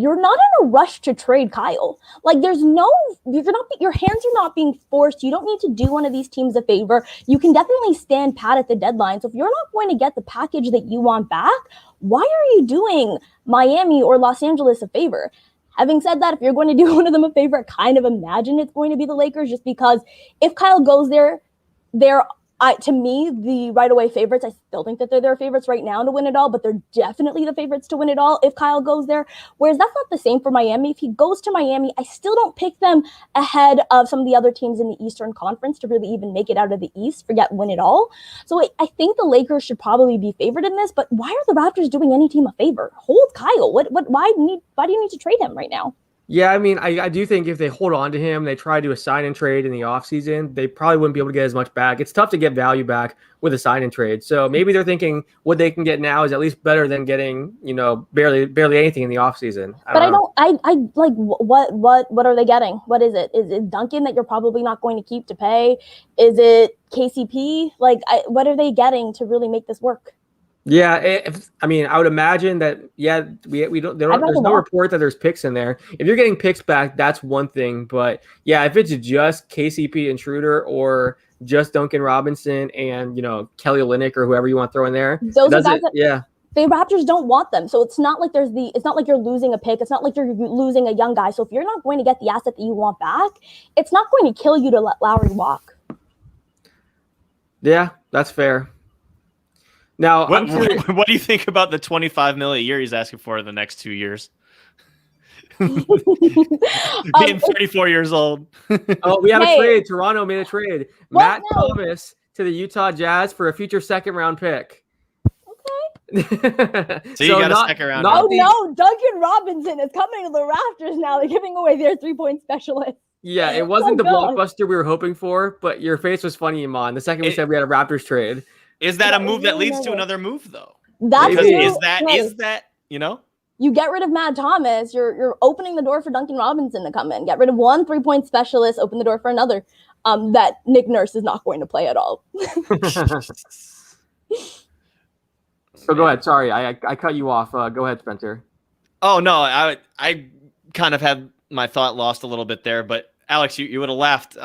you're not in a rush to trade Kyle. Like your hands are not being forced. You don't need to do one of these teams a favor. You can definitely stand pat at the deadline. So if you're not going to get the package that you want back, why are you doing Miami or Los Angeles a favor? Having said that, if you're going to do one of them a favor, I kind of imagine it's going to be the Lakers, just because if Kyle goes there, to me, the right away favorites, I still think that they're their favorites right now to win it all, but they're definitely the favorites to win it all if Kyle goes there. Whereas that's not the same for Miami. If he goes to Miami, I still don't pick them ahead of some of the other teams in the Eastern Conference to really even make it out of the East, forget win it all. So I think the Lakers should probably be favored in this, but why are the Raptors doing any team a favor? Hold Kyle. Why do you need to trade him right now? Yeah, I mean, I do think if they hold on to him, they try to do a sign and trade in the offseason, they probably wouldn't be able to get as much back. It's tough to get value back with a sign and trade. So maybe they're thinking what they can get now is at least better than getting, barely anything in the offseason. What are they getting? What is it? Is it Duncan that you're probably not going to keep to pay? Is it KCP? What are they getting to really make this work? Yeah, I would imagine that. Yeah, we don't. There's no report that there's picks in there. If you're getting picks back, that's one thing. But yeah, if it's just KCP and Schroeder or just Duncan Robinson and Kelly Olynyk or whoever you want to throw in there, those are guys the Raptors don't want them. So it's not like it's not like you're losing a pick. It's not like you're losing a young guy. So if you're not going to get the asset that you want back, it's not going to kill you to let Lowry walk. Yeah, that's fair. Now, what do you think about the $25 million a year he's asking for in the next 2 years? Being 34 years old. Oh, we have a trade. Toronto made a trade. Matt Thomas to the Utah Jazz for a future second-round pick. Okay. So you got a second-round. No, Duncan Robinson is coming to the Raptors now. They're giving away their three-point specialist. Yeah, it wasn't the blockbuster we were hoping for, but your face was funny, Imman. The second we said we had a Raptors trade. Is that a move that leads to another move, though? Is that you get rid of Matt Thomas, you're opening the door for Duncan Robinson to come in. Get rid of one three-point specialist, open the door for another. That Nick Nurse is not going to play at all. So go ahead. Sorry, I cut you off. Go ahead, Spencer. Oh no, I kind of had my thought lost a little bit there, but Alex, you would have laughed.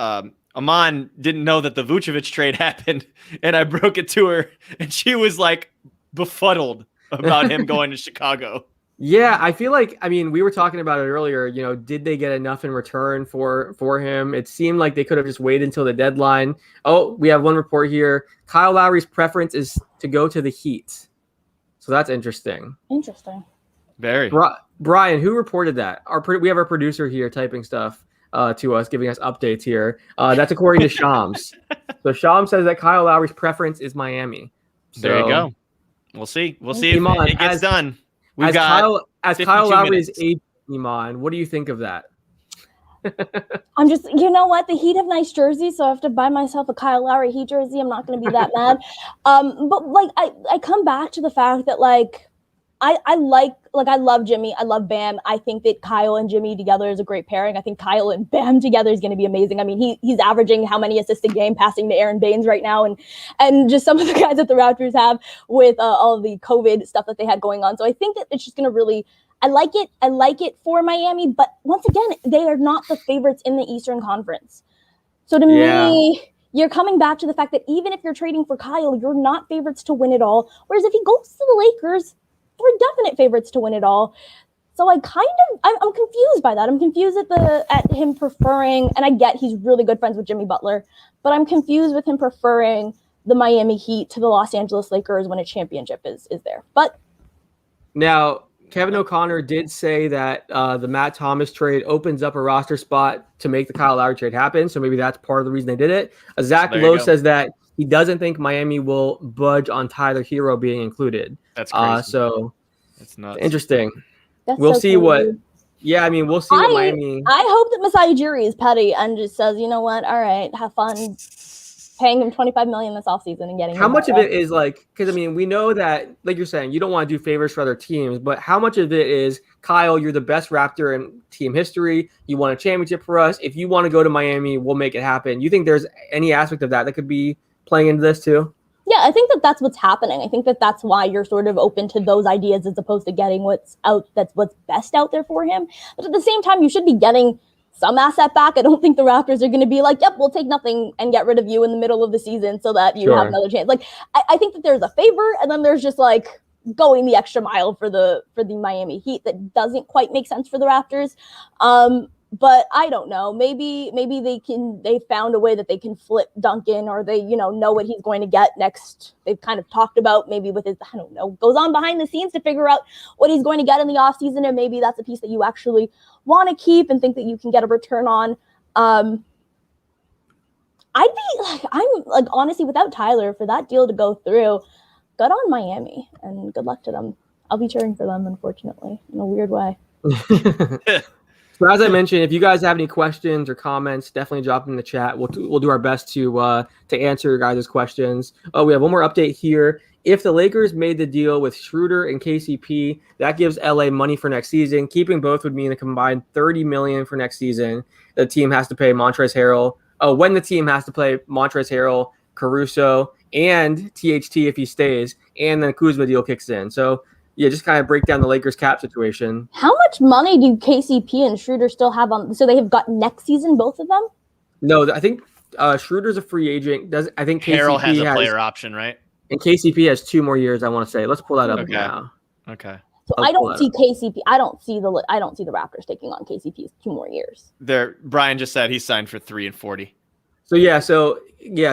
Imman didn't know that the Vucevic trade happened, and I broke it to her, and she was like befuddled about him going to Chicago. Yeah, I feel like, we were talking about it earlier, did they get enough in return for him? It seemed like they could have just waited until the deadline. Oh, we have one report here. Kyle Lowry's preference is to go to the Heat. So that's interesting. Interesting. Very. Brian, who reported that? We have our producer here typing stuff to us, giving us updates here. That's according to Shams. So Shams says that Kyle Lowry's preference is Miami. So, there you go. We'll see. We'll see if it gets done. Kyle Lowry's agent, Imman, what do you think of that? I'm just, you know what? The Heat have nice jerseys, so I have to buy myself a Kyle Lowry Heat jersey. I'm not going to be that mad. But I come back to the fact that I love Jimmy. I love Bam. I think that Kyle and Jimmy together is a great pairing. I think Kyle and Bam together is going to be amazing. He's averaging how many assists a game passing to Aaron Baines right now. And just some of the guys that the Raptors have with all of the COVID stuff that they had going on. So I think that it's just going to really, I like it. I like it for Miami. But once again, they are not the favorites in the Eastern Conference. So to me, you're coming back to the fact that even if you're trading for Kyle, you're not favorites to win it all. Whereas if he goes to the Lakers, we're definite favorites to win it all. So I'm confused by that. I'm confused at him preferring, and I get he's really good friends with Jimmy Butler, but I'm confused with him preferring the Miami Heat to the Los Angeles Lakers when a championship is there. But now Kevin O'Connor did say that the Matt Thomas trade opens up a roster spot to make the Kyle Lowry trade happen. So maybe that's part of the reason they did it. Zach Lowe says that he doesn't think Miami will budge on Tyler Hero being included. That's crazy. So it's nuts. Interesting. We'll see what. Yeah, we'll see what Miami. I hope that Masai Ujiri is petty and just says, you know what? All right, have fun paying him $25 million this offseason and getting. How much of it is because we know that, like you're saying, you don't want to do favors for other teams, but how much of it is Kyle? You're the best Raptor in team history. You won a championship for us. If you want to go to Miami, we'll make it happen. You think there's any aspect of that could be playing into this too? Yeah, I think that that's what's happening. I think that that's why you're sort of open to those ideas as opposed to getting what's best out there for him. But at the same time, you should be getting some asset back. I don't think the Raptors are going to be like, yep, we'll take nothing and get rid of you in the middle of the season so that you have another chance. Like, I think that there's a favor, and then there's just like going the extra mile for the Miami Heat that doesn't quite make sense for the Raptors. But I don't know. Maybe they found a way that they can flip Duncan, or they, know what he's going to get next. They've kind of talked about maybe with his, I don't know, goes on behind the scenes to figure out what he's going to get in the offseason. And maybe that's a piece that you actually want to keep and think that you can get a return on. I'm honestly, without Tyler, for that deal to go through, good on Miami and good luck to them. I'll be cheering for them, unfortunately, in a weird way. So as I mentioned, if you guys have any questions or comments, definitely drop them in the chat. We'll do our best to answer your guys' questions. Oh, we have one more update here. If the Lakers made the deal with Schroeder and KCP, that gives LA money for next season. Keeping both would mean a combined $30 million for next season. The team has to pay Montrezl Harrell. When the team has to play Montrezl Harrell, Caruso, and THT if he stays, and then Kuzma deal kicks in. So yeah, just kind of break down the Lakers cap situation. How much money do KCP and Schroeder still have on? So they have got next season, both of them? No, I think Schroeder's a free agent. I think Harrell KCP has a player option, right? And KCP has 2 more years, I want to say. Let's pull that up now. Okay. So I don't see KCP. I don't see the Raptors taking on KCP's 2 more years. Brian just said he signed for 3 and 40. So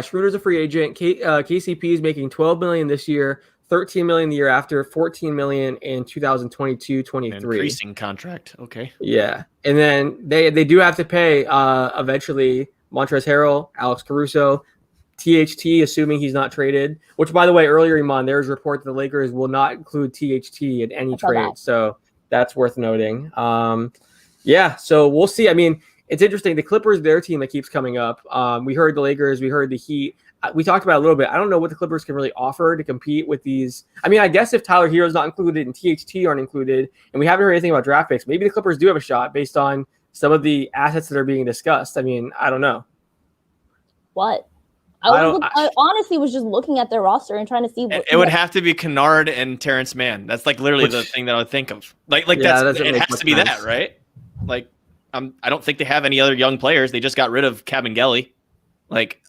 Schroeder's a free agent. KCP is making $12 million this year, $13 million the year after, $14 million in 2022-23. Increasing contract. Okay. Yeah. And then they do have to pay eventually Montrezl Harrell, Alex Caruso, THT, assuming he's not traded, which, by the way, earlier, Imman, there was a report that the Lakers will not include THT in any trade. So that's worth noting. So we'll see. I mean, it's interesting. The Clippers, their team that keeps coming up. We heard the Lakers. We heard the Heat. We talked about it a little bit. I don't know what the Clippers can really offer to compete with these. I mean, I guess if Tyler Hero's not included and THT aren't included, and we haven't heard anything about draft picks, maybe the Clippers do have a shot based on some of the assets that are being discussed. I mean, I don't know. What? I honestly was just looking at their roster and trying to see. It would have to be Kennard and Terrence Mann. That's like literally the thing that I would think of. It has to be sense. That, right? Like, I don't think they have any other young players. They just got rid of Kabengele. Like,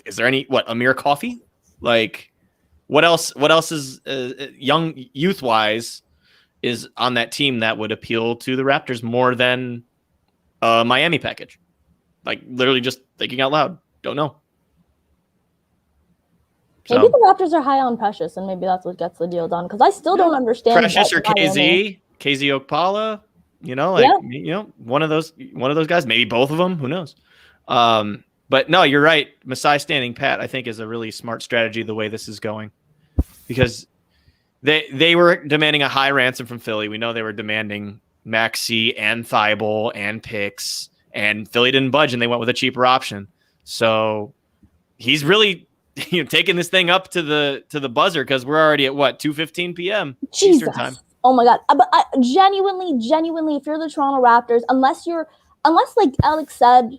is there any Amir Coffey? Like, what else is young youth wise is on that team that would appeal to the Raptors more than a Miami package? Like, literally just thinking out loud. Don't know. Maybe the Raptors are high on Precious, and maybe that's what gets the deal done. Because I still don't understand Precious or KZ Okpala. One of those guys. Maybe both of them. Who knows? But no, you're right. Masai standing pat, I think, is a really smart strategy the way this is going, because they were demanding a high ransom from Philly. We know they were demanding Maxey and Thibault and picks, and Philly didn't budge, and they went with a cheaper option. So he's really taking this thing up to the buzzer, because we're already at 2:15 p.m. Eastern time. Oh my God! But genuinely, if you're the Toronto Raptors, unless like Alex said.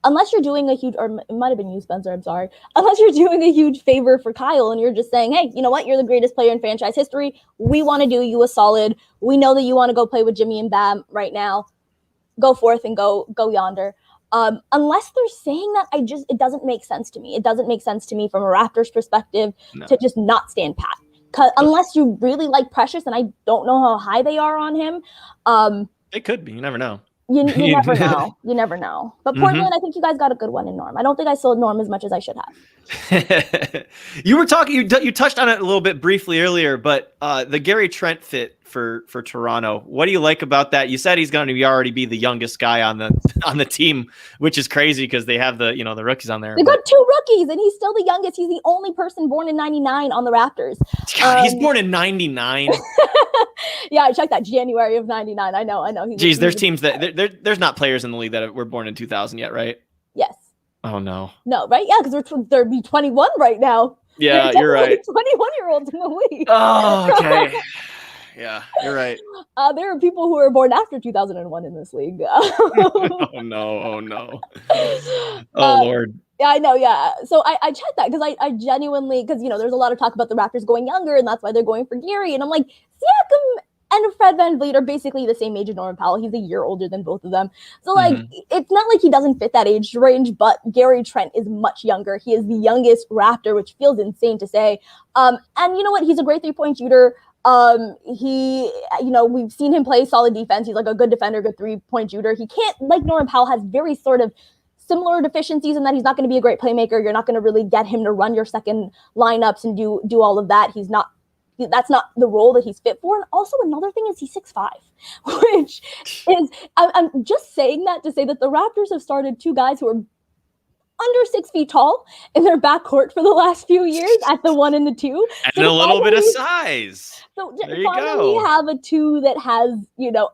Unless you're doing a huge, or it might have been you, Spencer, I'm sorry. Unless you're doing a huge favor for Kyle and you're just saying, hey, you know what? You're the greatest player in franchise history. We want to do you a solid. We know that you want to go play with Jimmy and Bam right now. Go forth and go yonder. Unless they're saying that, it doesn't make sense to me. It doesn't make sense to me from a Raptors perspective to just not stand pat. Unless you really like Precious, and I don't know how high they are on him. It could be. You never know. You never know. You never know. But Portland, I think you guys got a good one in Norm. I don't think I sold Norm as much as I should have. You were talking. You touched on it a little bit briefly earlier, but the Gary Trent fit for Toronto. What do you like about that? You said he's going to already be the youngest guy on the team, which is crazy because they have the rookies on there. They've got 2 rookies, and he's still the youngest. He's the only person born in '99 on the Raptors. God, he's born in '99. Yeah, I checked that January of '99. I know. Jeez, there's teams that there's not players in the league that were born in 2000 yet, right? Yes. Oh no. No, right? Yeah, because they're 21 right now. Yeah, you're right. 21-year-olds in the league. Oh, okay. you're right. There are people who were born after 2001 in this league. Oh no. Oh Lord. Yeah, I know. Yeah. So I checked that because I genuinely, because, there's a lot of talk about the Raptors going younger and that's why they're going for Gary. And I'm like, Siakam and Fred VanVleet are basically the same age as Norman Powell. He's a year older than both of them. So, it's not like he doesn't fit that age range, but Gary Trent is much younger. He is the youngest Raptor, which feels insane to say. And you know what? He's a great 3-point shooter. We've seen him play solid defense. He's like a good defender, good 3-point shooter. He can't, like Norman Powell, has very sort of similar deficiencies in that he's not going to be a great playmaker. You're not going to really get him to run your second lineups and do all of that. That's not the role that he's fit for. And also another thing is he's 6'5", which is, I'm just saying that to say that the Raptors have started two guys who are under 6 feet tall in their backcourt for the last few years at the 1 and the 2. And a little bit of size. So there you finally go. have a 2 that has,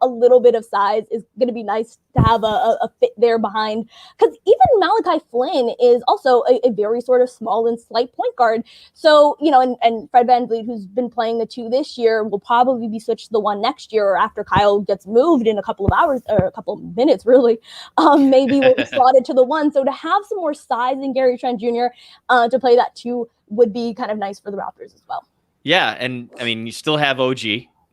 a little bit of size is going to be nice to have a fit there behind. Because even Malachi Flynn is also a very sort of small and slight point guard. So, and Fred VanVleet, who's been playing the 2 this year, will probably be switched to the 1 next year or after Kyle gets moved in a couple of hours or a couple of minutes, really. Maybe we'll be slotted to the 1. So to have some more size in Gary Trent Jr. To play that 2 would be kind of nice for the Raptors as well. Yeah, and I mean, you still have OG.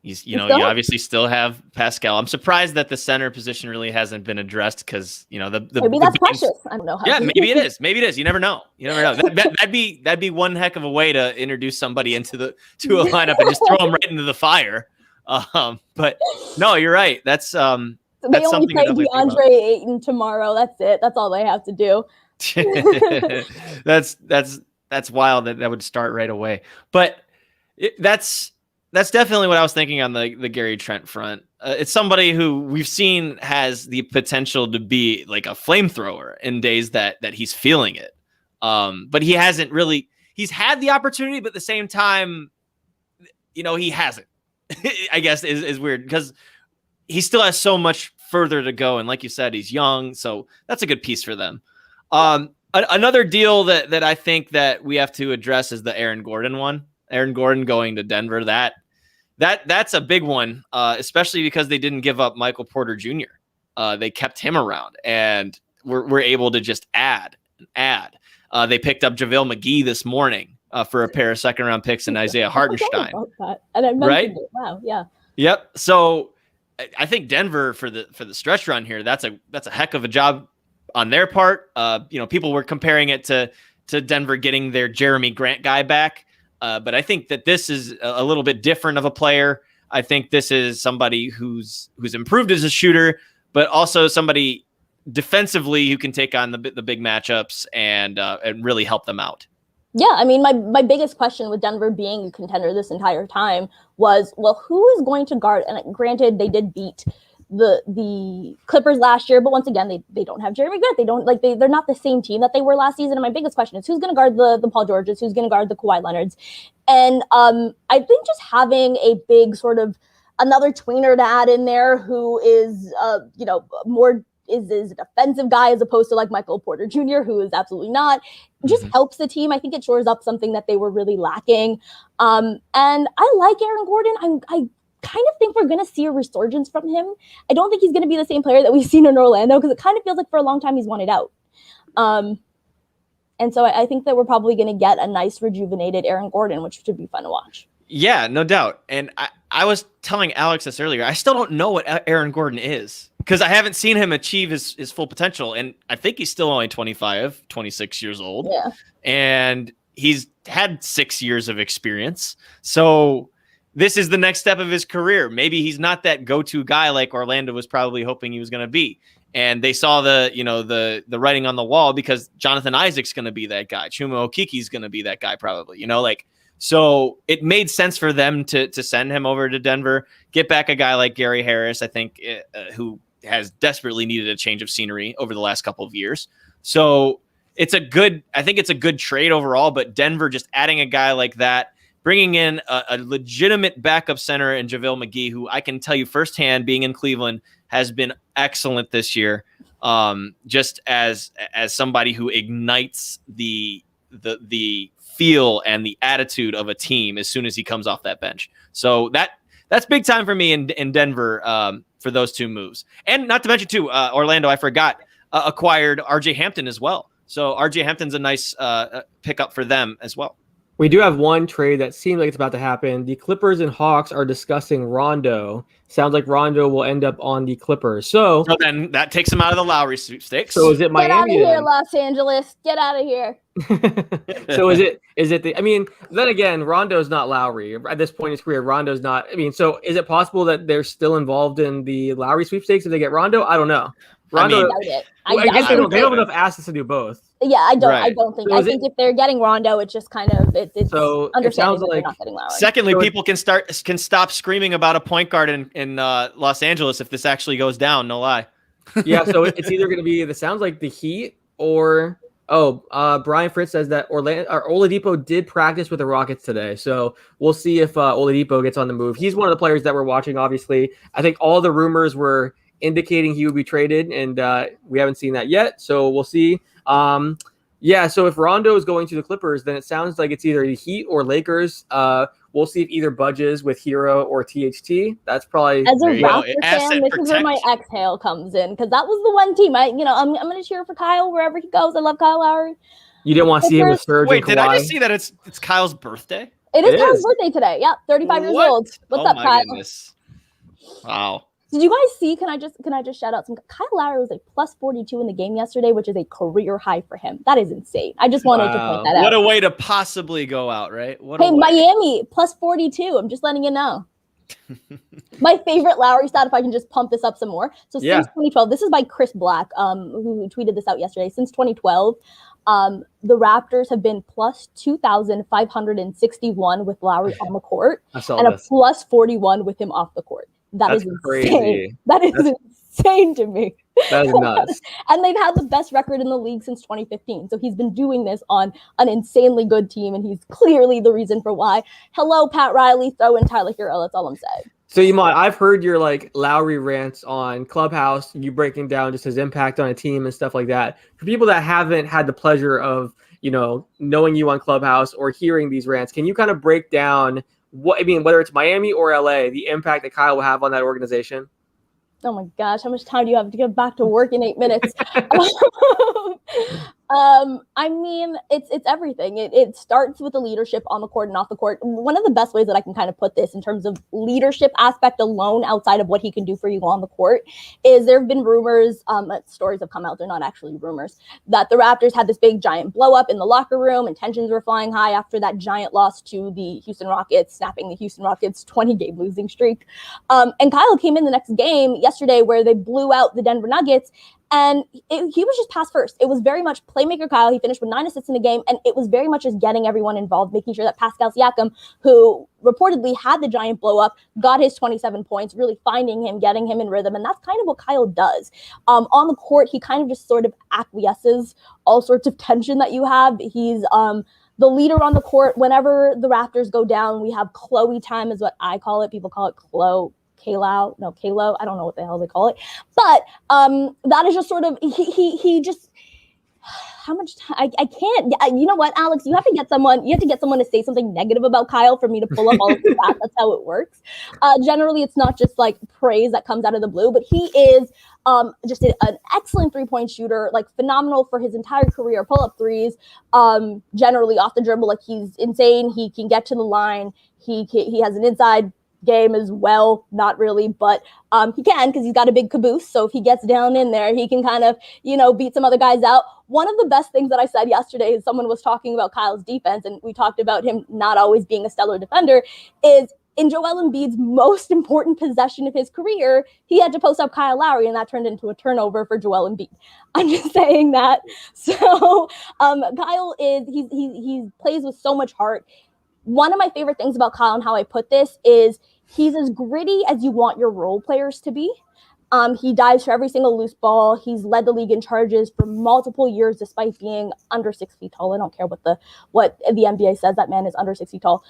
You obviously still have Pascal. I'm surprised that the center position really hasn't been addressed because maybe that's precious. I don't know. Yeah, maybe it is. Maybe it is. You never know. That'd be one heck of a way to introduce somebody to a lineup and just throw them right into the fire. But no, you're right. That's they only play DeAndre Ayton tomorrow. That's it. That's all they have to do. That's wild that would start right away. But that's definitely what I was thinking on the Gary Trent front. It's somebody who we've seen has the potential to be like a flamethrower in days that he's feeling it. But he hasn't really. He's had the opportunity, but at the same time, he hasn't. I guess is weird because he still has so much further to go, and like you said, he's young, so that's a good piece for them. Another deal that I think that we have to address is the Aaron Gordon one. Aaron Gordon going to Denver. That's a big one, especially because they didn't give up Michael Porter Jr. They kept him around, and we're able to just add. They picked up JaVale McGee this morning for a pair of second-round picks and Isaiah Hartenstein. And I mentioned right? It. Wow, yeah. Yep. So I think Denver for the stretch run here, that's a heck of a job on their part. People were comparing it to Denver getting their Jeremy Grant guy back. But I think that this is a little bit different of a player. I think this is somebody who's improved as a shooter, but also somebody defensively who can take on the big matchups and really help them out. Yeah, I mean, my biggest question with Denver being a contender this entire time was, well, who is going to guard? And granted, they did beat the Clippers last year, but once again, they don't have Jeremy Grant. They're not the same team that they were last season. And my biggest question is who's going to guard the Paul Georges, who's going to guard the Kawhi Leonards. And I think just having a big sort of another tweener to add in there who is more is a defensive guy as opposed to like Michael Porter Jr., who is absolutely not, just helps the team. I think it shores up something that they were really lacking. And I like Aaron Gordon. I kind of think we're going to see a resurgence from him. I don't think he's going to be the same player that we've seen in Orlando because it kind of feels like for a long time he's wanted out. And so I think that we're probably going to get a nice rejuvenated Aaron Gordon, which should be fun to watch. Yeah, no doubt. And I was telling Alex this earlier. I still don't know what Aaron Gordon is because I haven't seen him achieve his full potential. And I think he's still only 25, 26 years old. Yeah. And he's had 6 years of experience. So this is the next step of his career. Maybe he's not that go-to guy like Orlando was probably hoping he was going to be. And they saw the writing on the wall because Jonathan Isaac's going to be that guy. Chuma Okeke's going to be that guy probably, so it made sense for them to send him over to Denver, get back a guy like Gary Harris, I think, who has desperately needed a change of scenery over the last couple of years. So I think it's a good trade overall, but Denver just adding a guy like that, bringing in a legitimate backup center in JaVale McGee, who I can tell you firsthand, being in Cleveland, has been excellent this year. Just as somebody who ignites the feel and the attitude of a team as soon as he comes off that bench. So that's big time for me in Denver for those two moves. And not to mention too, Orlando, I forgot, acquired RJ Hampton as well. So RJ Hampton's a nice pickup for them as well. We do have one trade that seems like it's about to happen. The Clippers and Hawks are discussing Rondo. Sounds like Rondo will end up on the Clippers. So then that takes him out of the Lowry sweepstakes. So is it Miami? Get out of here, then? Los Angeles. Get out of here. So is it the, I mean, then again, Rondo's not Lowry. At this point in his career, Rondo's not. I mean, so is it possible that they're still involved in the Lowry sweepstakes if they get Rondo? I don't know. Rondo, I guess they don't have enough assets to do both. Yeah, I don't. Right. I don't think. So I think if they're getting Rondo, it's just kind of it's so understanding it sounds that like, they're not getting Lowry. Secondly, So people can stop screaming about a point guard in Los Angeles if this actually goes down. No lie. Yeah, so it's either going to be sounds like the Heat or Brian Fritz says that Oladipo did practice with the Rockets today. So we'll see if Oladipo gets on the move. He's one of the players that we're watching. Obviously, I think all the rumors were indicating he would be traded, and we haven't seen that yet. So we'll see. Yeah, so if Rondo is going to the Clippers, then it sounds like it's either the Heat or Lakers. We'll see if either budges with Hero or THT. That's probably as a Raptor fan, Asset this is where my exhale comes in, because that was the one team I'm going to cheer for Kyle wherever he goes. I love Kyle Lowry. You didn't want to see him with Serge. Wait, and did Kawhi. I just see that it's Kyle's birthday? It is Kyle's birthday today. Yep, 35 years old. What's up, Kyle? Goodness. Wow. Did you guys see? Can I just shout out some? Kyle Lowry was like plus 42 in the game yesterday, which is a career high for him. That is insane. I just wanted to point that out. What a way to possibly go out, right? Hey, Miami plus 42. I'm just letting you know. My favorite Lowry stat, if I can just pump this up some more. So since 2012, this is by Chris Black, who tweeted this out yesterday. Since 2012, the Raptors have been plus 2,561 with Lowry on the court, and a plus 41 with him off the court. That's insane. Crazy. That's insane to me. That is nuts. And they've had the best record in the league since 2015. So he's been doing this on an insanely good team, and he's clearly the reason for why. Hello, Pat Riley. Throw in Tyler Hero. That's all I'm saying. So Imman, I've heard your Lowry rants on Clubhouse, you breaking down just his impact on a team and stuff like that. For people that haven't had the pleasure of, knowing you on Clubhouse or hearing these rants, can you kind of break down whether it's Miami or LA, the impact that Kyle will have on that organization? Oh my gosh, how much time do you have to get back to work in 8 minutes? I mean, it's everything. It starts with the leadership on the court and off the court. One of the best ways that I can kind of put this in terms of leadership aspect alone, outside of what he can do for you on the court, is there have been rumors, stories have come out, they're not actually rumors, that the Raptors had this big giant blow up in the locker room and tensions were flying high after that giant loss to the Houston Rockets, snapping the Houston Rockets 20-game losing streak. And Kyle came in the next game yesterday where they blew out the Denver Nuggets, and he was just pass first. It was very much playmaker Kyle. He finished with 9 assists in the game, and it was very much just getting everyone involved, making sure that Pascal Siakam, who reportedly had the giant blow up, got his 27 points, really finding him, getting him in rhythm, and that's kind of what Kyle does. On the court, he kind of just sort of acquiesces all sorts of tension that you have. He's the leader on the court. Whenever the Raptors go down, we have Chloe time is what I call it. People call it Kalo. I don't know what the hell they call it, but that is just sort of he just, how much time I can't. You know what, Alex, you have to get someone to say something negative about Kyle for me to pull up all of the stats. That's how it works. Generally it's not just like praise that comes out of the blue, but he is just an excellent 3-point shooter, like phenomenal for his entire career, pull up threes, generally off the dribble, like he's insane. He can get to the line. He has an inside game as well, not really, but he can, because he's got a big caboose. So if he gets down in there, he can kind of beat some other guys out. One of the best things that I said yesterday is someone was talking about Kyle's defense, and we talked about him not always being a stellar defender, is in Joel Embiid's most important possession of his career, he had to post up Kyle Lowry, and that turned into a turnover for Joel Embiid. I'm just saying that. So Kyle he plays with so much heart. One of my favorite things about Kyle and how I put this is he's as gritty as you want your role players to be. He dives for every single loose ball. He's led the league in charges for multiple years, despite being under 6 feet tall. I don't care what the NBA says. That man is under 6 feet tall.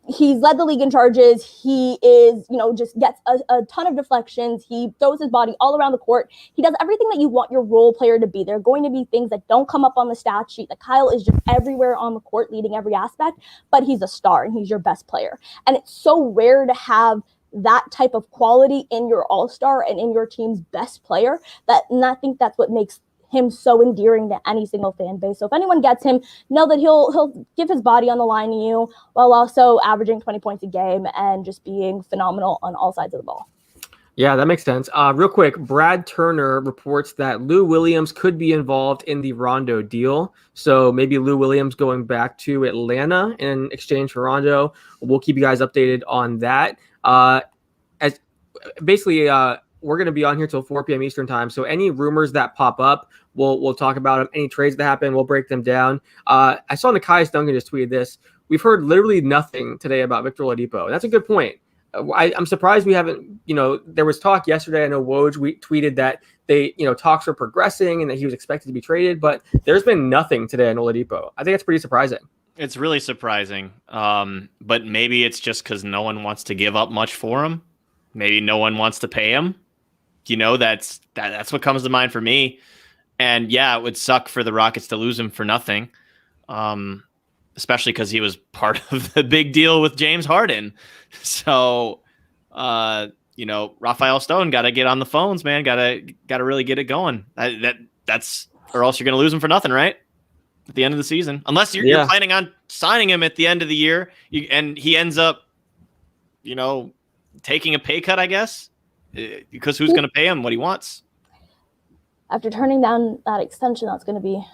He's led the league in charges. He is, just gets a ton of deflections. He throws his body all around the court. He does everything that you want your role player to be. There are going to be things that don't come up on the stat sheet. That Kyle is just everywhere on the court, leading every aspect, but he's a star and he's your best player. And it's so rare to have that type of quality in your all-star and in your team's best player. And I think that's what makes him so endearing to any single fan base. So if anyone gets him, know that he'll give his body on the line to you while also averaging 20 points a game and just being phenomenal on all sides of the ball. Yeah, that makes sense. Real quick, Brad Turner reports that Lou Williams could be involved in the Rondo deal. So maybe Lou Williams going back to Atlanta in exchange for Rondo. We'll keep you guys updated on that. As basically, we're going to be on here till 4 p.m. Eastern time. So any rumors that pop up, we'll talk about them. Any trades that happen, we'll break them down. I saw Nekias Duncan just tweeted this. We've heard literally nothing today about Victor Oladipo. That's a good point. I'm surprised we haven't, there was talk yesterday. I know Woj tweeted that talks are progressing and that he was expected to be traded, but there's been nothing today on Oladipo. I think that's pretty surprising. It's really surprising. But maybe it's just because no one wants to give up much for him. Maybe no one wants to pay him. That's what comes to mind for me. And yeah, it would suck for the Rockets to lose him for nothing. Especially because he was part of the big deal with James Harden. So, Rafael Stone got to get on the phones, man. Got to really get it going. That's or else you're going to lose him for nothing, right? At the end of the season, unless you're planning on signing him at the end of the year, and he ends up, taking a pay cut, I guess, because who's going to pay him what he wants? After turning down that extension, that's going to be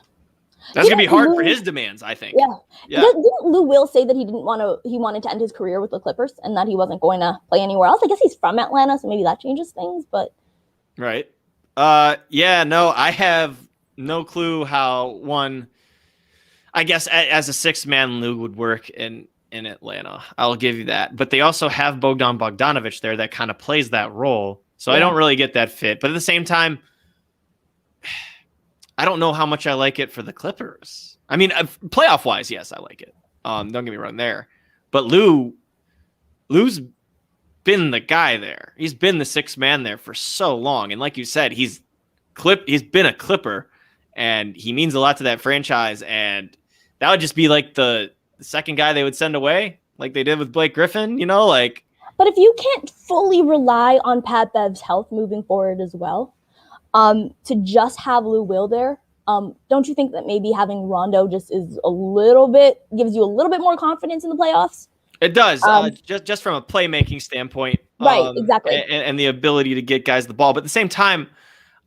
hard for his demands, I think. Yeah. Didn't Lou Will say that he wanted to end his career with the Clippers and that he wasn't going to play anywhere else? I guess he's from Atlanta, so maybe that changes things, but. Right. I have no clue how I guess as a six-man Lou would work in Atlanta. I'll give you that. But they also have Bogdan Bogdanović there that kind of plays that role. So I don't really get that fit. But at the same time, I don't know how much I like it for the Clippers. I mean, playoff wise, yes, I like it. Don't get me wrong there, but Lou's been the guy there. He's been the sixth man there for so long, and like you said, he's been a Clipper, and he means a lot to that franchise. And that would just be like the second guy they would send away, like they did with Blake Griffin. But if you can't fully rely on Pat Bev's health moving forward as well. To just have Lou Will there, don't you think that maybe having Rondo just gives you a little bit more confidence in the playoffs? It does, just from a playmaking standpoint, right? Exactly, and the ability to get guys the ball. But at the same time,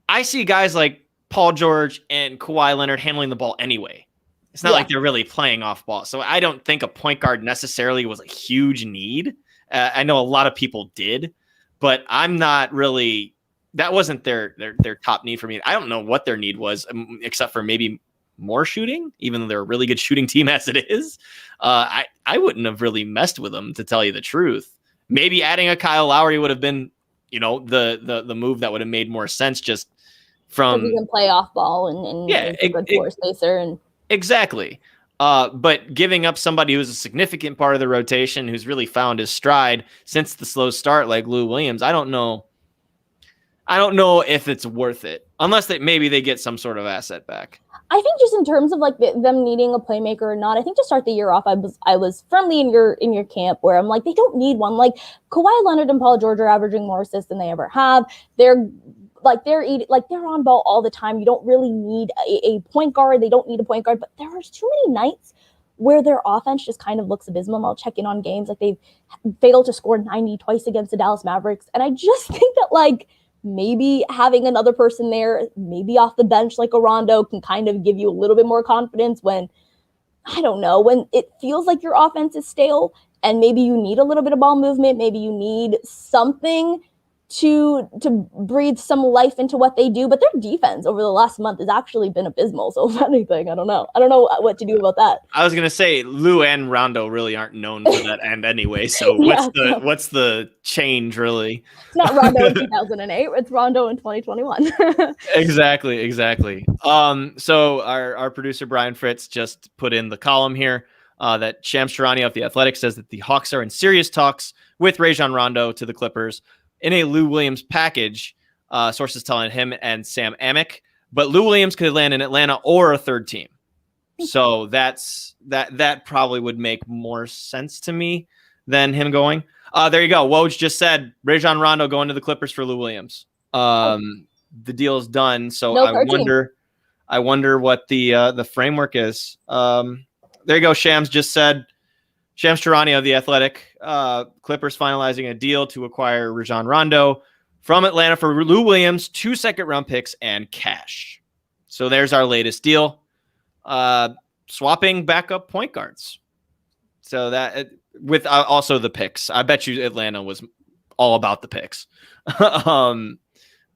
I see guys like Paul George and Kawhi Leonard handling the ball anyway. It's not like they're really playing off ball, so I don't think a point guard necessarily was a huge need. I know a lot of people did, but I'm not really. That wasn't their top need for me. I don't know what their need was, except for maybe more shooting, even though they're a really good shooting team as it is. I wouldn't have really messed with them, to tell you the truth. Maybe adding a Kyle Lowry would have been, the move that would have made more sense, just from he can play off ball and a good floor spacer and exactly. But giving up somebody who's a significant part of the rotation, who's really found his stride since the slow start, like Lou Williams, I don't know if it's worth it, unless maybe they get some sort of asset back. I think just in terms of them needing a playmaker or not, I think to start the year off, I was firmly in your camp where I'm like, they don't need one. Like Kawhi Leonard and Paul George are averaging more assists than they ever have. They're on ball all the time. You don't really need a point guard. They don't need a point guard, but there are too many nights where their offense just kind of looks abysmal. I'll check in on games like they've failed to score 90 twice against the Dallas Mavericks, and I just think that maybe having another person there, maybe off the bench like a Rondo, can kind of give you a little bit more confidence when it feels like your offense is stale and maybe you need a little bit of ball movement. Maybe you need something to breathe some life into what they do. But their defense over the last month has actually been abysmal. So if anything, I don't know what to do about that. I was going to say Lou and Rondo really aren't known for that end anyway. So what's the change really? It's not Rondo in 2008. It's Rondo in 2021. Exactly. So our producer Brian Fritz just put in the column here that Shams Charania of The Athletic says that the Hawks are in serious talks with Rajon Rondo to the Clippers in a Lou Williams package, sources telling him and Sam Amick. But Lou Williams could land in Atlanta or a third team. So that probably would make more sense to me than him going. There you go. Woj just said Rajon Rondo going to the Clippers for Lou Williams. The deal is done. So No I wonder what the framework is. There you go. Shams just said, Shams Charania of The Athletic, Clippers finalizing a deal to acquire Rajon Rondo from Atlanta for Lou Williams, 2 second-round picks, and cash. So there's our latest deal. Swapping backup point guards. So that with also the picks. I bet you Atlanta was all about the picks.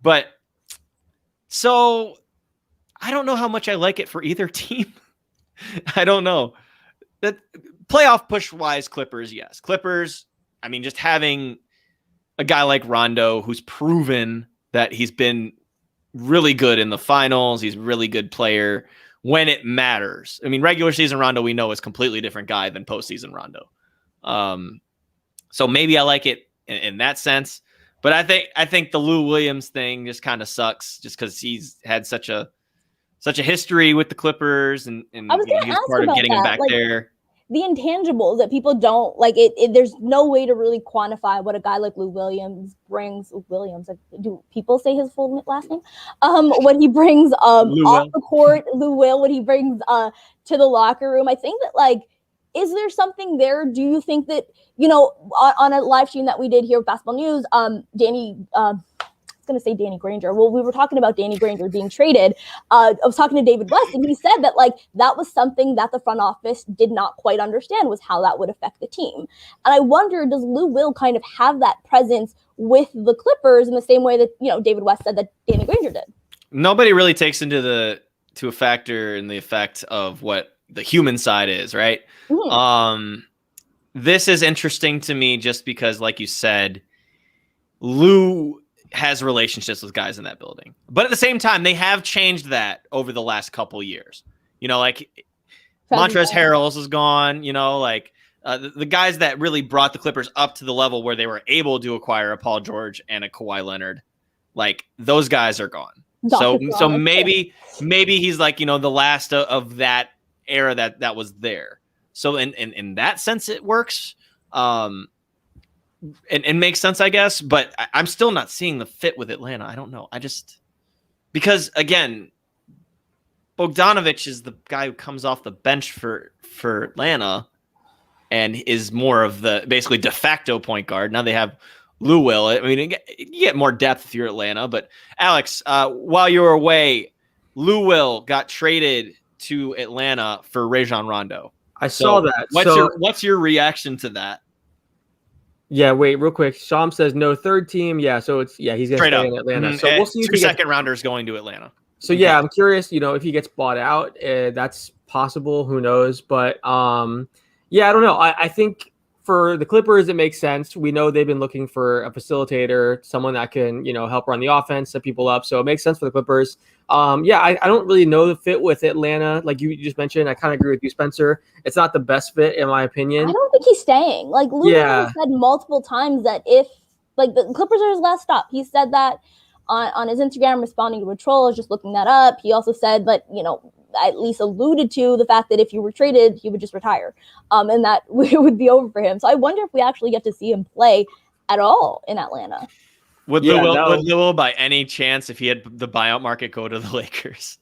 But so I don't know how much I like it for either team. I don't know. That playoff push-wise, Clippers, yes. Clippers, I mean, just having a guy like Rondo who's proven that he's been really good in the finals. He's a really good player when it matters. I mean, regular season Rondo, we know, is a completely different guy than postseason Rondo. So maybe I like it in that sense. But I think the Lou Williams thing just kind of sucks just because he's had such a history with the Clippers and I was going to ask part of about getting him back like, there. The intangibles that people don't like it. There's no way to really quantify what a guy like Lou Williams brings. Do people say his full last name? What he brings off the court, Lou Will, what he brings to the locker room. I think that like, is there something there? Do you think that, you know, on a live stream that we did here with Basketball News, going to say Danny Granger. Well, we were talking about Danny Granger being traded. I was talking to David West, and he said that like that was something that the front office did not quite understand, was how that would affect the team. And I wonder, does Lou Will kind of have that presence with the Clippers in the same way that, you know, David West said that Danny Granger did? Nobody really takes into a factor in the effect of what the human side is, right? Mm-hmm. This is interesting to me just because, like you said, Lou has relationships with guys in that building, but at the same time, they have changed that over the last couple years. You know, like Montrezl Harrell is gone. You know, like the guys that really brought the Clippers up to the level where they were able to acquire a Paul George and a Kawhi Leonard, like those guys are gone. So maybe he's like, you know, the last of that era that was there. So in that sense, it works. And makes sense, I guess, but I'm still not seeing the fit with Atlanta. I don't know. Because again, Bogdanovic is the guy who comes off the bench for Atlanta and is more of the basically de facto point guard. Now they have Lou Will. I mean, you get more depth if you're Atlanta, but Alex, while you were away, Lou Will got traded to Atlanta for Rajon Rondo. I saw that. What's your reaction to that? Yeah, wait, real quick. Sham says no third team. Yeah, so he's going to stay in Atlanta. Mm-hmm. So we'll see. 2 second rounders going to Atlanta. So yeah, I'm curious. You know, if he gets bought out, that's possible. Who knows? But yeah, I don't know. I think for the Clippers, it makes sense. We know they've been looking for a facilitator, someone that can, you know, help run the offense, set people up. So it makes sense for the Clippers. Yeah, I don't really know the fit with Atlanta. Like you just mentioned, I kind of agree with you, Spencer. It's not the best fit, in my opinion. I don't think he's staying. Like Lou said multiple times that if like the Clippers are his last stop, he said that on his Instagram, responding to a troll. I was just looking that up. He also said that, you know, at least alluded to the fact that if you were traded, he would just retire, and that it would be over for him. So I wonder if we actually get to see him play at all in Atlanta. Would Lou Will, by any chance, if he had the buyout market, go to the Lakers?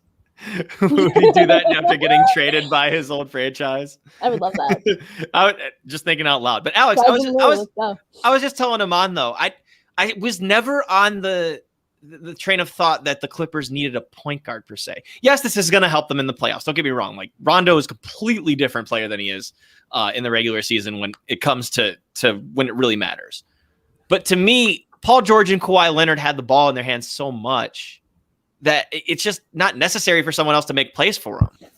Would he do that after getting traded by his old franchise? I would love that. I would, just thinking out loud. But Alex, I was just telling Imman though. I was never on the train of thought that the Clippers needed a point guard per se. Yes, this is going to help them in the playoffs. Don't get me wrong. Like Rondo is a completely different player than he is in the regular season when it comes to when it really matters. But to me, Paul George and Kawhi Leonard had the ball in their hands so much that it's just not necessary for someone else to make plays for them.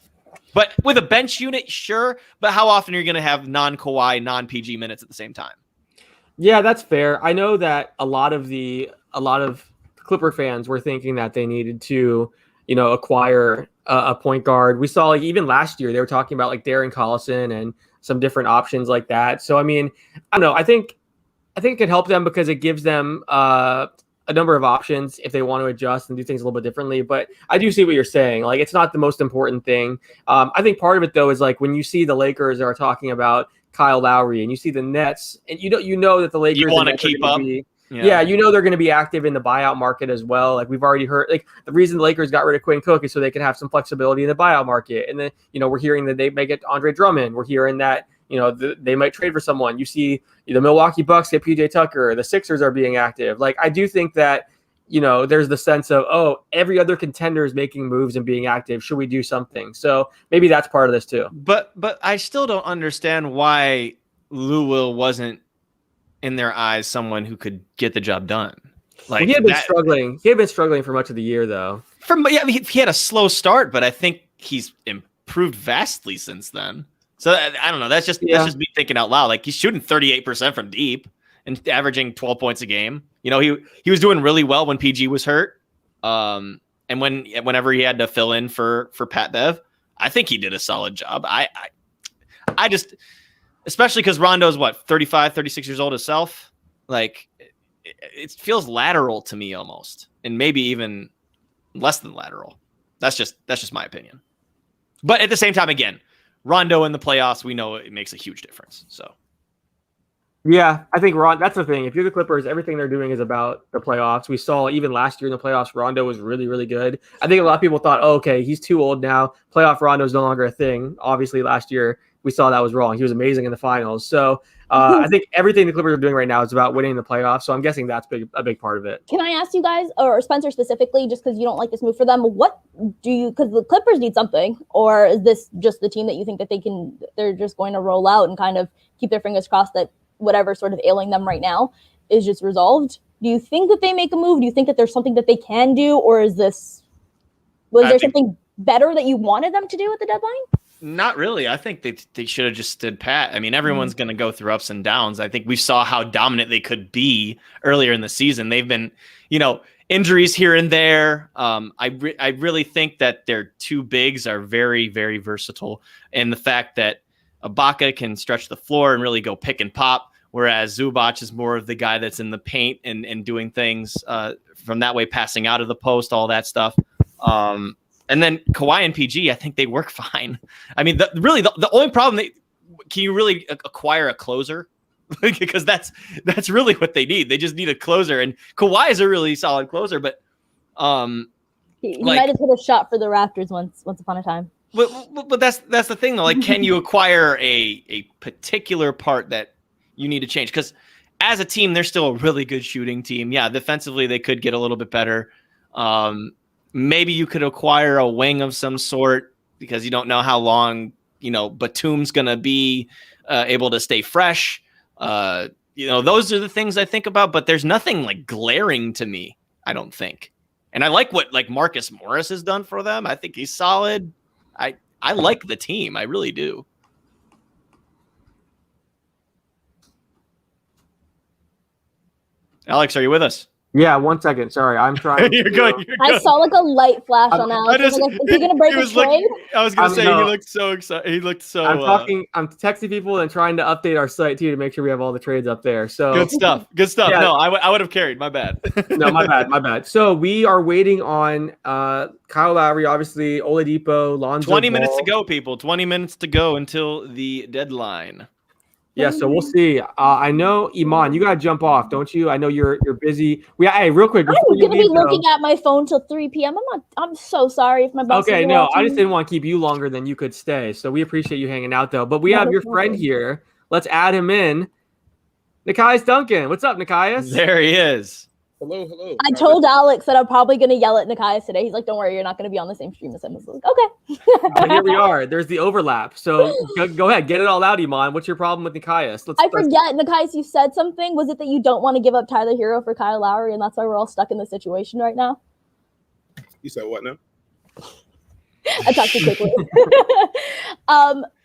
But with a bench unit, sure. But how often are you going to have non-Kawhi, non-PG minutes at the same time? Yeah, that's fair. I know that a lot of Clipper fans were thinking that they needed to, you know, acquire a point guard. We saw like even last year they were talking about like Darren Collison and some different options like that. So I mean, I don't know. I think it could help them because it gives them a number of options if they want to adjust and do things a little bit differently. But I do see what you're saying. Like, it's not the most important thing. I think part of it, though, is like when you see the Lakers are talking about Kyle Lowry, and you see the Nets, and you know that the Lakers You want to keep up. Yeah, you know they're going to be active in the buyout market as well. Like we've already heard, like the reason the Lakers got rid of Quinn Cook is so they can have some flexibility in the buyout market. And then, we're hearing that they may get Andre Drummond. We're hearing that, they might trade for someone. You see the Milwaukee Bucks get PJ Tucker. The Sixers are being active. Like I do think that, there's the sense of, every other contender is making moves and being active. Should we do something? So maybe that's part of this too. But I still don't understand why Lou Will wasn't in their eyes someone who could get the job done. Like he had been struggling. He had been struggling for much of the year, though. He had a slow start, but I think he's improved vastly since then. So I don't know. That's just me thinking out loud. Like he's shooting 38% from deep and averaging 12 points a game. He was doing really well when PG was hurt. And whenever he had to fill in for Pat Bev, I think he did a solid job. I just. Especially because Rondo's 35, 36 years old himself. Like it feels lateral to me almost, and maybe even less than lateral. That's just my opinion. But at the same time, again, Rondo in the playoffs, we know it makes a huge difference. So yeah, I think that's the thing. If you're the Clippers, everything they're doing is about the playoffs. We saw even last year in the playoffs, Rondo was really, really good. I think a lot of people thought, okay, he's too old now. Playoff Rondo is no longer a thing. Obviously, last year we saw that was wrong. He was amazing in the finals. So I think everything the Clippers are doing right now is about winning the playoffs. So I'm guessing that's a big part of it. Can I ask you guys, or Spencer specifically, just because you don't like this move for them, what do you, because the Clippers need something, or is this just the team that you think that they're just going to roll out and kind of keep their fingers crossed that whatever sort of ailing them right now is just resolved? Do you think that they make a move? Do you think that there's something that they can do, or was there something better that you wanted them to do at the deadline? Not really. I think they should have just stood pat. I mean, everyone's going to go through ups and downs. I think we saw how dominant they could be earlier in the season. They've been, injuries here and there. I really think that their two bigs are very, very versatile. And the fact that Ibaka can stretch the floor and really go pick and pop, whereas Zubac is more of the guy that's in the paint and doing things from that way, passing out of the post, all that stuff. And then Kawhi and PG, I think they work fine. I mean, the only problem, can you really acquire a closer? Because that's really what they need. They just need a closer, and Kawhi is a really solid closer. But he might have hit a shot for the Raptors once upon a time. But that's the thing, though. Like, can you acquire a particular part that you need to change? Because as a team, they're still a really good shooting team. Yeah, defensively they could get a little bit better. Maybe you could acquire a wing of some sort because you don't know how long, Batum's going to be able to stay fresh. Those are the things I think about, but there's nothing like glaring to me, I don't think. And I like what Marcus Morris has done for them. I think he's solid. I like the team. I really do. Alex, are you with us? Yeah, 1 second. Sorry, I'm trying. You're good. I saw a light flash on Alex. Is he going to break his trade? I was going to say he looked so excited. He looked so. I'm texting people and trying to update our site too to make sure we have all the trades up there. So good stuff. Yeah. No, I would have carried. My bad. No, my bad. So we are waiting on Kyle Lowry, obviously Oladipo, Lonzo. 20 minutes to go, people. 20 minutes to go until the deadline. Yeah, so we'll see. I know, Imman, you got to jump off, don't you? I know you're busy. Hey, real quick. I'm going to be looking at my phone till 3 p.m. I'm so sorry if my boss. Okay, no, I just didn't want to keep you longer than you could stay. So we appreciate you hanging out, though. But we have your friend here. Let's add him in. Nekias Duncan. What's up, Nekias? There he is. Hello. I told Alex that I'm probably going to yell at Nekias today. He's like, don't worry, you're not going to be on the same stream as him. I was like, okay. And here we are. There's the overlap. So go ahead. Get it all out, Imman. What's your problem with Nekias? I forget, Nekias, you said something. Was it that you don't want to give up Tyler Hero for Kyle Lowry, and that's why we're all stuck in this situation right now? You said what now? I talked too quickly.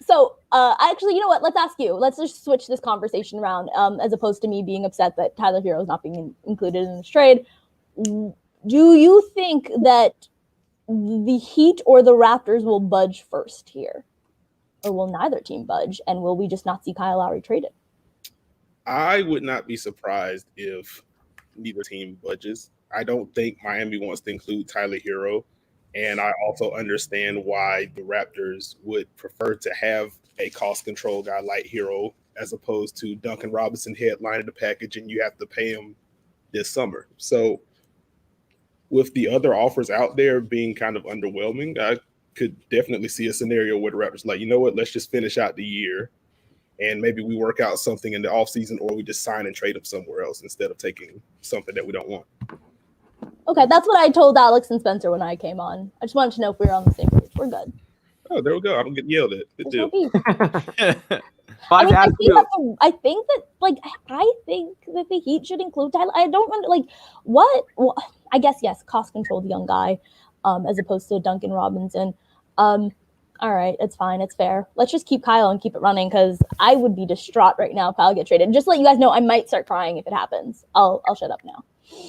So actually, you know what? Let's ask you. Let's just switch this conversation around, as opposed to me being upset that Tyler Hero is not being included in this trade. Do you think that the Heat or the Raptors will budge first here? Or will neither team budge? And will we just not see Kyle Lowry traded? I would not be surprised if neither team budges. I don't think Miami wants to include Tyler Hero. And I also understand why the Raptors would prefer to have a cost control guy like Hero, as opposed to Duncan Robinson headlining the package and you have to pay him this summer. So with the other offers out there being kind of underwhelming, I could definitely see a scenario where the Raptors like, you know what, let's just finish out the year and maybe we work out something in the offseason, or we just sign and trade him somewhere else instead of taking something that we don't want. Okay, that's what I told Alex and Spencer when I came on. I just wanted to know if we were on the same page. We're good. Oh, there we go. I'm getting yelled at. Good deal. I mean, I think that the Heat should include Tyler. I don't remember, like, what? Well, I guess, yes, cost-controlled young guy, as opposed to Duncan Robinson. All right, it's fine. It's fair. Let's just keep Kyle and keep it running, because I would be distraught right now if Kyle gets traded. Just to let you guys know, I might start crying if it happens. I'll shut up now.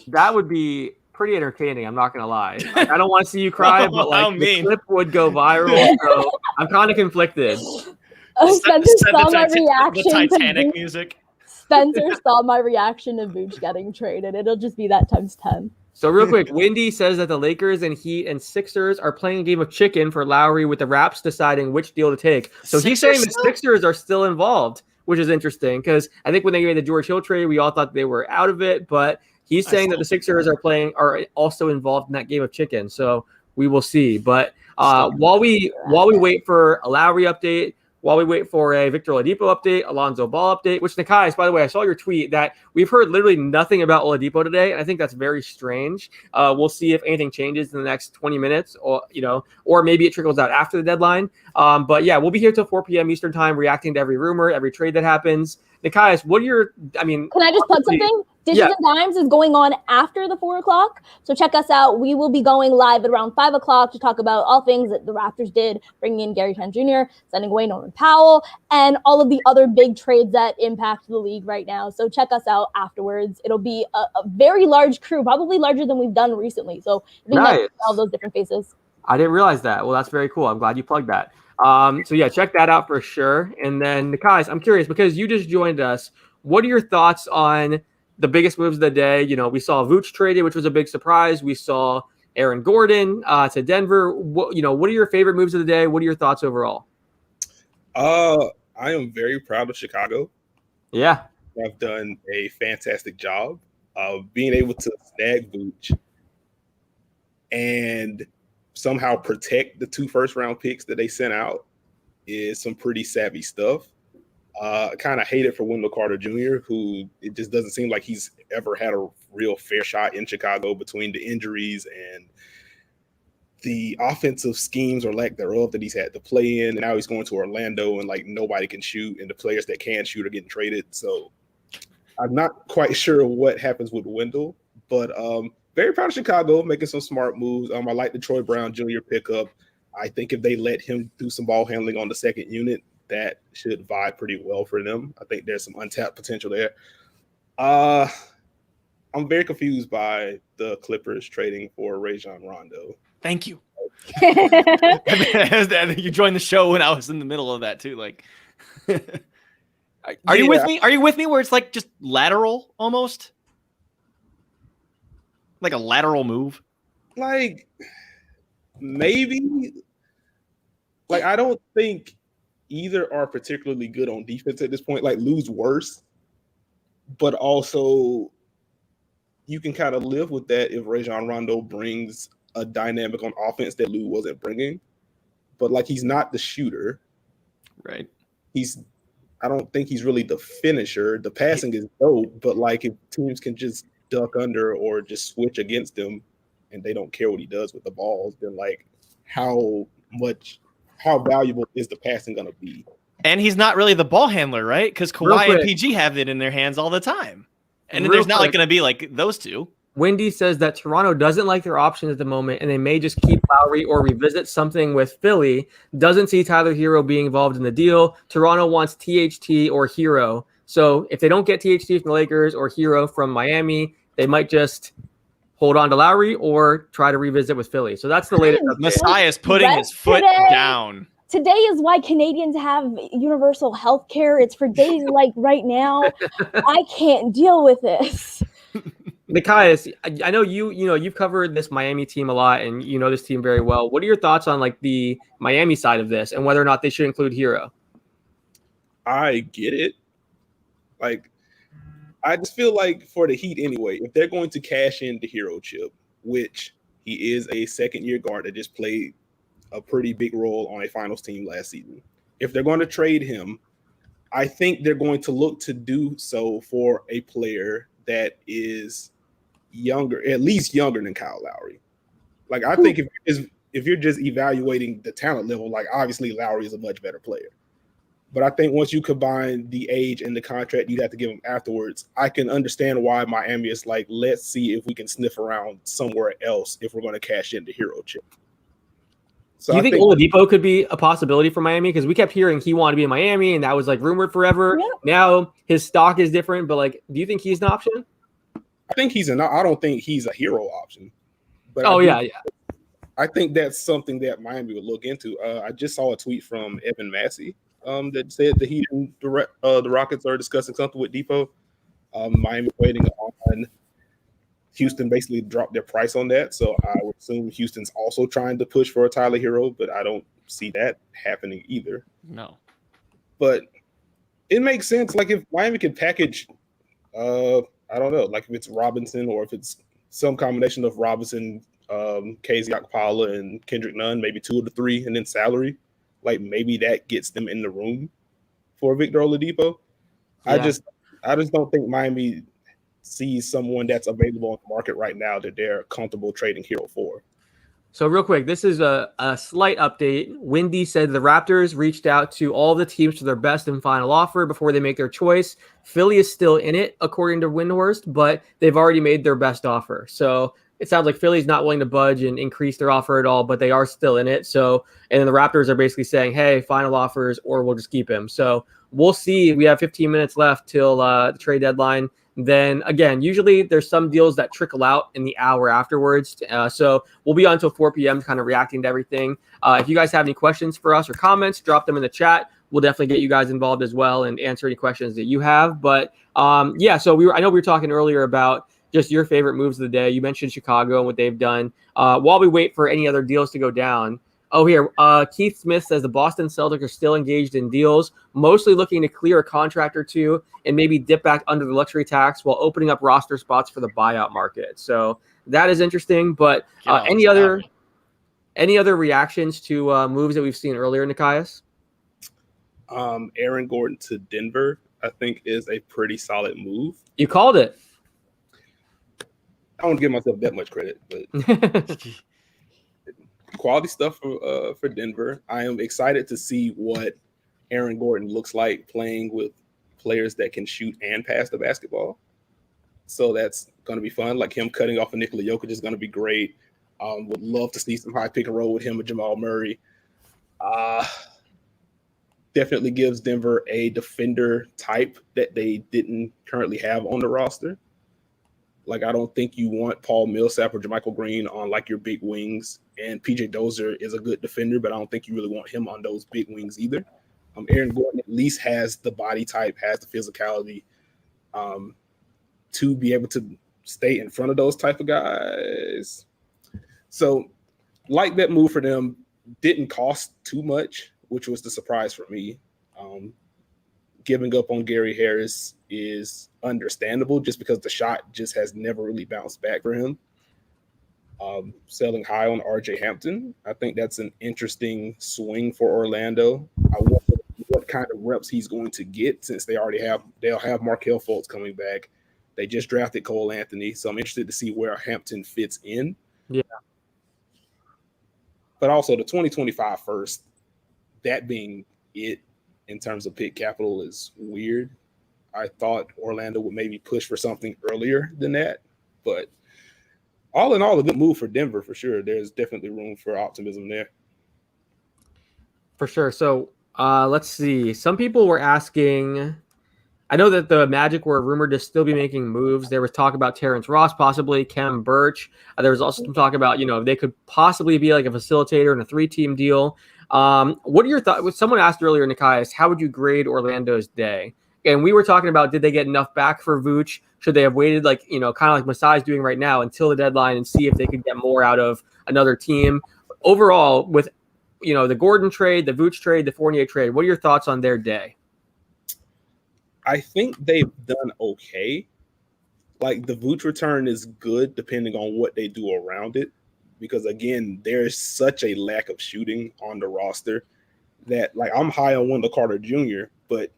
That would be pretty entertaining. I'm not gonna lie. Like, I don't want to see you cry, but like the clip would go viral. So I'm kind of conflicted. Spencer saw my reaction. The Titanic music. Spencer saw my reaction to Vooch getting traded. It'll just be that times 10. So real quick, Wendy says that the Lakers and Heat and Sixers are playing a game of chicken for Lowry, with the Raps deciding which deal to take. So he's saying the Sixers are still involved, which is interesting, because I think when they made the George Hill trade, we all thought they were out of it, but he's saying that the Sixers are also involved in that game of chicken. So we will see. But while we wait for a Lowry update, while we wait for a Victor Oladipo update, Alonzo Ball update, which Nekias, by the way, I saw your tweet that we've heard literally nothing about Oladipo today, and I think that's very strange. We'll see if anything changes in the next 20 minutes, or maybe it trickles out after the deadline. But yeah, we'll be here till 4 p.m. Eastern time, reacting to every rumor, every trade that happens. Nekias, can I just plug something? Dishes and Dimes is going on after the 4 o'clock. So check us out. We will be going live at around 5 o'clock to talk about all things that the Raptors did, bringing in Gary Trent Jr., sending away Norman Powell, and all of the other big trades that impact the league right now. So check us out afterwards. It'll be a very large crew, probably larger than we've done recently. So you can all those different faces. I didn't realize that. Well, that's very cool. I'm glad you plugged that. So yeah, check that out for sure. And then Nekias, I'm curious, because you just joined us. What are your thoughts on the biggest moves of the day? You know, we saw Vooch traded, which was a big surprise. We saw Aaron Gordon to Denver. What are your favorite moves of the day? What are your thoughts overall? I am very proud of Chicago. Yeah. I've done a fantastic job of being able to snag Vooch and somehow protect the 2 first-round picks that they sent out is some pretty savvy stuff. I kind of hate it for Wendell Carter Jr., who it just doesn't seem like he's ever had a real fair shot in Chicago between the injuries and the offensive schemes or lack thereof that he's had to play in. And now he's going to Orlando and like nobody can shoot, and the players that can shoot are getting traded. So I'm not quite sure what happens with Wendell, but very proud of Chicago making some smart moves. I like the Troy Brown Jr. pickup. I think if they let him do some ball handling on the second unit, that should vibe pretty well for them. I think there's some untapped potential there. I'm very confused by the Clippers trading for Rajon Rondo. Thank you. You joined the show when I was in the middle of that too. Like, are you with me? Are you with me? Where it's like just lateral almost, like a lateral move. Like maybe. Like I don't think either are particularly good on defense at this point. Like Lou's worse, but also you can kind of live with that if Rajon Rondo brings a dynamic on offense that Lou wasn't bringing. But like he's not the shooter, right? I don't think he's really the finisher. The passing is dope, but like if teams can just duck under or just switch against him and they don't care what he does with the balls, then like how valuable is the passing going to be? And he's not really the ball handler, right? Because Kawhi and PG have it in their hands all the time. And there's not like going to be like those two. Wendy says that Toronto doesn't like their options at the moment, and they may just keep Lowry or revisit something with Philly. Doesn't see Tyler Hero being involved in the deal. Toronto wants THT or Hero. So if they don't get THT from the Lakers or Hero from Miami, they might just hold on to Lowry or try to revisit with Philly. So that's the latest. Messiah's putting his foot down. Today is why Canadians have universal health care. It's for days like right now. I can't deal with this. Nekias, I know you've covered this Miami team a lot, and you know this team very well. What are your thoughts on like the Miami side of this and whether or not they should include Hero? I get it. Like, I just feel like for the Heat anyway, if they're going to cash in the hero chip, which he is a second-year guard that just played a pretty big role on a finals team last season, if they're going to trade him, I think they're going to look to do so for a player that is younger, at least younger than Kyle Lowry. Like, I think if you're just evaluating the talent level, like, obviously Lowry is a much better player. But I think once you combine the age and the contract you'd have to give him afterwards, I can understand why Miami is like, let's see if we can sniff around somewhere else if we're going to cash in the hero chip. So Do you think Oladipo could be a possibility for Miami? Because we kept hearing he wanted to be in Miami, and that was like rumored forever. Yeah. Now his stock is different, but like, do you think he's an option? I think I don't think he's a hero option. But yeah. I think that's something that Miami would look into. I just saw a tweet from Evan Massey that said the Heat and the Rockets are discussing something with Depot. Miami waiting on Houston basically dropped their price on that. So I would assume Houston's also trying to push for a Tyler Hero, but I don't see that happening either. No. But it makes sense. Like if Miami could package, I don't know, like if it's Robinson or if it's some combination of Robinson, KZ Okpala and Kendrick Nunn, maybe 2 of the 3, and then salary. Like maybe that gets them in the room for Victor Oladipo. Yeah. I just don't think Miami sees someone that's available on the market right now that they're comfortable trading Hero for. So real quick, this is a slight update. Wendy said the Raptors reached out to all the teams for their best and final offer before they make their choice. Philly is still in it, according to Windhorst, but they've already made their best offer. So it sounds like Philly's not willing to budge and increase their offer at all, but they are still in it. So, and then the Raptors are basically saying, hey, final offers, or we'll just keep him. So we'll see. We have 15 minutes left till the trade deadline. Then again, usually there's some deals that trickle out in the hour afterwards. So we'll be on until 4 p.m. kind of reacting to everything. If you guys have any questions for us or comments, drop them in the chat. We'll definitely get you guys involved as well and answer any questions that you have. But yeah, so I know we were talking earlier about just your favorite moves of the day. You mentioned Chicago and what they've done. While we wait for any other deals to go down, here, Keith Smith says the Boston Celtics are still engaged in deals, mostly looking to clear a contract or two and maybe dip back under the luxury tax while opening up roster spots for the buyout market. So that is interesting. But any other reactions to moves that we've seen earlier, Nekias? Aaron Gordon to Denver, I think, is a pretty solid move. You called it. I don't give myself that much credit, but quality stuff for Denver. I am excited to see what Aaron Gordon looks like playing with players that can shoot and pass the basketball. So that's going to be fun. Like him cutting off of Nikola Jokic is going to be great. Would love to see some high pick and roll with him and Jamal Murray. Definitely gives Denver a defender type that they didn't currently have on the roster. Like, I don't think you want Paul Millsap or JaMychal Green on, like, your big wings. And P.J. Dozier is a good defender, but I don't think you really want him on those big wings either. Aaron Gordon at least has the body type, has the physicality to be able to stay in front of those type of guys. So, like that move for them, didn't cost too much, which was the surprise for me. Giving up on Gary Harris is understandable just because the shot just has never really bounced back for him. Selling high on RJ Hampton, I think that's an interesting swing for Orlando. I wonder what kind of reps he's going to get since they'll have Markelle Fultz coming back. They just drafted Cole Anthony, so I'm interested to see where Hampton fits in. Yeah. But also the 2025 first, that being it in terms of pick capital is weird. I thought Orlando would maybe push for something earlier than that, but all in all, a good move for Denver for sure. There's definitely room for optimism there. For sure. So let's see. Some people were asking, I know that the Magic were rumored to still be making moves. There was talk about Terrence Ross, possibly Khem Birch. There was also some talk about, they could possibly be like a facilitator in a 3-team deal. What are your thoughts? Someone asked earlier, Nekias, how would you grade Orlando's day? And we were talking about, did they get enough back for Vooch? Should they have waited, kind of like Masai's doing right now, until the deadline and see if they could get more out of another team? Overall, with, the Gordon trade, the Vooch trade, the Fournier trade, what are your thoughts on their day? I think they've done okay. Like the Vooch return is good depending on what they do around it. Because again, there's such a lack of shooting on the roster that like I'm high on Wendell Carter Jr., but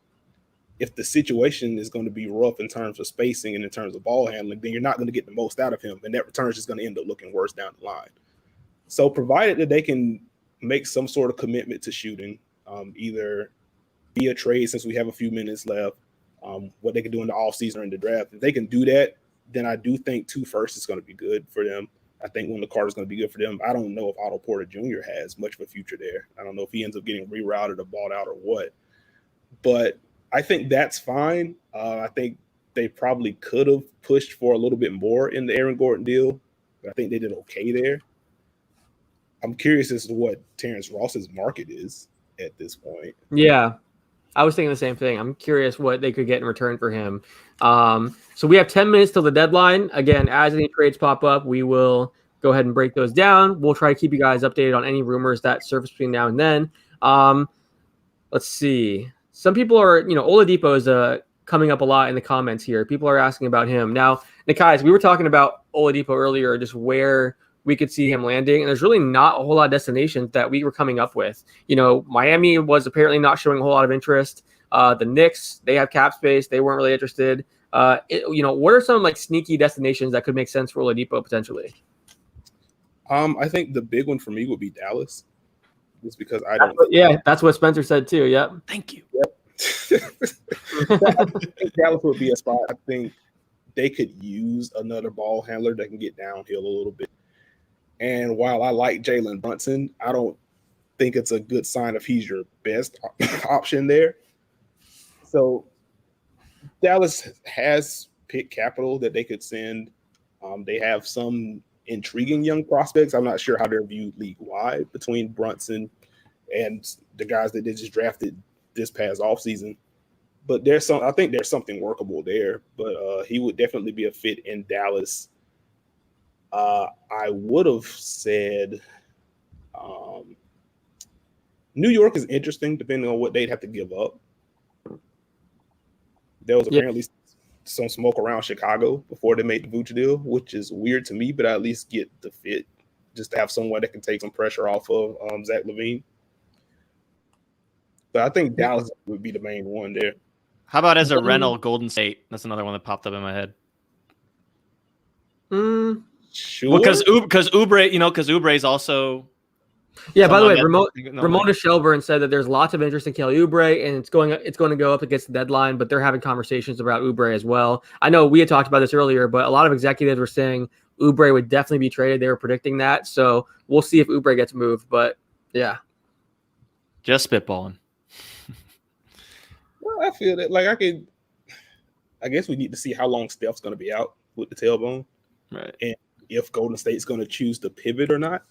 if the situation is going to be rough in terms of spacing and in terms of ball handling, then you're not going to get the most out of him. And that return is just going to end up looking worse down the line. So provided that they can make some sort of commitment to shooting, either via trade since we have a few minutes left, what they can do in the offseason or in the draft. If they can do that, then I do think 2 firsts is going to be good for them. I think Wendell Carter is going to be good for them. I don't know if Otto Porter Jr. has much of a future there. I don't know if he ends up getting rerouted or bought out or what. But I think that's fine. I think they probably could have pushed for a little bit more in the Aaron Gordon deal, but I think they did okay there. I'm curious as to what Terrence Ross's market is at this point. Yeah, I was thinking the same thing. I'm curious what they could get in return for him. So we have 10 minutes till the deadline. Again, as any trades pop up, we will go ahead and break those down. We'll try to keep you guys updated on any rumors that surface between now and then. Let's see. Some people are, Oladipo is coming up a lot in the comments here. People are asking about him. Now, Nekias, we were talking about Oladipo earlier, just where we could see him landing. And there's really not a whole lot of destinations that we were coming up with. Miami was apparently not showing a whole lot of interest. The Knicks, they have cap space. They weren't really interested. What are some sneaky destinations that could make sense for Oladipo potentially? I think the big one for me would be Dallas. Just because I don't. That's what Spencer said too. Yep. Thank you. Yep. I think Dallas would be a spot. I think they could use another ball handler that can get downhill a little bit. And while I like Jalen Brunson, I don't think it's a good sign if he's your best option there. So Dallas has pick capital that they could send. They have some intriguing young prospects. I'm not sure how they're viewed league-wide between Brunson and the guys that they just drafted this past offseason. But I think there's something workable there. But he would definitely be a fit in Dallas. I would have said New York is interesting depending on what they'd have to give up. There was apparently some smoke around Chicago before they made the Vooch deal, which is weird to me, but I at least get the fit just to have someone that can take some pressure off of Zach LaVine. But I think Dallas would be the main one there. How about as a rental, Golden State? That's another one that popped up in my head. Sure. Because Oubre is also. Yeah. By the way, Ramona Shelburne said that there's lots of interest in Kelly Oubre, and it's going to go up against the deadline. But they're having conversations about Oubre as well. I know we had talked about this earlier, but a lot of executives were saying Oubre would definitely be traded. They were predicting that, so we'll see if Oubre gets moved. But yeah, just spitballing. Well, I feel that I guess we need to see how long Steph's going to be out with the tailbone, right? And if Golden State's going to choose to pivot or not.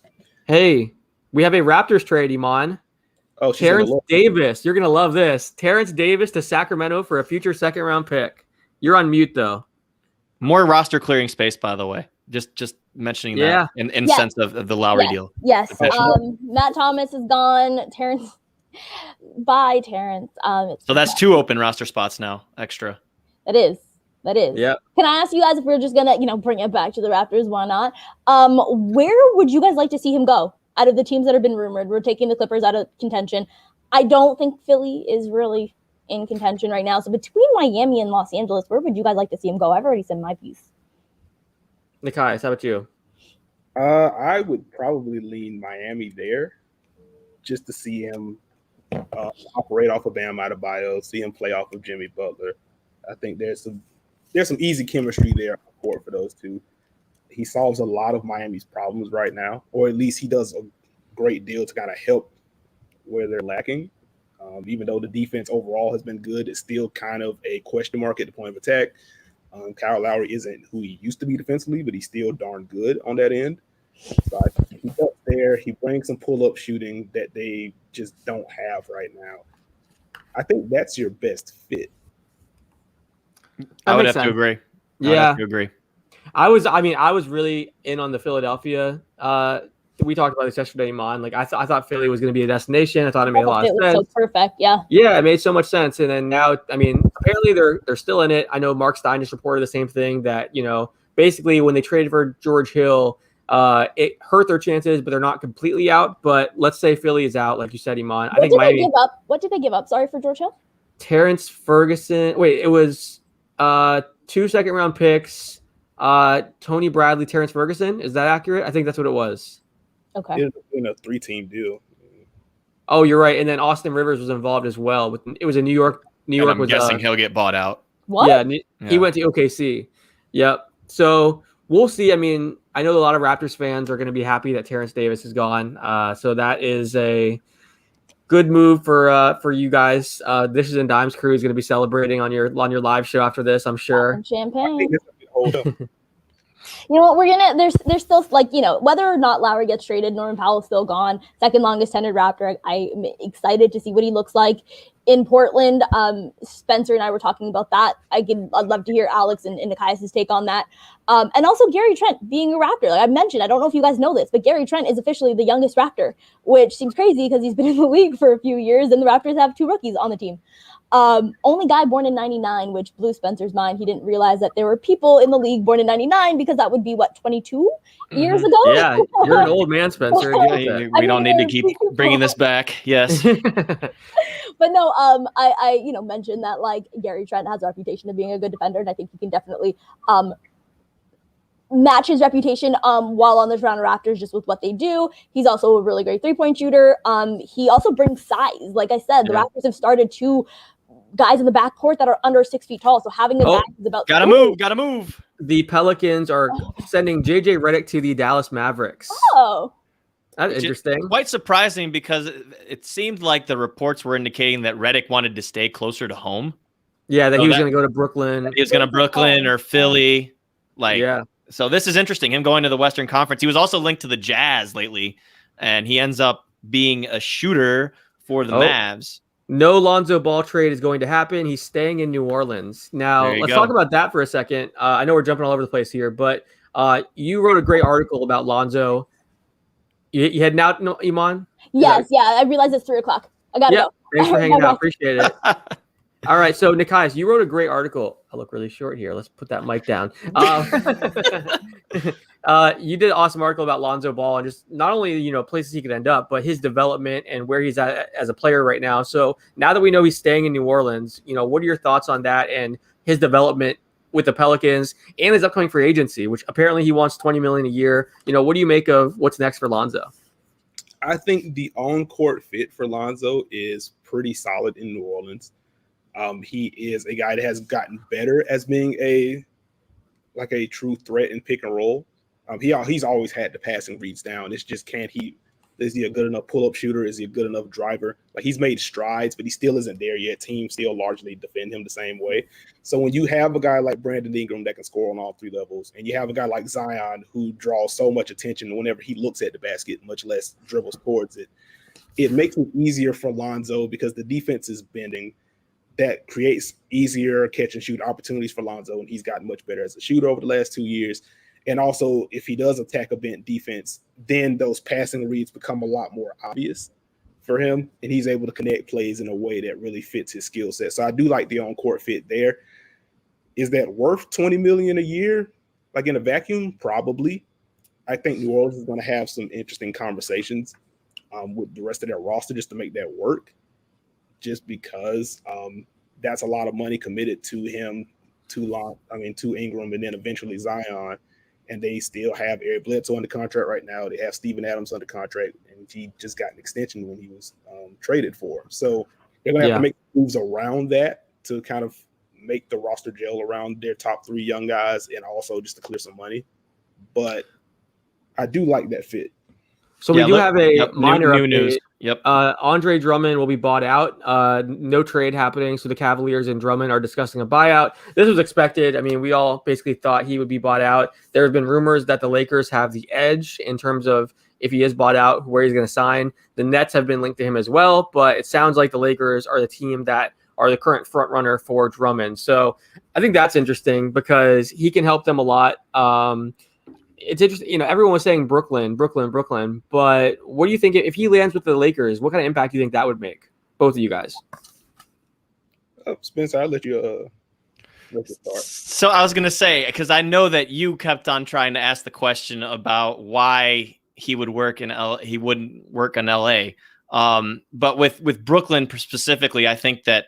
Hey. We have a Raptors trade, Imman. Oh, Terrence Davis. You're going to love this. Terrence Davis to Sacramento for a future second-round pick. You're on mute, though. More roster clearing space, by the way. Just mentioning that in sense of the Lowry deal. Yes. Matt Thomas is gone. Terrence. Bye, Terrence. So that's 2 open roster spots now, extra. That is. Yeah. Can I ask you guys if we're just going to, bring it back to the Raptors? Why not? Where would you guys like to see him go? Out of the teams that have been rumored, we're taking the Clippers out of contention. I don't think Philly is really in contention right now. So between Miami and Los Angeles, where would you guys like to see him go? I've already said my piece. Nekias, how about you? I would probably lean Miami there just to see him operate off of Bam Adebayo, see him play off of Jimmy Butler. I think there's some easy chemistry there on the court for those two. He solves a lot of Miami's problems right now, or at least he does a great deal to kind of help where they're lacking. Even though the defense overall has been good, it's still kind of a question mark at the point of attack. Kyle Lowry isn't who he used to be defensively, but he's still darn good on that end. So I think he helps there. He brings some pull-up shooting that they just don't have right now. I think that's your best fit. I would have to agree. I was really in on the Philadelphia we talked about this yesterday, Imman. Like I thought Philly was going to be a destination. I thought it made a lot of It was sense. so perfect. Yeah. Yeah, it made so much sense. And then now, I mean, apparently they're still in it. I know Mark Stein just reported the same thing, that, basically when they traded for George Hill, it hurt their chances, but they're not completely out. But let's say Philly is out, like you said, Imman. I think Miami. What did they give up? Sorry, for George Hill? Terrence Ferguson. Wait, it was 2 second-round picks. Tony Bradley, Terrence Ferguson. Is that accurate? I think that's what it was. Okay. It was a 3-team deal. Oh, you're right. And then Austin Rivers was involved as well. It was in New York. New York I'm guessing he'll get bought out. What? Yeah, he went to OKC. Yep. So we'll see. I mean, I know a lot of Raptors fans are going to be happy that Terrence Davis is gone. So that is a good move for you guys. Dishes and Dimes crew is going to be celebrating on your live show after this, I'm sure. Champagne. Hold up. You know what? There's still whether or not Lowry gets traded, Norman Powell's still gone. Second longest tenured Raptor. I'm excited to see what he looks like in Portland. Spencer and I were talking about that. I'd love to hear Alex and Nekias' take on that. And also Gary Trent being a Raptor. Like I mentioned, I don't know if you guys know this, but Gary Trent is officially the youngest Raptor, which seems crazy because he's been in the league for a few years and the Raptors have 2 rookies on the team. Only guy born in 99, which blew Spencer's mind. He didn't realize that there were people in the league born in 99 because that would be 22 years ago. Yeah, you're an old man, Spencer. We don't need to keep bringing this back. Yes. But no, I mentioned that like Gary Trent has a reputation of being a good defender, and I think he can definitely match his reputation while on the Toronto Raptors just with what they do. He's also a really great 3-point shooter. He also brings size. Like I said, the Raptors have started 2 guys in the backcourt that are under 6 feet tall. So having a guy is about gotta move. The Pelicans are sending JJ Redick to the Dallas Mavericks. Oh, that's interesting. Quite surprising because it seemed like the reports were indicating that Redick wanted to stay closer to home. Yeah, he was going to go to Brooklyn. He was going to Brooklyn or Philly. So this is interesting. Him going to the Western Conference. He was also linked to the Jazz lately, and he ends up being a shooter for the Mavs. No Lonzo Ball trade is going to happen. He's staying in New Orleans. Now, let's talk about that for a second. I know we're jumping all over the place here, but you wrote a great article about Lonzo. You heading out, Imman? Yes, I realize it's 3:00. I got to go. Thanks for hanging out. Appreciate it. All right, so Nekias, you wrote a great article. I look really short here. Let's put that mic down. You did an awesome article about Lonzo Ball and just not only places he could end up, but his development and where he's at as a player right now. So now that we know he's staying in New Orleans, what are your thoughts on that and his development with the Pelicans and his upcoming free agency, which apparently he wants $20 million a year? What do you make of what's next for Lonzo? I think the on-court fit for Lonzo is pretty solid in New Orleans. He is a guy that has gotten better as being a true threat in pick and roll. He's always had the passing reads down. It's just is he a good enough pull-up shooter? Is he a good enough driver? Like he's made strides, but he still isn't there yet. Teams still largely defend him the same way. So when you have a guy like Brandon Ingram that can score on all 3 levels, and you have a guy like Zion who draws so much attention whenever he looks at the basket, much less dribbles towards it, it makes it easier for Lonzo because the defense is bending. That creates easier catch and shoot opportunities for Lonzo, and he's gotten much better as a shooter over the last 2 years. And also, if he does attack a bent defense, then those passing reads become a lot more obvious for him, and he's able to connect plays in a way that really fits his skill set. So I do like the on-court fit there. Is that worth $20 million a year? Like in a vacuum? Probably. I think New Orleans is going to have some interesting conversations with the rest of their roster just to make that work. Just because that's a lot of money committed to him, to Ingram, and then eventually Zion. And they still have Eric Bledsoe under contract right now. They have Steven Adams under contract, and he just got an extension when he was traded for him. So they're going to have to make moves around that to kind of make the roster gel around their top 3 young guys and also just to clear some money. But I do like that fit. So we do have a minor new update. news. Yep. Andre Drummond will be bought out. No trade happening. So the Cavaliers and Drummond are discussing a buyout. This was expected. I mean, we all basically thought he would be bought out. There have been rumors that the Lakers have the edge in terms of if he is bought out, where he's going to sign. The Nets have been linked to him as well, but it sounds like the Lakers are the team that are the current front runner for Drummond. So I think that's interesting because he can help them a lot. it's interesting. Everyone was saying Brooklyn, but what do you think if he lands with the Lakers? What kind of impact do you think that would make? Both of you guys. Spencer, I'll let you start. So I was gonna say, because I know that you kept on trying to ask the question about why he would work in he wouldn't work in LA. But with Brooklyn specifically, I think that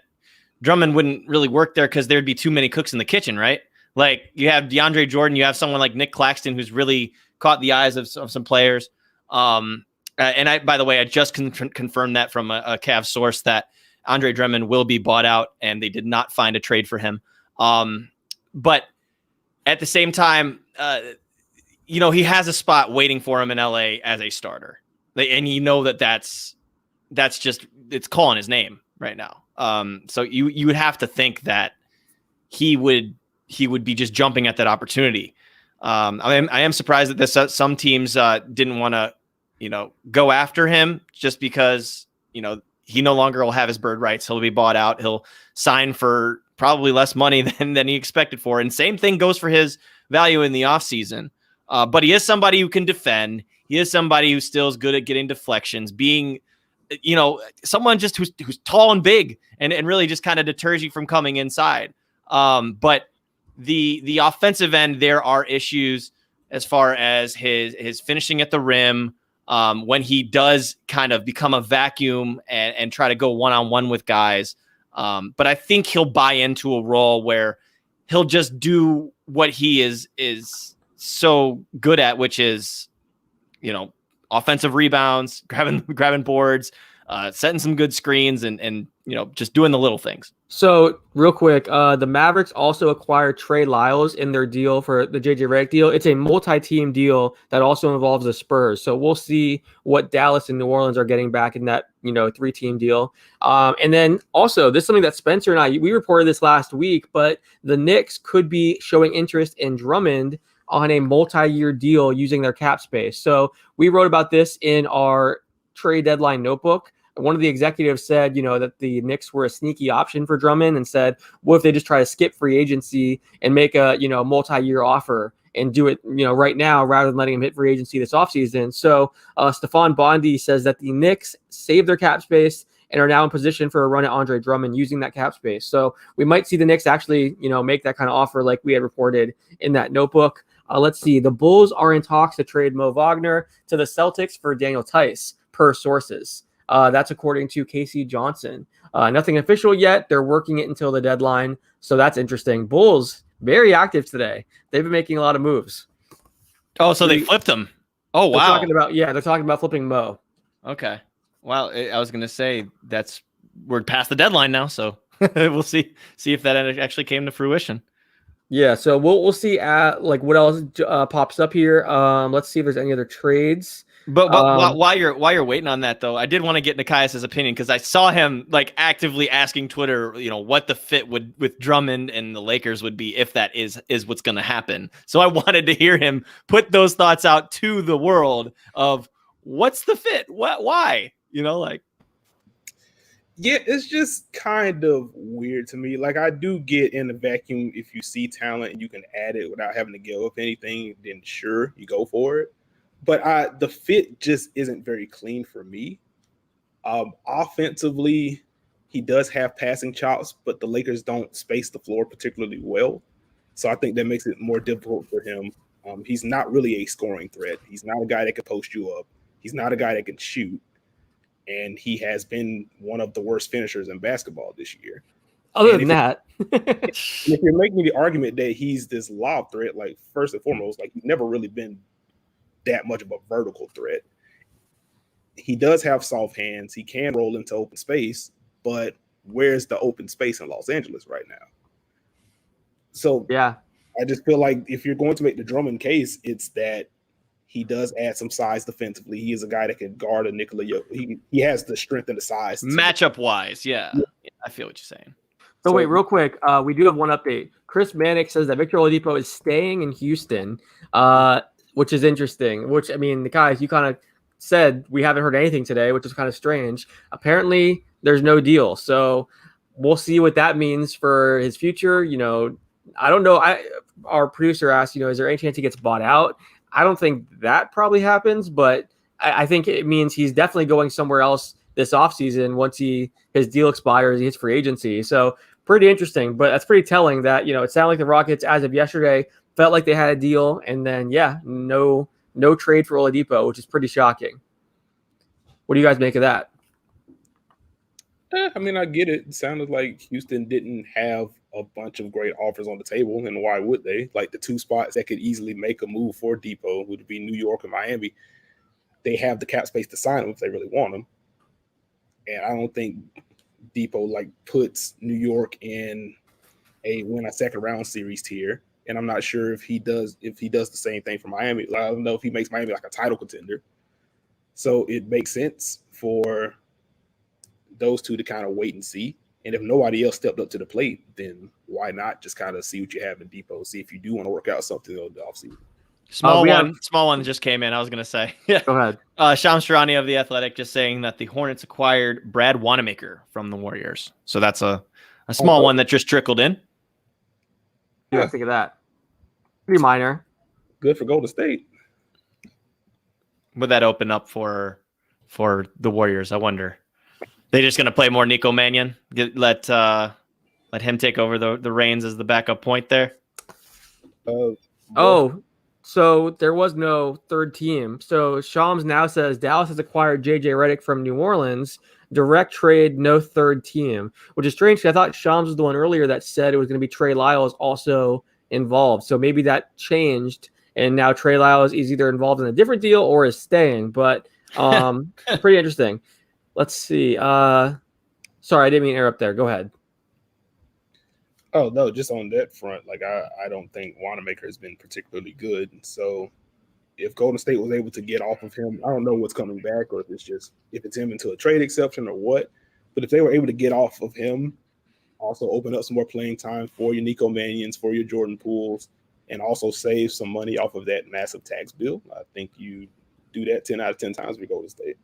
Drummond wouldn't really work there because there'd be too many cooks in the kitchen, right? Like you have DeAndre Jordan, you have someone like Nick Claxton who's really caught the eyes of some players. And by the way, I just confirmed that from a Cavs source that Andre Drummond will be bought out, and they did not find a trade for him. But at the same time, he has a spot waiting for him in LA as a starter, and that's just it's calling his name right now. So you would have to think that he would be just jumping at that opportunity. I am surprised that some teams didn't want to go after him just because he no longer will have his bird rights. He'll be bought out. He'll sign for probably less money than he expected for. And same thing goes for his value in the offseason. But he is somebody who can defend. He is somebody who still is good at getting deflections, being, someone just who's tall and big and really just kind of deters you from coming inside. But the offensive end, there are issues as far as his finishing at the rim. When he does kind of become a vacuum and try to go one-on-one with guys. But I think he'll buy into a role where he'll just do what he is so good at, which is, offensive rebounds, grabbing boards, setting some good screens and just doing the little things. So real quick, the Mavericks also acquired Trey Lyles in their deal for the JJ Redick deal. It's a multi-team deal that also involves the Spurs. So we'll see what Dallas and New Orleans are getting back in that 3-team deal. And then also this is something that Spencer and we reported this last week, but the Knicks could be showing interest in Drummond on a multi-year deal using their cap space. So we wrote about this in our trade deadline notebook. One of the executives said, that the Knicks were a sneaky option for Drummond and said, what if they just try to skip free agency and make a, multi-year offer and do it, right now rather than letting him hit free agency this offseason. So Stefan Bondi says that the Knicks saved their cap space and are now in position for a run at Andre Drummond using that cap space. So we might see the Knicks actually, make that kind of offer like we had reported in that notebook. Let's see. The Bulls are in talks to trade Mo Wagner to the Celtics for Daniel Tice per sources. That's according to Casey Johnson. Nothing official yet. They're working it until the deadline. So that's interesting. Bulls, very active today. They've been making a lot of moves. Oh, so they flipped them. Oh, wow. They're talking about flipping Mo. Okay. Well, I was going to say we're past the deadline now. So we'll see if that actually came to fruition. Yeah. So we'll see what else pops up here. Let's see if there's any other trades. But while you're waiting on that, though, I did want to get Nekias' opinion because I saw him actively asking Twitter, what the fit with Drummond and the Lakers would be if that is what's going to happen. So I wanted to hear him put those thoughts out to the world of what's the fit, why, Yeah, it's just kind of weird to me. I do get in a vacuum if you see talent and you can add it without having to give up anything, then sure, you go for it. But the fit just isn't very clean for me. Offensively, he does have passing chops, but the Lakers don't space the floor particularly well. So I think that makes it more difficult for him. He's not really a scoring threat. He's not a guy that can post you up. He's not a guy that can shoot. And he has been one of the worst finishers in basketball this year. Other than that, if you're making the argument that he's this lob threat, first and foremost, he's never really been that much of a vertical threat. He does have soft hands. He can roll into open space, but where's the open space in Los Angeles right now? So yeah, I just feel like if you're going to make the Drummond case, it's that he does add some size defensively. He is a guy that can guard a Nikola Jokic. He has the strength and the size. Matchup wise, yeah. I feel what you're saying. So wait, real quick, we do have one update. Chris Mannix says that Victor Oladipo is staying in Houston, which is interesting. Which, I mean, the guys, you kind of said we haven't heard anything today, which is kind of strange. Apparently, there's no deal. So we'll see what that means for his future. I don't know. Our producer asked, is there any chance he gets bought out? I don't think that probably happens, but I think it means he's definitely going somewhere else this offseason once his deal expires, he hits free agency. So pretty interesting, but that's pretty telling that, it sounded like the Rockets as of yesterday felt like they had a deal, and then no trade for Oladipo, which is pretty shocking. What do you guys make of that? I mean, I get it. It sounded like Houston didn't have a bunch of great offers on the table, and why would they? Like the two spots that could easily make a move for Depot would be New York and Miami. They have the cap space to sign him if they really want him. And I don't think Depot puts New York in a win a second round series tier. And I'm not sure if he does the same thing for Miami. I don't know if he makes Miami a title contender. So it makes sense for those two to kind of wait and see. And if nobody else stepped up to the plate, then why not just kind of see what you have in Depot, see if you do want to work out something on the offseason. Small one just came in. I was going to say. Yeah. Go ahead. Shams Charania of The Athletic just saying that the Hornets acquired Brad Wanamaker from the Warriors. So that's a small one that just trickled in. Yeah, I think of that. Pretty minor. Good for Golden State. Would that open up for the Warriors? I wonder. They just going to play more Nico Mannion? Let him take over the reins as the backup point there? So there was no third team. So Shams now says Dallas has acquired J.J. Redick from New Orleans. Direct trade, no third team, which is strange because I thought Shams was the one earlier that said it was going to be Trey Lyles also involved. So maybe that changed, and now Trey Lyles is either involved in a different deal or is staying. But pretty interesting. Let's see. Sorry, I didn't mean to interrupt there. Go ahead. Oh, no, just on that front, I don't think Wanamaker has been particularly good. So if Golden State was able to get off of him, I don't know what's coming back or if it's him into a trade exception or what. But if they were able to get off of him, also open up some more playing time for your Nico Mannions, for your Jordan Pooles, and also save some money off of that massive tax bill, I think you do that 10 out of 10 times with Golden State.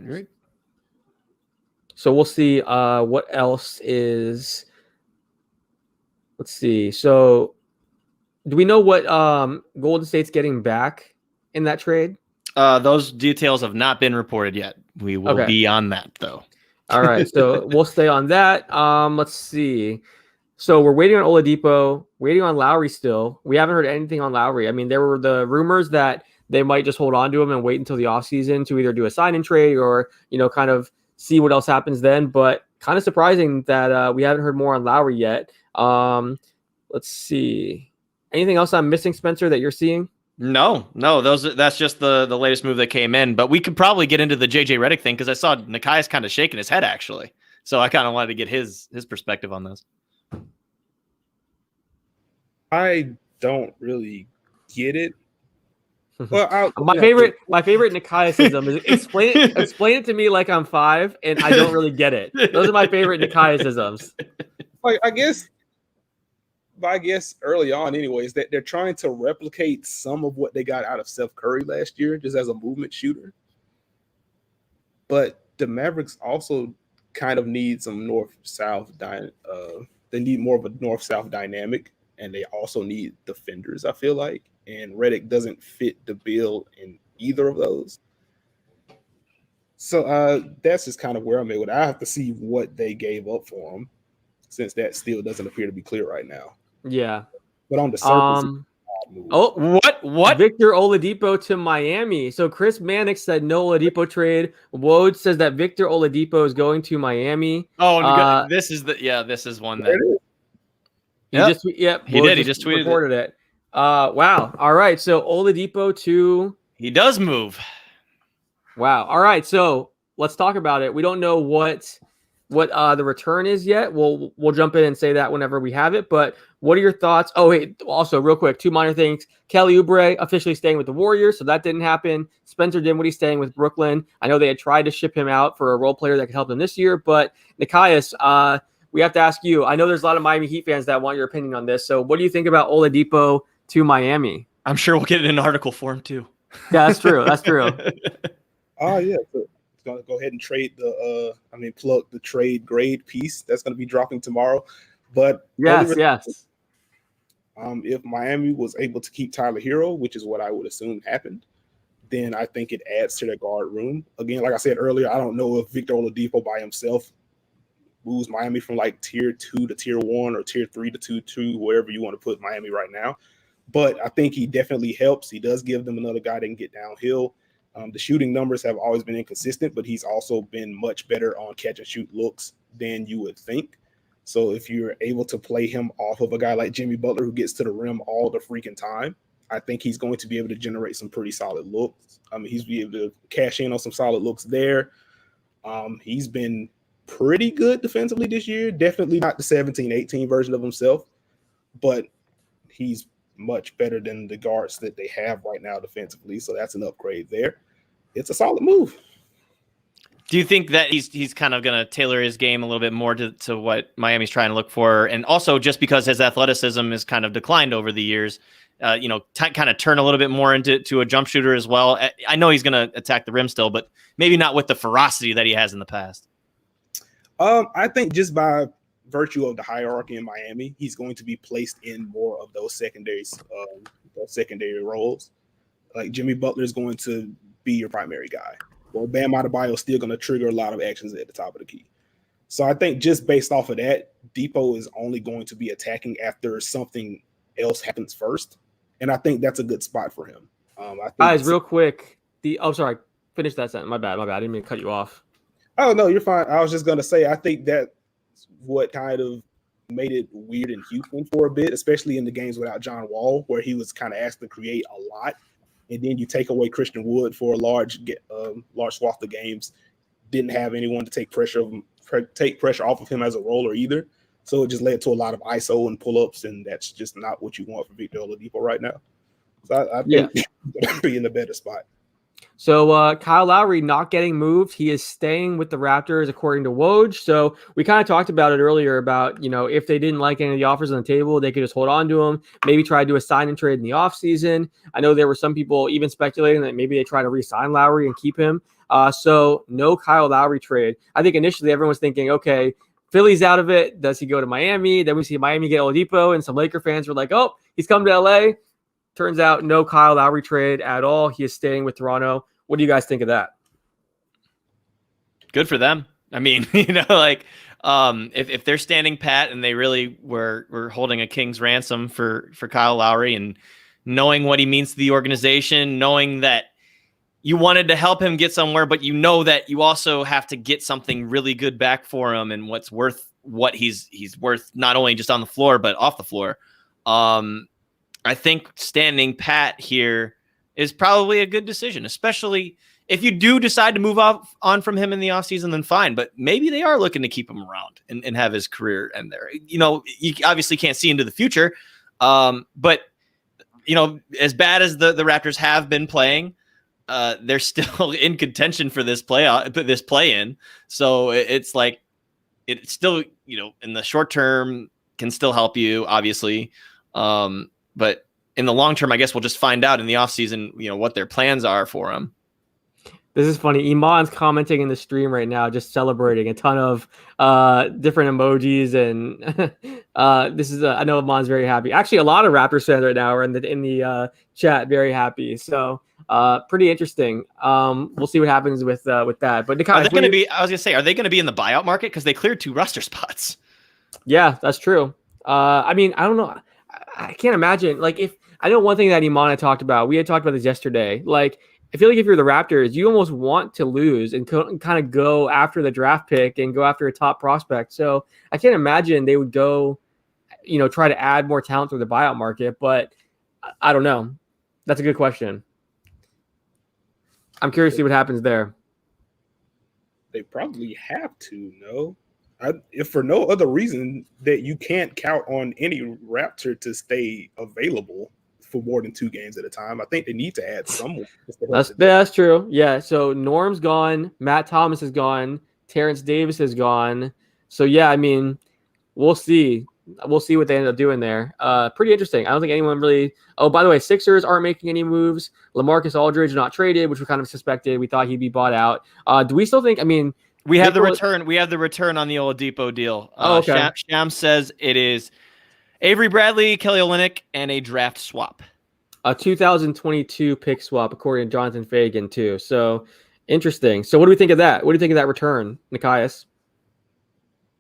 Great. So we'll see what else is. Let's see. So do we know what Golden State's getting back in that trade? Those details have not been reported yet. We will be on that, though. All right. So we'll stay on that. Let's see. So we're waiting on Oladipo, waiting on Lowry still. We haven't heard anything on Lowry. I mean, there were the rumors that they might just hold on to him and wait until the offseason to either do a sign and trade or, kind of see what else happens then. But kind of surprising that we haven't heard more on Lowry yet. Let's see. Anything else I'm missing, Spencer, that you're seeing? No. That's just the latest move that came in. But we could probably get into the JJ Redick thing because I saw Nekias kind of shaking his head, actually. So I kind of wanted to get his perspective on this. I don't really get it. Well, my favorite Nekiasism is explain it to me like I'm 5 and I don't really get it. Those are my favorite Nekiasisms. I guess early on, anyways, that they're trying to replicate some of what they got out of Steph Curry last year, just as a movement shooter. But the Mavericks also kind of need some north-south. They need more of a north-south dynamic, and they also need defenders, I feel like. And Redick doesn't fit the bill in either of those. So that's just kind of where I'm at with it. I have to see what they gave up for him, since that still doesn't appear to be clear right now. Yeah. But on the surface, what? Victor Oladipo to Miami. So Chris Mannix said no Oladipo trade. Woj says that Victor Oladipo is going to Miami. Oh, this is one that. He just tweeted it. Wow. All right. So Oladipo to. He does move. Wow. All right. So let's talk about it. We don't know what the return is yet. We'll jump in and say that whenever we have it. But what are your thoughts? Oh, wait. Also, real quick, 2 minor things. Kelly Oubre officially staying with the Warriors, so that didn't happen. Spencer Dinwiddie staying with Brooklyn. I know they had tried to ship him out for a role player that could help them this year. But Nekias, we have to ask you. I know there's a lot of Miami Heat fans that want your opinion on this. So what do you think about Oladipo to Miami? I'm sure we'll get it in article form too. Yeah, that's true. That's true. Oh, yeah. So it's going to go ahead and trade plug the trade grade piece that's going to be dropping tomorrow. But yes. If Miami was able to keep Tyler Hero, which is what I would assume happened, then I think it adds to their guard room. Again, like I said earlier, I don't know if Victor Oladipo by himself moves Miami from like tier 2 to tier 1 or tier 3 to 2, wherever you want to put Miami right now. But I think he definitely helps. He does give them another guy that can get downhill. The shooting numbers have always been inconsistent, but he's also been much better on catch and shoot looks than you would think. So if you're able to play him off of a guy like Jimmy Butler who gets to the rim all the freaking time, I think he's going to be able to generate some pretty solid looks. I mean, he's be able to cash in on some solid looks there. He's been pretty good defensively this year. Definitely not the 17-18 version of himself, but he's much better than the guards that they have right now defensively. So that's an upgrade there. It's a solid move. Do you think that he's kind of going to tailor his game a little bit more to what Miami's trying to look for? And also just because his athleticism has kind of declined over the years, kind of turn a little bit more into a jump shooter as well. I know he's going to attack the rim still, but maybe not with the ferocity that he has in the past. I think just by virtue of the hierarchy in Miami, he's going to be placed in more of those secondary roles. Like Jimmy Butler is going to be your primary guy. Well, Bam Adebayo is still going to trigger a lot of actions at the top of the key. So I think just based off of that, Depot is only going to be attacking after something else happens first. And I think that's a good spot for him. Guys, real quick. Sorry. Finish that sentence. My bad. I didn't mean to cut you off. Oh, no, you're fine. I was just going to say, I think that's what kind of made it weird in Houston for a bit, especially in the games without John Wall, where he was kind of asked to create a lot. And then you take away Christian Wood for a large swath of games. Didn't have anyone to take pressure off of him as a roller either. So it just led to a lot of ISO and pull-ups, and that's just not what you want for Victor Oladipo right now. So I think he's going to be in a better spot. So Kyle Lowry not getting moved. He is staying with the Raptors, according to Woj. So we kind of talked about it earlier about, if they didn't like any of the offers on the table, they could just hold on to him, maybe try to do a sign and trade in the offseason. I know there were some people even speculating that maybe they try to re-sign Lowry and keep him. So no Kyle Lowry trade. I think initially everyone was thinking, okay, Philly's out of it. Does he go to Miami? Then we see Miami get Oladipo, and some Laker fans were like, oh, he's come to LA. Turns out no Kyle Lowry trade at all. He is staying with Toronto. What do you guys think of that? Good for them. I mean, if they're standing pat and they really were holding a king's ransom for Kyle Lowry and knowing what he means to the organization, knowing that you wanted to help him get somewhere, but you know that you also have to get something really good back for him and what's worth what he's worth, not only just on the floor, but off the floor. I think standing pat here is probably a good decision, especially if you do decide to move on from him in the offseason, then fine. But maybe they are looking to keep him around and have his career end there. You obviously can't see into the future. But as bad as the Raptors have been playing, they're still in contention for this play-in. So it's like, it's still, in the short term can still help you, obviously. But in the long term, I guess we'll just find out in the offseason, what their plans are for him. This is funny. Imman's commenting in the stream right now, just celebrating a ton of different emojis, and this is I know Imman's very happy. Actually, a lot of Raptors fans right now are in the chat, very happy. So pretty interesting. We'll see what happens with that. But Nekias, are they going to be? I was going to say, are they going to be in the buyout market because they cleared 2 roster spots? Yeah, that's true. I mean, I don't know. I can't imagine. If I know one thing that Imman had talked about, we had talked about this yesterday. I feel like if you're the Raptors, you almost want to lose and kind of go after the draft pick and go after a top prospect. So I can't imagine they would go, try to add more talent to the buyout market. But I don't know. That's a good question. I'm curious to see what happens there. They probably have to, no? If for no other reason that you can't count on any Raptor to stay available for more than 2 games at a time. I think they need to add someone. That's true. Yeah. So Norm's gone. Matt Thomas is gone. Terrence Davis is gone. So yeah, I mean, we'll see. We'll see what they end up doing there. Pretty interesting. I don't think anyone really. Oh, by the way, Sixers aren't making any moves. Lamarcus Aldridge not traded, which we kind of suspected. We thought he'd be bought out. Do we still think? I mean, we have the return. We have the return on the Oladipo deal. Okay. Sham says it is Avery Bradley, Kelly Olynyk, and a draft swap. A 2022 pick swap, according to Jonathan Fagan, too. So interesting. So what do we think of that? What do you think of that return, Nekias?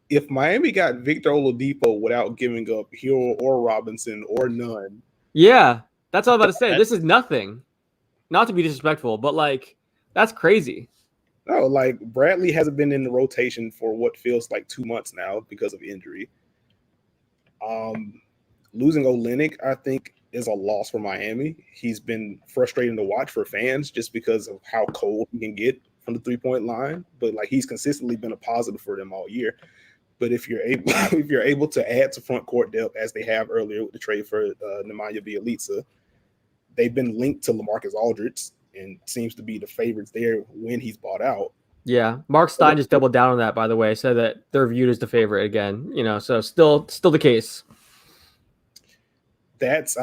If Miami got Victor Oladipo without giving up Hero or Robinson or none. Yeah, that's all I was about to say. This is nothing. Not to be disrespectful, but like, that's crazy. No, like Bradley hasn't been in the rotation for what feels like 2 months now because of injury. Losing Olynyk, I think, is a loss for Miami. He's been frustrating to watch for fans just because of how cold he can get from the 3-point line. But like he's consistently been a positive for them all year. But if you're able to add to front court depth as they have earlier with the trade for Nemanja Bjelica, they've been linked to Lamarcus Aldridge and seems to be the favorites there when he's bought out. Yeah, Mark Stein just doubled down on that, by the way, said that they're viewed as the favorite again. So still the case. That's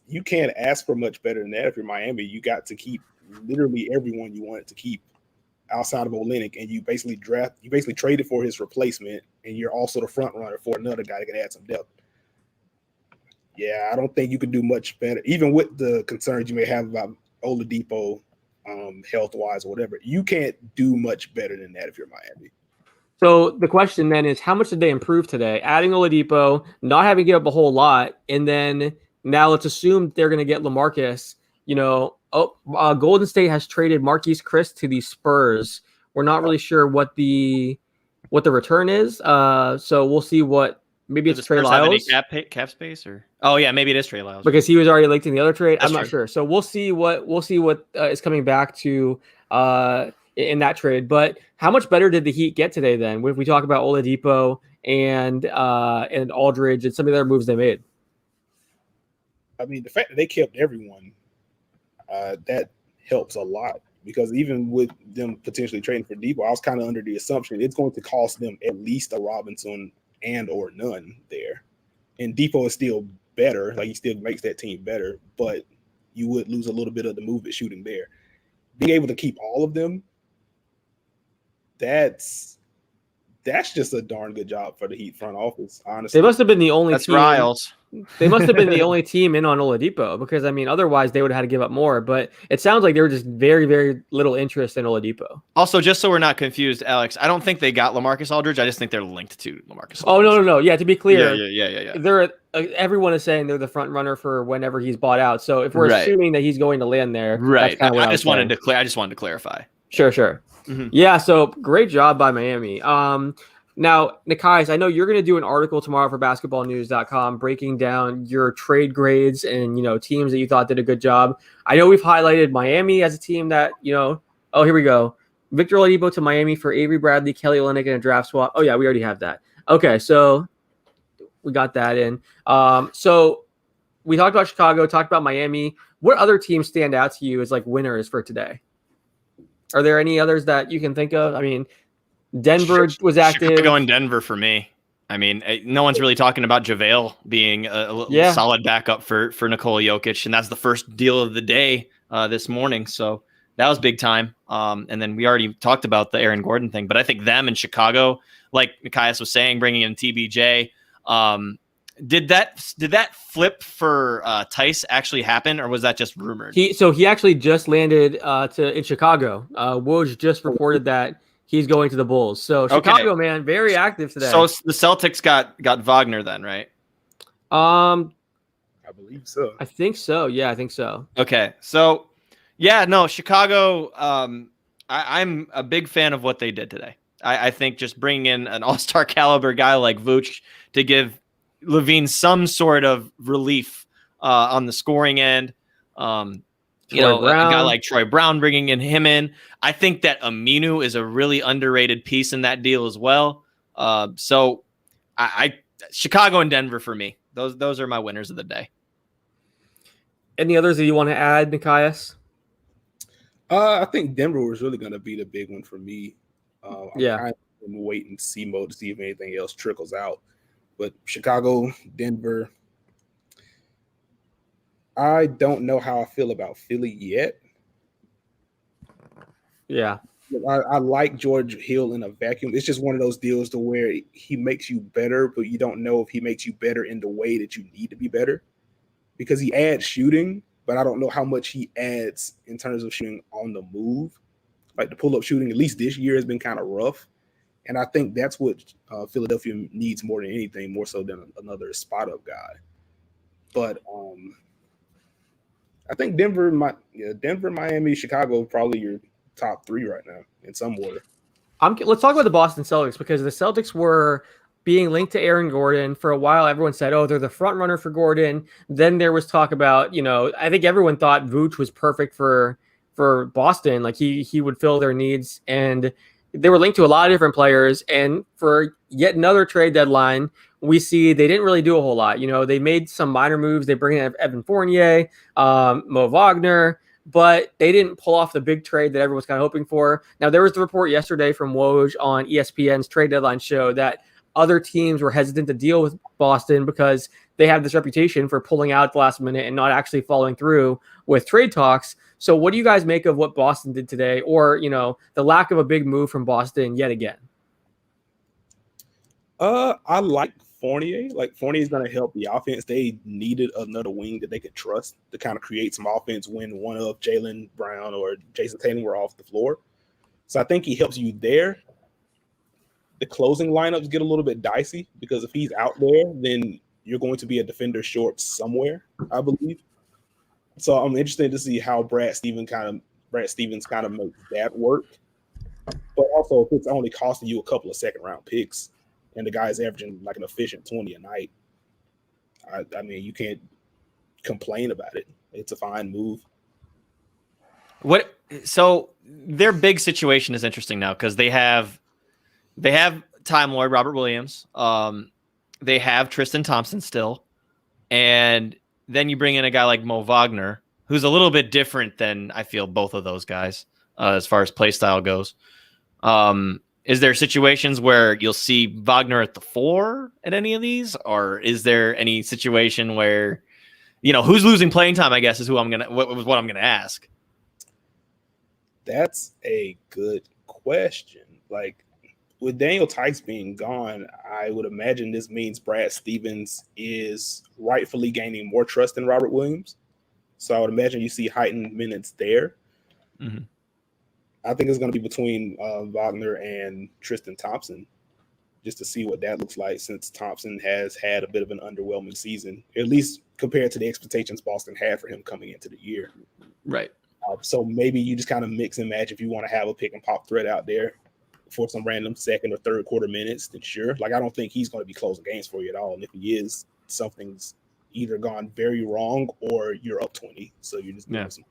you can't ask for much better than that if you're Miami. You got to keep literally everyone you wanted to keep outside of Olynyk, and you basically traded for his replacement, and you're also the front runner for another guy that can add some depth. Yeah, I don't think you could do much better, even with the concerns you may have about Oladipo health-wise or whatever. You can't do much better than that if you're Miami. So the question then is, how much did they improve today? Adding Oladipo, not having to give up a whole lot, and then now let's assume they're going to get LaMarcus. Golden State has traded Marquise Chris to the Spurs. We're not really sure what the return is. So we'll see what. Maybe it's Trey Lyles. Cap space, or maybe it is Trey Lyles because he was already linked in the other trade. That's I'm not sure. So we'll see what is coming back to in that trade. But how much better did the Heat get today? Then, if we talk about Oladipo and Aldridge and some of the other moves they made. I mean, the fact that they kept everyone that helps a lot, because even with them potentially trading for Depot, I was kind of under the assumption it's going to cost them at least a Robinson and or none there. And Depot is still better. Like, he still makes that team better, but you would lose a little bit of the movement shooting there. Being able to keep all of them, that's just a darn good job for the Heat front office, honestly. They must have been the only team. Riles. They must have been the only team in on Oladipo, because I mean, otherwise they would have had to give up more. But it sounds like they were just very, very little interest in Oladipo. Also, just so we're not confused, Alex, I don't think they got Lamarcus Aldridge. I just think they're linked to Lamarcus Aldridge. Oh, no. Yeah, to be clear, yeah. They're everyone is saying they're the front runner for whenever he's bought out. So if we're assuming that he's going to land there, right? That's I just wanted to clarify. Sure. Mm-hmm. Yeah. So great job by Miami. Now, Nekias, I know you're going to do an article tomorrow for basketballnews.com breaking down your trade grades and, teams that you thought did a good job. I know we've highlighted Miami as a team that, here we go. Victor Oladipo to Miami for Avery Bradley, Kelly Olynyk, and a draft swap. Oh, yeah, we already have that. Okay, so we got that in. So we talked about Chicago, talked about Miami. What other teams stand out to you as like winners for today? Are there any others that you can think of? I mean, Denver was active. Chicago and Denver for me. I mean, no one's really talking about JaVale being a solid backup for Nikola Jokic, and that's the first deal of the day this morning. So that was big time. And then we already talked about the Aaron Gordon thing, but I think them and Chicago, like Nekias was saying, bringing in TBJ, did that flip for Tice actually happen, or was that just rumored? He actually just landed in Chicago. Woj just reported that he's going to the Bulls. So Chicago, man, very active today. So the Celtics got Wagner then, right? I believe so. I think so. Yeah, I think so. Okay. So, Chicago, I'm a big fan of what they did today. I think just bringing in an all-star caliber guy like Vooch to give Levine some sort of relief on the scoring end. A guy like Troy Brown, bringing him in. I think that Aminu is a really underrated piece in that deal as well. So Chicago and Denver for me. Those are my winners of the day. Any others that you want to add, Nekias? I think Denver was really going to be the big one for me. I'm kind of in wait and see mode to see if anything else trickles out. But Chicago, Denver, I don't know how I feel about Philly yet. Yeah. I like George Hill in a vacuum. It's just one of those deals to where he makes you better, but you don't know if he makes you better in the way that you need to be better, because he adds shooting, but I don't know how much he adds in terms of shooting on the move. Like the pull-up shooting, at least this year, has been kind of rough. And I think that's what Philadelphia needs more than anything, more so than another spot-up guy. But I think Denver, Miami, Chicago, probably your top three right now in some order. Let's talk about the Boston Celtics, because the Celtics were being linked to Aaron Gordon for a while. Everyone said, "Oh, they're the front runner for Gordon." Then there was talk about, I think everyone thought Vooch was perfect for Boston. Like he would fill their needs, and they were linked to a lot of different players. And for yet another trade deadline, we see they didn't really do a whole lot. They made some minor moves. They bring in Evan Fournier, Mo Wagner, but they didn't pull off the big trade that everyone's kind of hoping for. Now, there was the report yesterday from Woj on ESPN's trade deadline show that other teams were hesitant to deal with Boston because they have this reputation for pulling out at the last minute and not actually following through with trade talks. So what do you guys make of what Boston did today, or, the lack of a big move from Boston yet again? I like Fournier. Like, Fournier is going to help the offense. They needed another wing that they could trust to kind of create some offense when one of Jaylen Brown or Jason Tatum were off the floor. So I think he helps you there. The closing lineups get a little bit dicey because if he's out there, then you're going to be a defender short somewhere, I believe. So I'm interested to see how Brad Stevens kind of makes that work. But also, if it's only costing you a couple of second-round picks and the guy's averaging like an efficient 20 a night, I mean, you can't complain about it. It's a fine move. So their big situation is interesting now because they have Time Lord Robert Williams. They have Tristan Thompson still, and then you bring in a guy like Mo Wagner, who's a little bit different than I feel both of those guys as far as play style goes. Is there situations where you'll see Wagner at the 4 at any of these, or is there any situation where, who's losing playing time? I guess is what I'm gonna ask. That's a good question. Like, with Daniel Tice being gone, I would imagine this means Brad Stevens is rightfully gaining more trust than Robert Williams. So I would imagine you see heightened minutes there. Mm-hmm. I think it's going to be between Wagner and Tristan Thompson, just to see what that looks like, since Thompson has had a bit of an underwhelming season, at least compared to the expectations Boston had for him coming into the year. Right. So maybe you just kind of mix and match if you want to have a pick and pop threat out there for some random second or third quarter minutes, then sure. Like, I don't think he's going to be closing games for you at all. And if he is, something's either gone very wrong or you're up 20. So you're just doing some.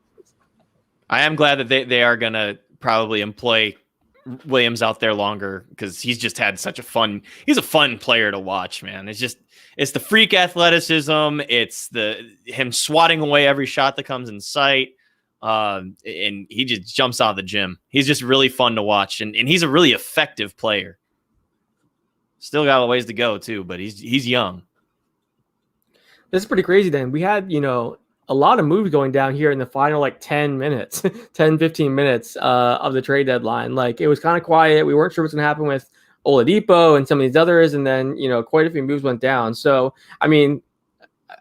I am glad that they are going to probably employ Williams out there longer because he's just had such he's a fun player to watch, man. It's the freak athleticism. It's him swatting away every shot that comes in sight. And he just jumps out of the gym. He's just really fun to watch, and he's a really effective player. Still got a ways to go too, but he's young. This is pretty crazy. Then we had a lot of moves going down here in the final 10 minutes, 15 minutes of the trade deadline. Like, it was kind of quiet. We weren't sure what's going to happen with Oladipo and some of these others, and then quite a few moves went down. So I mean,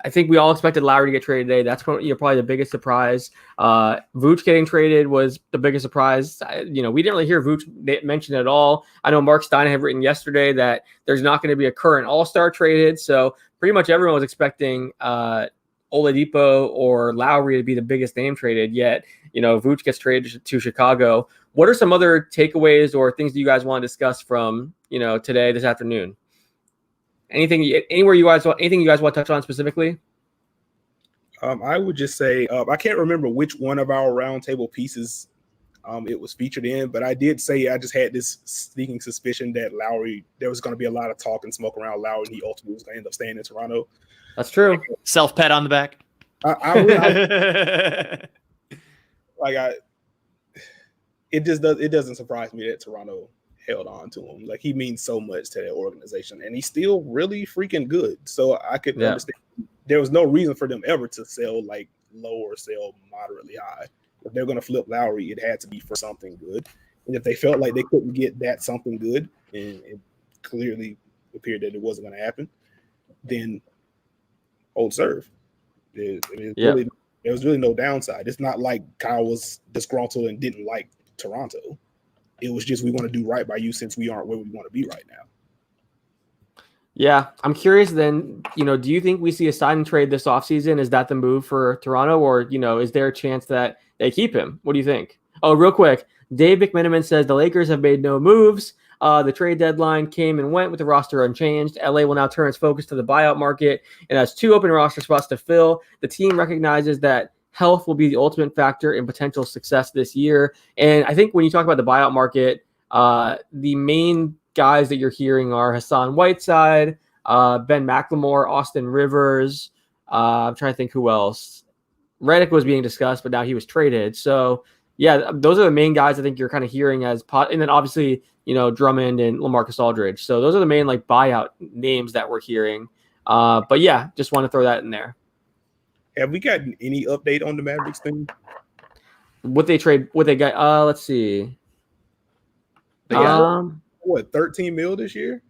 I think we all expected Lowry to get traded today. That's probably the biggest surprise. Vooch getting traded was the biggest surprise. We didn't really hear Vooch mentioned at all. I know Mark Stein had written yesterday that there's not going to be a current All-Star traded. So pretty much everyone was expecting Oladipo or Lowry to be the biggest name traded. Yet, Vooch gets traded to Chicago. What are some other takeaways or things that you guys want to discuss from today, this afternoon? Anything you guys want to touch on specifically? I would just say I can't remember which one of our roundtable pieces it was featured in, but I did say I just had this sneaking suspicion that there was going to be a lot of talk and smoke around Lowry, and he ultimately was going to end up staying in Toronto. That's true. Self pat on the back. It doesn't surprise me that Toronto held on to him. Like, he means so much to that organization, and he's still really freaking good. So I could understand there was no reason for them ever to sell low or sell moderately high. If they're going to flip Lowry, it had to be for something good. And if they felt like they couldn't get that something good, and it clearly appeared that it wasn't going to happen, then hold serve. There was really no downside. It's not like Kyle was disgruntled and didn't like Toronto. It was just, we want to do right by you since we aren't where we want to be right now. Yeah, I'm curious then, do you think we see a sign and trade this offseason? Is that the move for Toronto, or, is there a chance that they keep him? What do you think? Oh, real quick, Dave McMenamin says the Lakers have made no moves. The trade deadline came and went with the roster unchanged. LA will now turn its focus to the buyout market and has 2 open roster spots to fill. The team recognizes that health will be the ultimate factor in potential success this year. And I think when you talk about the buyout market, the main guys that you're hearing are Hassan Whiteside, Ben McLemore, Austin Rivers. I'm trying to think who else. Redick was being discussed, but now he was traded. So, yeah, those are the main guys I think you're kind of hearing as and then obviously, Drummond and Lamarcus Aldridge. So those are the main buyout names that we're hearing. But yeah, just want to throw that in there. Have we gotten any update on the Mavericks thing? What they got? Let's see. They got, 13 mil this year?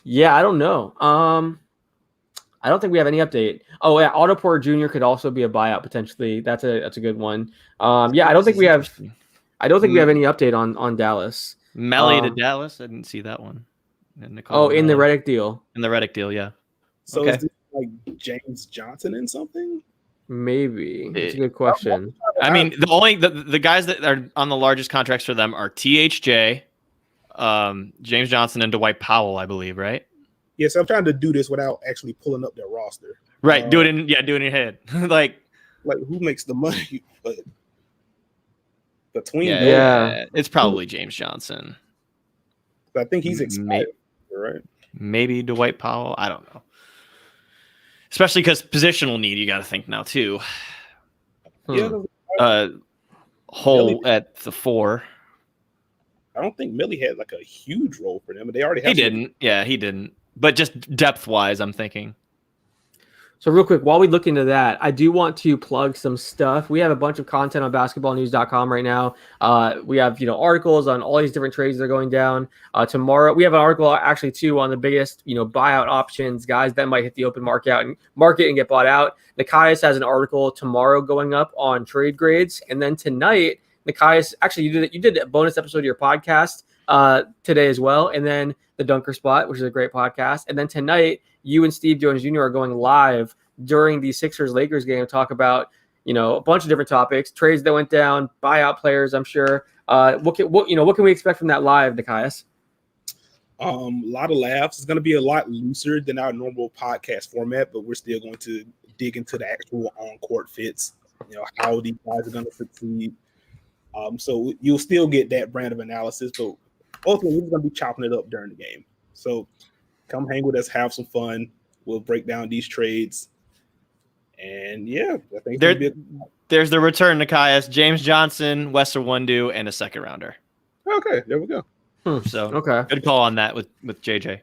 Yeah, I don't know. I don't think we have any update. Oh yeah, Otto Porter Jr. could also be a buyout potentially. That's a good one. Yeah, I don't think we have any update on Dallas. Melly to Dallas. I didn't see that one. In the Redick deal. In the Redick deal, yeah. So is this like James Johnson and something? Maybe. It's a good question. I mean, the guys that are on the largest contracts for them are THJ, James Johnson, and Dwight Powell, I believe, right? Yes, I'm trying to do this without actually pulling up their roster. Right, do it in your head. like who makes the money? But between it's probably James Johnson. I think he's expired, right? Maybe Dwight Powell. I don't know. Especially because positional need, you got to think now too. Hole at the 4. I don't think Millie had like a huge role for them, but they already have. He didn't. Yeah, he didn't. But just depth wise, I'm thinking. So real quick, while we look into that, I do want to plug some stuff. We have a bunch of content on basketballnews.com right now. We have, articles on all these different trades that are going down. Tomorrow, we have an article actually too on the biggest, buyout options, guys that might hit the open market and get bought out. Nekias has an article tomorrow going up on trade grades. And then tonight, Nekias, actually you did a bonus episode of your podcast today as well. And then the Dunker Spot, which is a great podcast. And then tonight, you and Steve Jones Jr. are going live during the Sixers-Lakers game to talk about, a bunch of different topics, trades that went down, buyout players, I'm sure. What can we expect from that live, Nekias? A lot of laughs. It's going to be a lot looser than our normal podcast format, but we're still going to dig into the actual on-court fits, how these guys are going to succeed. So you'll still get that brand of analysis, but ultimately we're going to be chopping it up during the game. So come hang with us, have some fun. We'll break down these trades. And yeah, I think there's the return, Nekias, James Johnson, Wester Wundu, and a second rounder. Okay, there we go. So okay, good call on that with JJ.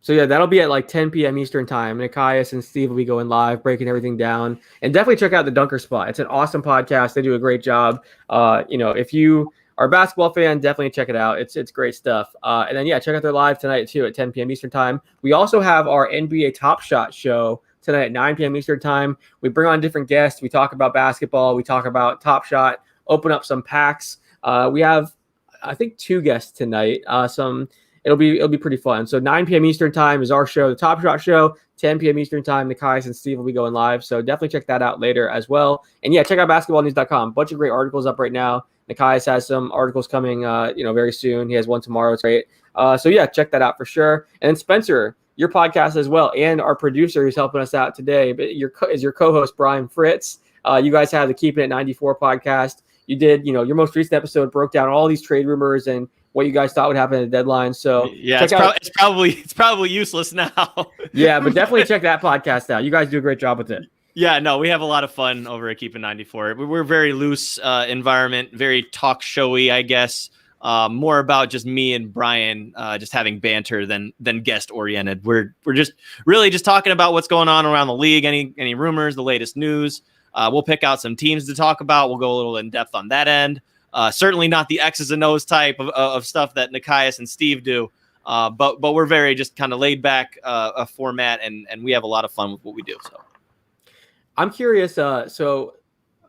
So yeah, that'll be at 10 p.m. Eastern time. Nekias and Steve will be going live, breaking everything down. And definitely check out the Dunker Spot. It's an awesome podcast. They do a great job. If you are a basketball fan, definitely check it out. It's great stuff. And then check out their live tonight too at 10 p.m. Eastern time. We also have our NBA Top Shot show tonight at 9 p.m. Eastern time. We bring on different guests. We talk about basketball. We talk about Top Shot. Open up some packs. We have, I think, 2 guests tonight. It'll be pretty fun. So 9 p.m. Eastern time is our show, the Top Shot show. 10 p.m. Eastern time, Nekias and Steve will be going live. So definitely check that out later as well. And check out basketballnews.com. Bunch of great articles up right now. Nekias has some articles coming, very soon. He has one tomorrow. It's great. Check that out for sure. And then Spencer, your podcast as well, and our producer who's helping us out today, but your co-host Brian Fritz. You guys have the Keeping It 94 podcast. You did, your most recent episode broke down all these trade rumors and what you guys thought would happen at the deadline. So yeah, it's probably useless now. Yeah, but definitely check that podcast out. You guys do a great job with it. Yeah, no, we have a lot of fun over at Keeping 94. We're very loose environment, very talk showy, I guess. More about just me and Brian just having banter than guest oriented. We're just really just talking about what's going on around the league, any rumors, the latest news. We'll pick out some teams to talk about. We'll go a little in depth on that end. Certainly not the X's and O's type of stuff that Nekias and Steve do. But we're very just kind of laid back a format, and we have a lot of fun with what we do. So I'm curious. So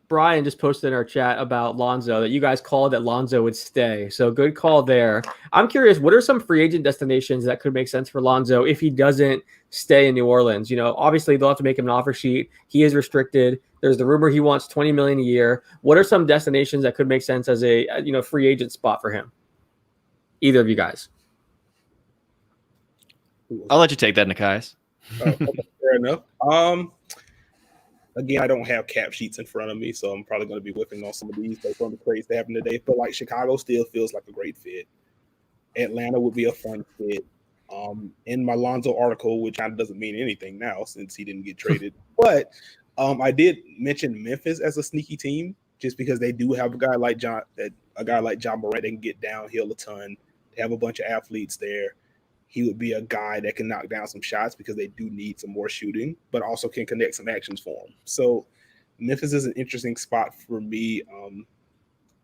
Brian just posted in our chat about Lonzo that you guys called that Lonzo would stay. So good call there. I'm curious, what are some free agent destinations that could make sense for Lonzo if he doesn't stay in New Orleans? Obviously they'll have to make him an offer sheet. He is restricted. There's the rumor he wants $20 million a year. What are some destinations that could make sense as a free agent spot for him? Either of you guys. I'll let you take that, Nekias. Fair enough. Again, I don't have cap sheets in front of me, so I'm probably going to be whipping on some of these based on the trades that happened today. But like Chicago still feels like a great fit. Atlanta would be a fun fit. In my Lonzo article, which kind of doesn't mean anything now since he didn't get traded, but I did mention Memphis as a sneaky team just because they do have a guy like John Morant. They can get downhill a ton. They have a bunch of athletes there. He would be a guy that can knock down some shots because they do need some more shooting, but also can connect some actions for him. So Memphis is an interesting spot for me.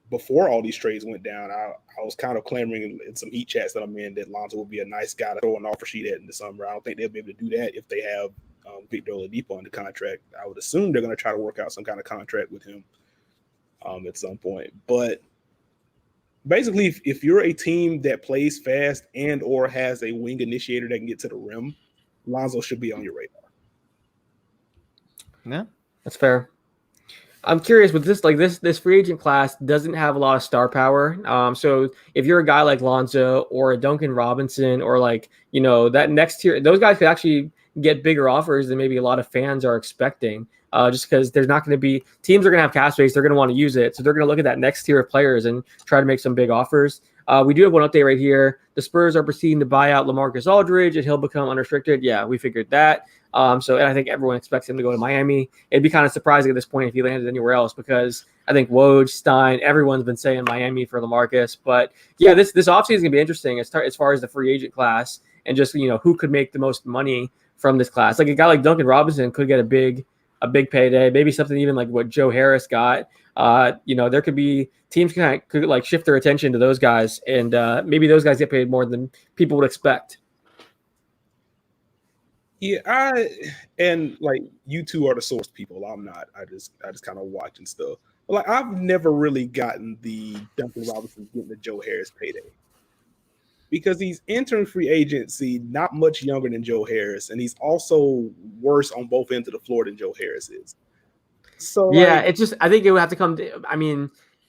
Before all these trades went down, I was kind of clamoring in some heat chats that I'm in that Lonzo would be a nice guy to throw an offer sheet at in the summer. I don't think they'll be able to do that if they have Victor Oladipo on the contract. I would assume they're going to try to work out some kind of contract with him at some point. But basically, if you're a team that plays fast and or has a wing initiator that can get to the rim, Lonzo should be on your radar. Yeah, that's fair. I'm curious with this free agent class doesn't have a lot of star power. So if you're a guy like Lonzo or a Duncan Robinson or that next tier, those guys could actually get bigger offers than maybe a lot of fans are expecting. Just because there's not going to be teams are going to have cap space, they're going to want to use it, so they're going to look at that next tier of players and try to make some big offers. We do have one update right here. The Spurs are proceeding to buy out Lamarcus Aldridge, and he'll become unrestricted. Yeah, we figured that. And I think everyone expects him to go to Miami. It'd be kind of surprising at this point if he landed anywhere else because I think Woj, Stein, everyone's been saying Miami for Lamarcus. But yeah, this offseason is going to be interesting as far as the free agent class and just who could make the most money from this class. Like a guy like Duncan Robinson could get a big payday, maybe something even like what Joe Harris got. There could be teams could shift their attention to those guys, and maybe those guys get paid more than people would expect. Yeah, you two are the source people. I'm not. I just kind of watch and stuff. But I've never really gotten the Duncan Robinson getting the Joe Harris payday because he's entering free agency not much younger than Joe Harris, and he's also worse on both ends of the floor than Joe Harris is. So yeah, it's just I think it would have to come.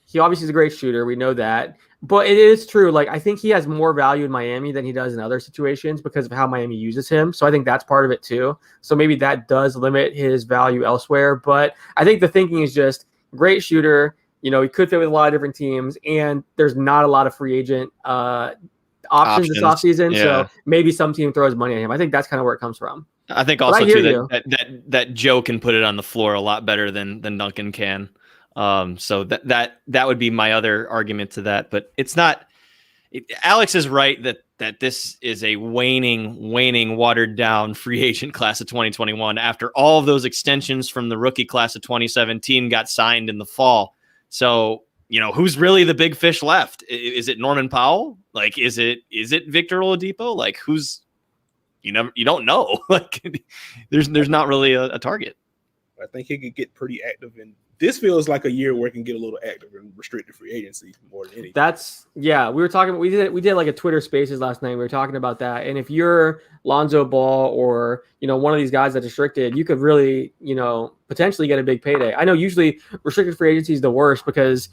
He obviously is a great shooter. We know that. But it is true. I think he has more value in Miami than he does in other situations because of how Miami uses him. So I think that's part of it too. So maybe that does limit his value elsewhere. But I think the thinking is just great shooter. He could fit with a lot of different teams, and there's not a lot of free agent options this offseason. Yeah. So maybe some team throws money at him. I think that's kind of where it comes from. I think also too that Joe can put it on the floor a lot better than Duncan can. So that would be my other argument to that, but it's not. Alex is right that this is a waning, watered down free agent class of 2021 after all of those extensions from the rookie class of 2017 got signed in the fall. So who's really the big fish left? Is it Norman Powell? Is it Victor Oladipo? Who's you don't know. There's not really a target. I think he could get pretty active in. This feels like a year where it can get a little active in restricted free agency more than anything. We were talking. We did like a Twitter Spaces last night. We were talking about that. And if you're Lonzo Ball or one of these guys that's restricted, you could really potentially get a big payday. I know usually restricted free agency is the worst because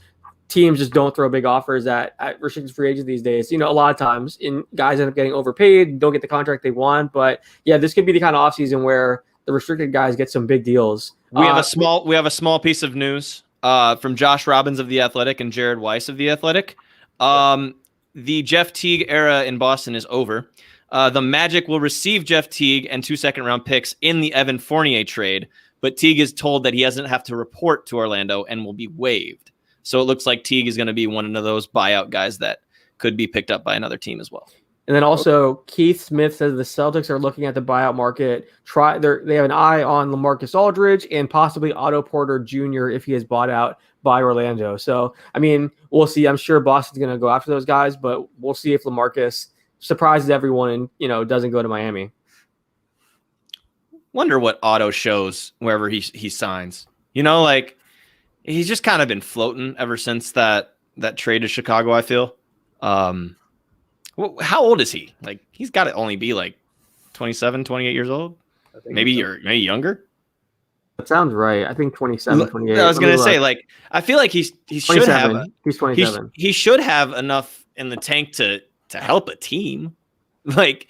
teams just don't throw big offers at restricted free agents these days. A lot of times guys end up getting overpaid, don't get the contract they want. But yeah, this could be the kind of offseason where the restricted guys get some big deals. We have a small piece of news from Josh Robbins of The Athletic and Jared Weiss of The Athletic. The Jeff Teague era in Boston is over. The Magic will receive Jeff Teague and 2 second-round picks in the Evan Fournier trade, but Teague is told that he doesn't have to report to Orlando and will be waived. So it looks like Teague is going to be one of those buyout guys that could be picked up by another team as well. And then also Keith Smith says the Celtics are looking at the buyout market. They have an eye on Lamarcus Aldridge and possibly Otto Porter Jr. if he is bought out by Orlando. So, I mean, we'll see. I'm sure Boston's going to go after those guys, but we'll see if Lamarcus surprises everyone and, doesn't go to Miami. Wonder what Otto shows wherever he signs. Like he's just kind of been floating ever since that trade to Chicago, I feel. How old is he? Like he's got to only be like 27, 28 years old. Maybe younger. That sounds right. I think 27, 28. I was going to say, like, I feel like he should have. He's 27. He should have enough in the tank to help a team. Like,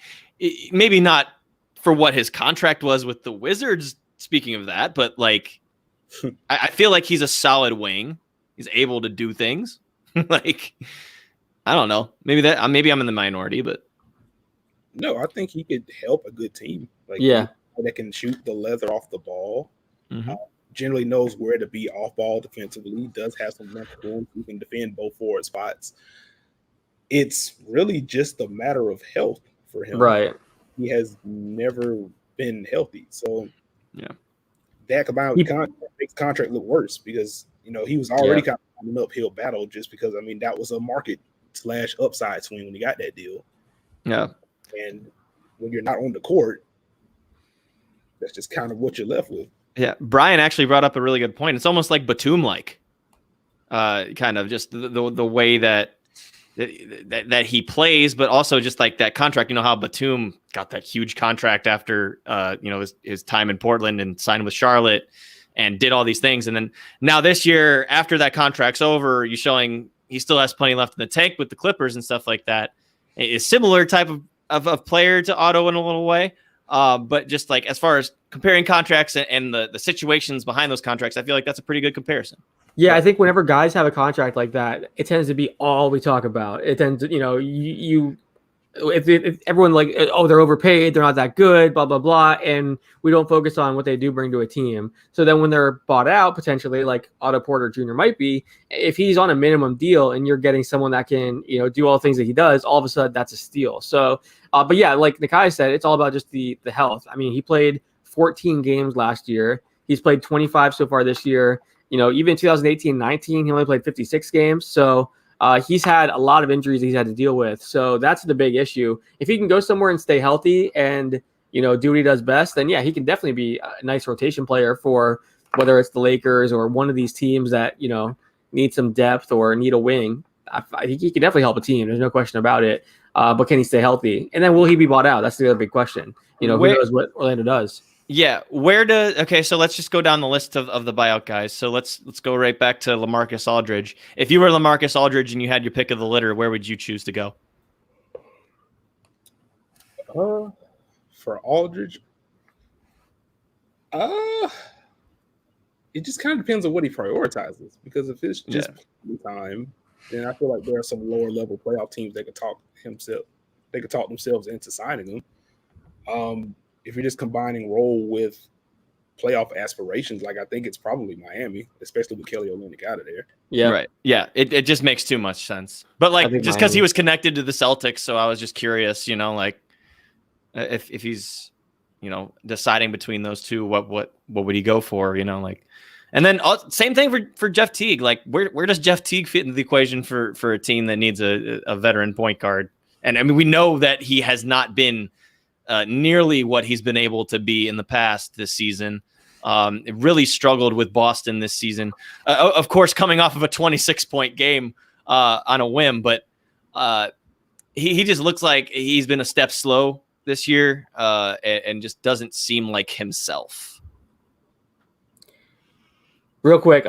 maybe not for what his contract was with the Wizards, speaking of that, but, like, I feel like he's a solid wing. He's able to do things. Like, I don't know. Maybe I'm in the minority, but. No, I think he could help a good team. Like, yeah. That can shoot the leather off the ball. Mm-hmm. Generally knows where to be off ball defensively. Does have some mental room. He can defend both forward spots. It's really just a matter of health for him. Right. He has never been healthy. So yeah, that combined with makes contract look worse because he was already kind of an uphill battle just because that was a market / upside swing when he got that deal. Yeah. And when you're not on the court, that's just kind of what you're left with. Yeah, Brian actually brought up a really good point. It's almost like Batum-like, kind of just the way that he plays, but also just like that contract. You know how Batum got that huge contract after his time in Portland and signed with Charlotte and did all these things, and then now this year after that contract's over, you're showing he still has plenty left in the tank with the Clippers and stuff like that. It's similar type of player to Otto in a little way. But just like as far as comparing contracts and the situations behind those contracts, I feel like that's a pretty good comparison. Yeah, I think whenever guys have a contract like that, it tends to be all we talk about. It tends to, if everyone like, oh, they're overpaid, they're not that good, blah, blah, blah. And we don't focus on what they do bring to a team. So then when they're bought out, potentially like Otto Porter Jr. might be, if he's on a minimum deal and you're getting someone that can, do all the things that he does, all of a sudden that's a steal. So, but yeah, like Nekias said, it's all about just the health. I mean, he played 14 games last year. He's played 25 so far this year. Even 2018-19, he only played 56 games. So he's had a lot of injuries he's had to deal with. So that's the big issue. If he can go somewhere and stay healthy and, do what he does best, then yeah, he can definitely be a nice rotation player for whether it's the Lakers or one of these teams that, need some depth or need a wing. I think he can definitely help a team. There's no question about it. But can he stay healthy? And then will he be bought out? That's the other big question. Who knows what Orlando does? Yeah. So let's just go down the list of the buyout guys. So let's go right back to Lamarcus Aldridge. If you were Lamarcus Aldridge and you had your pick of the litter, where would you choose to go? For Aldridge, it just kind of depends on what he prioritizes. Because if it's just time, then I feel like there are some lower level playoff teams that could talk themselves into signing him. If you're just combining role with playoff aspirations, like I think it's probably Miami, especially with Kelly Olynyk out of there. Yeah, right. Yeah, it just makes too much sense. But like just because he was connected to the Celtics, so I was just curious, like if he's deciding between those two, what would he go for? And then same thing for Jeff Teague. Like where does Jeff Teague fit into the equation for a team that needs a veteran point guard? And I mean, we know that he has not been nearly what he's been able to be in the past this season. It really struggled with Boston this season. Of course, coming off of a 26-point game on a whim, but he just looks like he's been a step slow this year and just doesn't seem like himself. Real quick,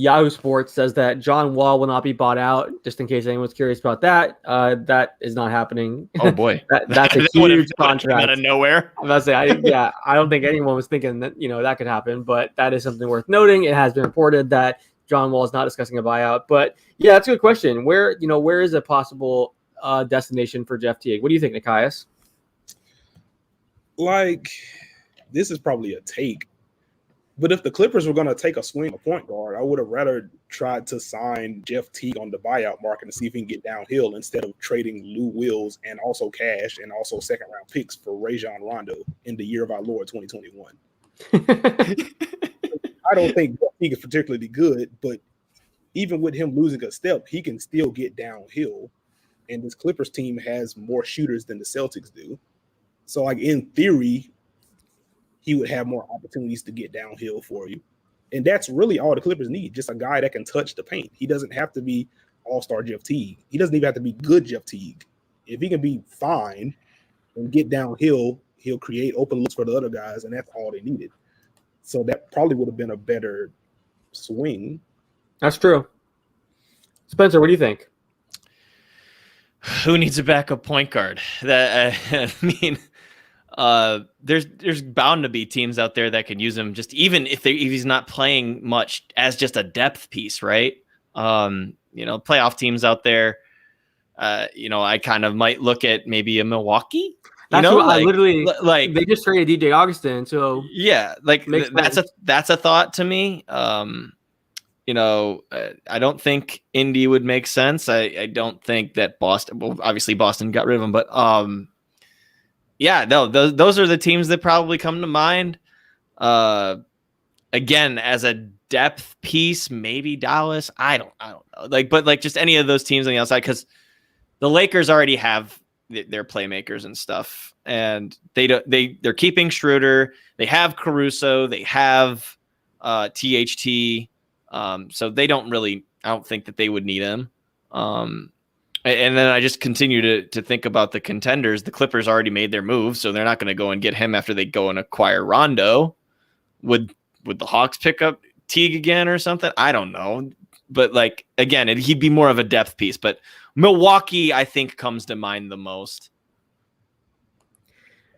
Yahoo Sports says that John Wall will not be bought out, just in case anyone's curious about that. That is not happening. Oh, boy. That's a huge contract. Out of nowhere. I'm about to say, I don't think anyone was thinking that, that could happen, but that is something worth noting. It has been reported that John Wall is not discussing a buyout. But, yeah, that's a good question. Where is a possible destination for Jeff Teague? What do you think, Nekias? Like, this is probably a take, But if the Clippers were going to take a swing at point guard, I would have rather tried to sign Jeff Teague on the buyout market and see if he can get downhill instead of trading Lou Wills and also cash and also second-round picks for Rajon Rondo in the year of our Lord 2021. I don't think Jeff Teague is particularly good, but even with him losing a step, he can still get downhill. And this Clippers team has more shooters than the Celtics do. So, like, in theory, he would have more opportunities to get downhill for you. And that's really all the Clippers need, just a guy that can touch the paint. He doesn't have to be all-star Jeff Teague. He doesn't even have to be good Jeff Teague. If he can be fine and get downhill, he'll create open looks for the other guys, and that's all they needed. So that probably would have been a better swing. That's true. Spencer, what do you think? Who needs a backup point guard? I mean, there's bound to be teams out there that can use him, just even if he's not playing much, as just a depth piece, right? Playoff teams out there. I kind of might look at maybe a Milwaukee. That's what I literally like. They just traded DJ Augustin, so yeah, that's a thought to me. I don't think Indy would make sense. I don't think that Boston. Well, obviously Boston got rid of him, but those are the teams that probably come to mind. Again, as a depth piece, maybe Dallas. I don't know. But just any of those teams on the outside, because the Lakers already have their playmakers and stuff, and they're keeping Schroeder. They have Caruso. They have THT. So they don't really. I don't think that they would need him. And then I just continue to think about the contenders. The Clippers already made their move, so they're not going to go and get him after they go and acquire Rondo. Would the Hawks pick up Teague again or something? I don't know. But again, he'd be more of a depth piece. But Milwaukee, I think, comes to mind the most.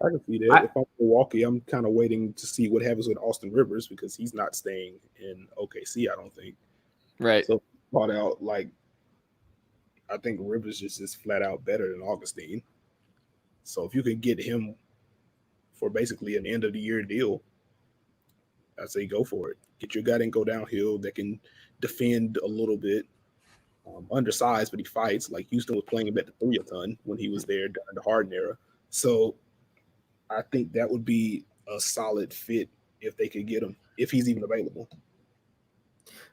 I can see that. If I'm Milwaukee, I'm kind of waiting to see what happens with Austin Rivers because he's not staying in OKC, I don't think. Right. So thought out, I think Rivers is flat out better than Augustine. So if you can get him for basically an end of the year deal, I'd say go for it. Get your guy that can go downhill, that can defend a little bit. Undersized, but he fights. Like Houston was playing him at the 3 a ton when he was there during the Harden era. So I think that would be a solid fit if they could get him, if he's even available.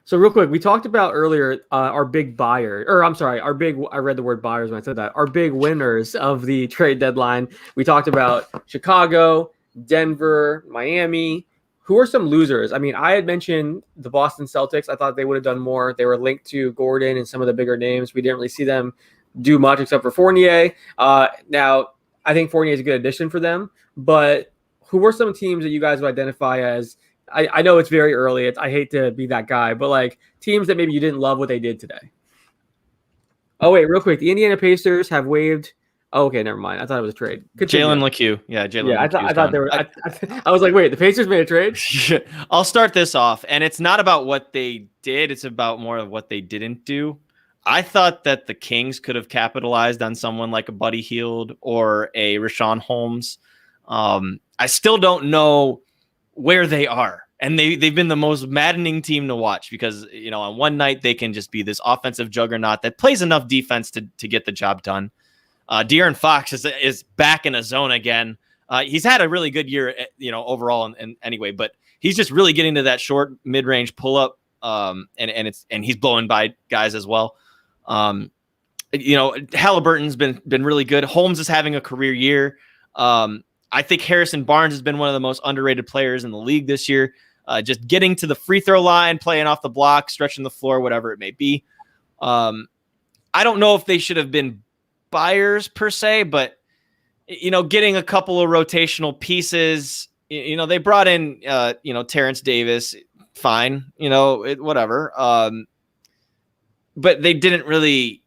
So real quick, we talked about earlier our big buyer, or I'm sorry, I read the word buyers when I said that, our big winners of the trade deadline. We talked about Chicago, Denver, Miami. Who are some losers? I mean, I had mentioned the Boston Celtics. I thought they would have done more. They were linked to Gordon and some of the bigger names. We didn't really see them do much except for Fournier. Now, I think Fournier is a good addition for them. But who were some teams that you guys would identify as, I know it's very early. I hate to be that guy, but teams that maybe you didn't love what they did today. Oh, wait, real quick. The Indiana Pacers have waived. Oh, okay, never mind. I thought it was a trade. Jalen LeCue. Yeah, Jalen. Yeah, I thought they were. I was like, wait, the Pacers made a trade? I'll start this off, and it's not about what they did. It's about more of what they didn't do. I thought that the Kings could have capitalized on someone like a Buddy Hield or a Rashawn Holmes. I still don't know where they are. And they've been the most maddening team to watch because, on one night they can just be this offensive juggernaut that plays enough defense to get the job done. De'Aaron Fox is back in a zone again. He's had a really good year, overall and anyway, but he's just really getting to that short mid-range pull-up, and he's blowing by guys as well. Halliburton's been really good. Holmes is having a career year. I think Harrison Barnes has been one of the most underrated players in the league this year. Just getting to the free throw line, playing off the block, stretching the floor, whatever it may be. I don't know if they should have been buyers per se, but getting a couple of rotational pieces. They brought in Terrence Davis, fine, whatever. But they didn't really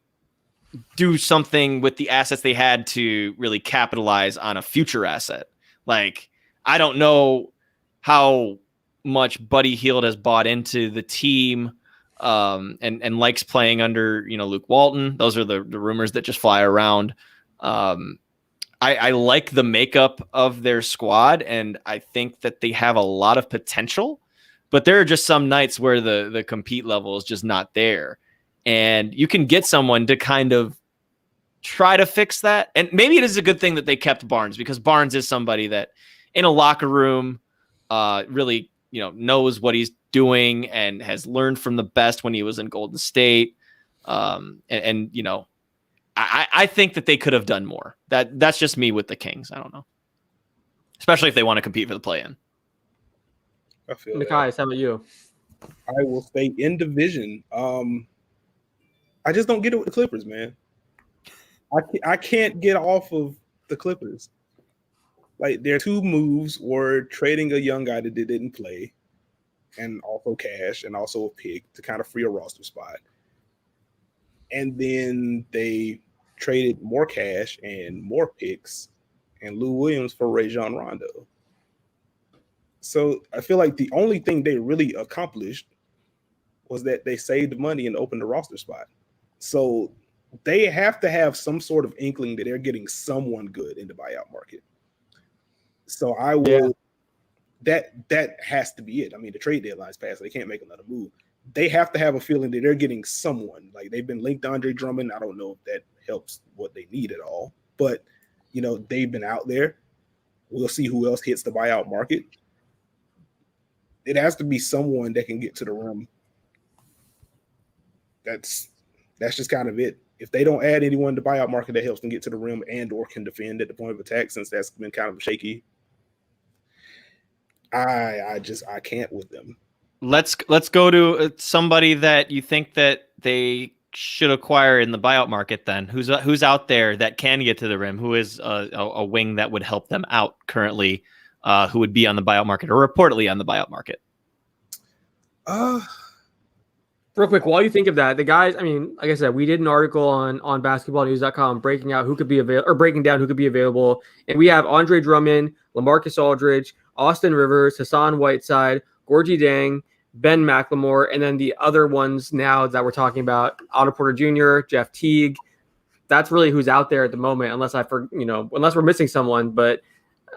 do something with the assets they had to really capitalize on a future asset. I don't know how much Buddy Hield has bought into the team, and likes playing under, Luke Walton. Those are the rumors that just fly around. I like the makeup of their squad, and I think that they have a lot of potential, but there are just some nights where the compete level is just not there. And you can get someone to kind of try to fix that. And maybe it is a good thing that they kept Barnes, because Barnes is somebody that in a locker room really, knows what he's doing and has learned from the best when he was in Golden State. I think that they could have done more. That's just me with the Kings. I don't know. Especially if they want to compete for the play-in. I feel Nekias, how about you? I will stay in division. I just don't get it with the Clippers, man. I can't get off of the Clippers. Like, their two moves were trading a young guy that didn't play, and also cash, and also a pick to kind of free a roster spot. And then they traded more cash and more picks and Lou Williams for Rajon Rondo. So I feel like the only thing they really accomplished was that they saved money and opened the roster spot. So they have to have some sort of inkling that they're getting someone good in the buyout market. So I will, that has to be it. I mean, the trade deadline's passed, so they can't make another move. They have to have a feeling that they're getting someone. Like, they've been linked to Andre Drummond. I don't know if that helps what they need at all, but they've been out there. We'll see who else hits the buyout market. It has to be someone that can get to the rim. That's just kind of it. If they don't add anyone to the buyout market that helps them get to the rim and or can defend at the point of attack, since that's been kind of shaky, I can't with them. Let's go to somebody that you think that they should acquire in the buyout market then. Who's out there that can get to the rim? Who is a wing that would help them out currently, who would be on the buyout market or reportedly on the buyout market? Real quick, while you think of that, the guys, I mean, like I said, we did an article on basketballnews.com breaking out who could be available, or breaking down who could be available. And we have Andre Drummond, Lamarcus Aldridge, Austin Rivers, Hassan Whiteside, Gorgie Dang, Ben McLemore, and then the other ones now that we're talking about, Otto Porter Jr., Jeff Teague. That's really who's out there at the moment, unless we're missing someone. But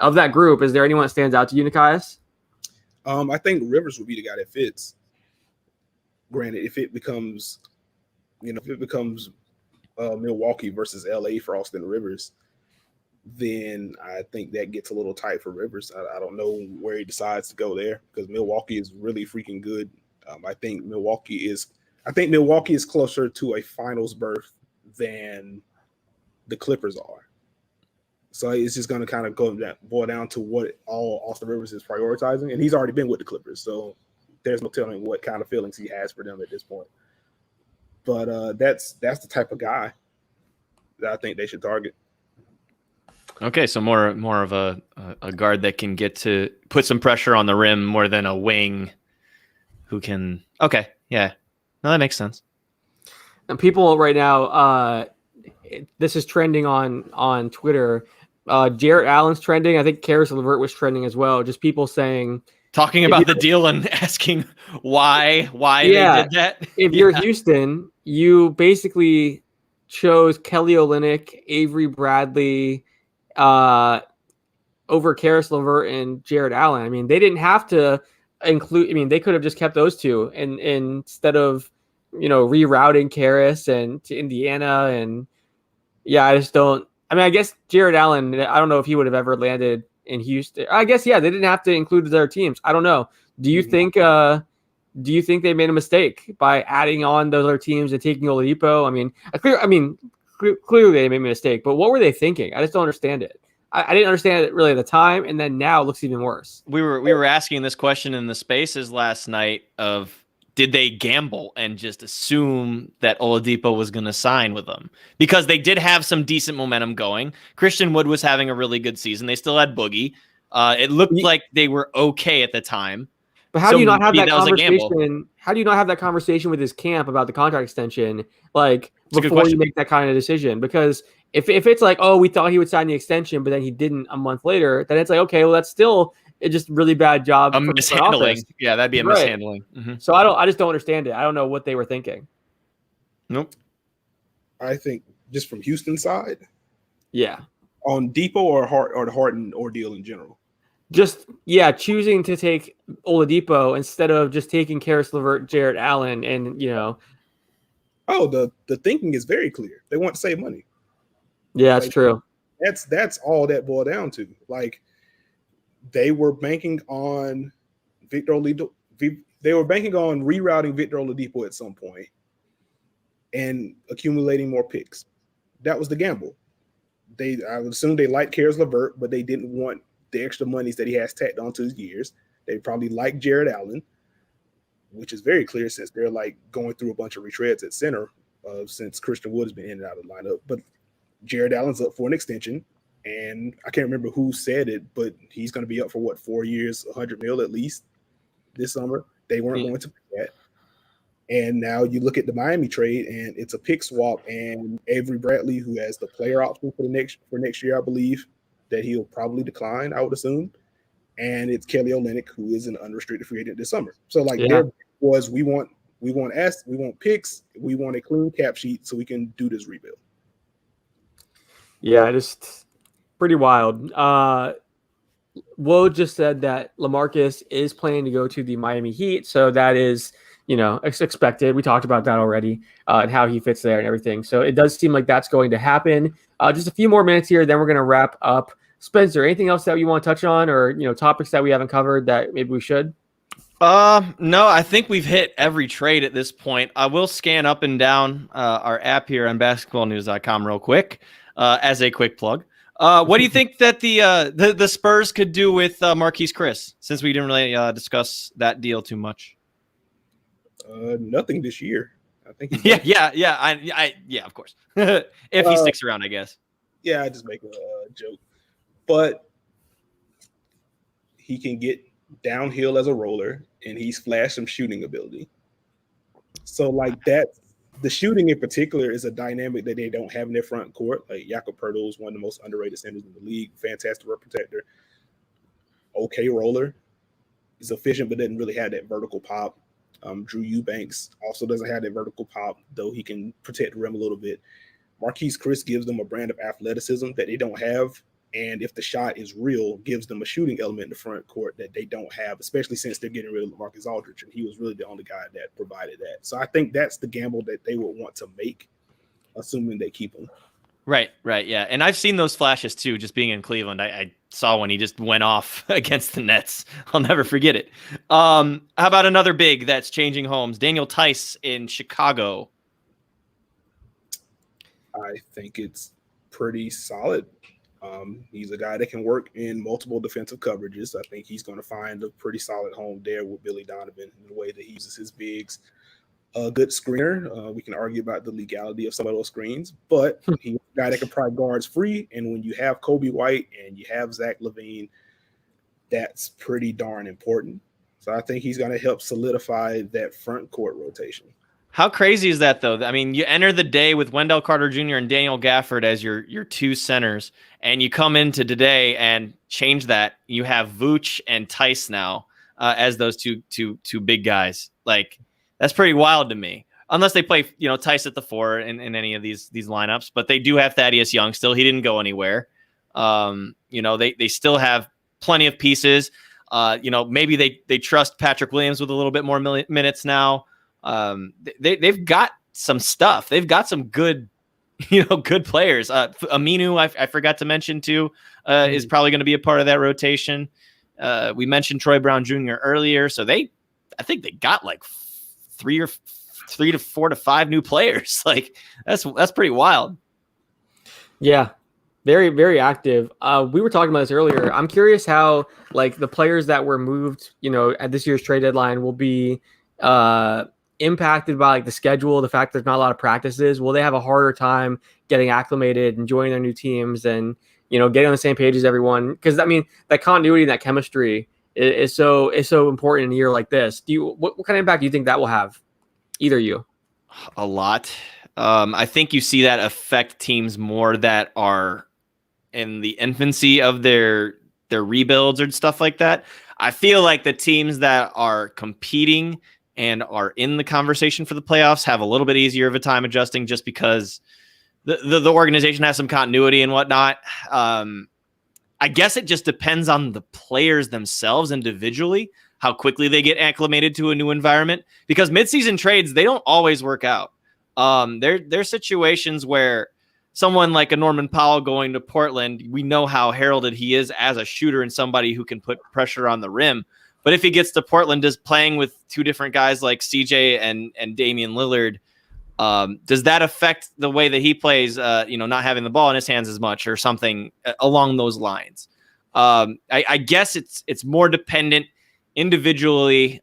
of that group, is there anyone that stands out to you, Nekias? I think Rivers would be the guy that fits. Granted, if it becomes Milwaukee versus LA for Austin Rivers, then I think that gets a little tight for Rivers. I don't know where he decides to go there, because Milwaukee is really freaking good. I think Milwaukee is closer to a finals berth than the Clippers are. So it's just going to kind of boil down to what all Austin Rivers is prioritizing, and he's already been with the Clippers, so there's no telling what kind of feelings he has for them at this point. But that's the type of guy that I think they should target. Okay, so more of a guard that can get to put some pressure on the rim more than a wing who can. Okay, yeah, no, that makes sense. And people right now, this is trending on Twitter. Jarrett Allen's trending. I think Karis LeVert was trending as well. Just people talking about the deal and asking why they did that. If you're Houston, you basically chose Kelly Olynyk, Avery Bradley, over Karis LeVert and Jarrett Allen. I mean, they didn't have to include. I mean, they could have just kept those two, and instead of rerouting Karis and to Indiana, and I just don't. I mean, I guess Jarrett Allen. I don't know if he would have ever landed in Houston. I guess they didn't have to include their teams. I don't know. Do you think they made a mistake by adding on those other teams and taking Oladipo? I mean, clearly they made a mistake, but what were they thinking? I just don't understand it. I didn't understand it really at the time, and then now it looks even worse. We were asking this question in the spaces last night of, did they gamble and just assume that Oladipo was going to sign with them? Because they did have some decent momentum going. Christian Wood was having a really good season. They still had Boogie. It looked like they were okay at the time. But how do you not have that conversation? How do you not have that conversation with his camp about the contract extension, before you make that kind of decision? Because if it's like, oh, we thought he would sign the extension, but then he didn't a month later, then it's like, okay, well, that's still just really bad job. A mishandling. Yeah, that'd be a mishandling. Mm-hmm. So I just don't understand it. I don't know what they were thinking. Nope. I think just from Houston's side. Yeah. On Depot or the Harden ordeal in general? Just choosing to take Oladipo instead of just taking Karis LeVert, Jarrett Allen, and Oh, the thinking is very clear. They want to save money. Yeah, that's true. That's all that boiled down to. Like, they were banking on Victor Oladipo. They were banking on rerouting Victor Oladipo at some point and accumulating more picks. That was the gamble. I would assume they liked Karis LeVert, but they didn't want the extra monies that he has tacked onto his years. They probably like Jarrett Allen, which is very clear since they're like going through a bunch of retreads at center since Christian Wood has been in and out of the lineup. But Jarrett Allen's up for an extension, and I can't remember who said it, but he's going to be up for 4 years, $100 million at least this summer. They weren't going to pay that. And now you look at the Miami trade, and it's a pick swap, and Avery Bradley, who has the player option for next year, I believe, that he'll probably decline, I would assume. And it's Kelly Olynyk, who is an unrestricted free agent this summer. So there was we want picks, we want a clean cap sheet so we can do this rebuild. Yeah, just pretty wild. Woj just said that Lamarcus is planning to go to the Miami Heat, so that is it's expected. We talked about that already and how he fits there and everything. So it does seem like that's going to happen. Just a few more minutes here, then we're going to wrap up. Spencer, anything else that you want to touch on, or topics that we haven't covered that maybe we should? No, I think we've hit every trade at this point. I will scan up and down our app here on basketballnews.com real quick as a quick plug. What do you think that the Spurs could do with Marquise Chris, since we didn't really discuss that deal too much? Nothing this year. I think. Yeah, of course. If he sticks around, I guess. Yeah, I just make a joke, but he can get downhill as a roller, and he's flashed some shooting ability. So that, the shooting in particular is a dynamic that they don't have in their front court. Like Jakob Poeltl is one of the most underrated centers in the league. Fantastic rim protector. Okay roller. He's efficient, but doesn't really have that vertical pop. Drew Eubanks also doesn't have that vertical pop, though he can protect the rim a little bit. Marquise Chris gives them a brand of athleticism that they don't have. And if the shot is real, gives them a shooting element in the front court that they don't have, especially since they're getting rid of Lamarcus Aldridge. And he was really the only guy that provided that. So I think that's the gamble that they would want to make, assuming they keep him. Right. Yeah. And I've seen those flashes too, just being in Cleveland. I saw when he just went off against the Nets. I'll never forget it. How about another big that's changing homes? Daniel Tice in Chicago. I think it's pretty solid. He's a guy that can work in multiple defensive coverages. I think he's going to find a pretty solid home there with Billy Donovan in the way that he uses his bigs. A good screener. We can argue about the legality of some of those screens, but he's a guy that can pry guards free. And when you have Kobe White and you have Zach LaVine, that's pretty darn important. So I think he's going to help solidify that front court rotation. How crazy is that, though? I mean, you enter the day with Wendell Carter Jr. and Daniel Gafford as your two centers, and you come into today and change that. You have Vooch and Tice now as those two big guys. Like, that's pretty wild to me. Unless they play, Tice at the 4 in any of these lineups, but they do have Thaddeus Young still. He didn't go anywhere. They still have plenty of pieces. Maybe they trust Patrick Williams with a little bit more minutes now. They've got some stuff. They've got some good, good players. Aminu, I forgot to mention too, is probably going to be a part of that rotation. We mentioned Troy Brown Jr. earlier, so I think they got like 3 to 4 to 5 new players. Like that's pretty wild. Yeah. Very, very active. We were talking about this earlier. I'm curious how the players that were moved, at this year's trade deadline will be impacted by the schedule, the fact there's not a lot of practices. Will they have a harder time getting acclimated and joining their new teams and getting on the same page as everyone? Because that continuity and that chemistry is so important in a year like this. What kind of impact do you think that will have? Either you? A lot. I think you see that affect teams more that are in the infancy of their rebuilds or stuff like that. I feel like the teams that are competing and are in the conversation for the playoffs have a little bit easier of a time adjusting just because the organization has some continuity and whatnot. I I guess it just depends on the players themselves individually, how quickly they get acclimated to a new environment, because midseason trades, they don't always work out. There's situations where someone like a Norman Powell going to Portland, we know how heralded he is as a shooter and somebody who can put pressure on the rim. But if he gets to Portland, just playing with two different guys like CJ and Damian Lillard, does that affect the way that he plays, not having the ball in his hands as much or something along those lines? I guess it's more dependent individually.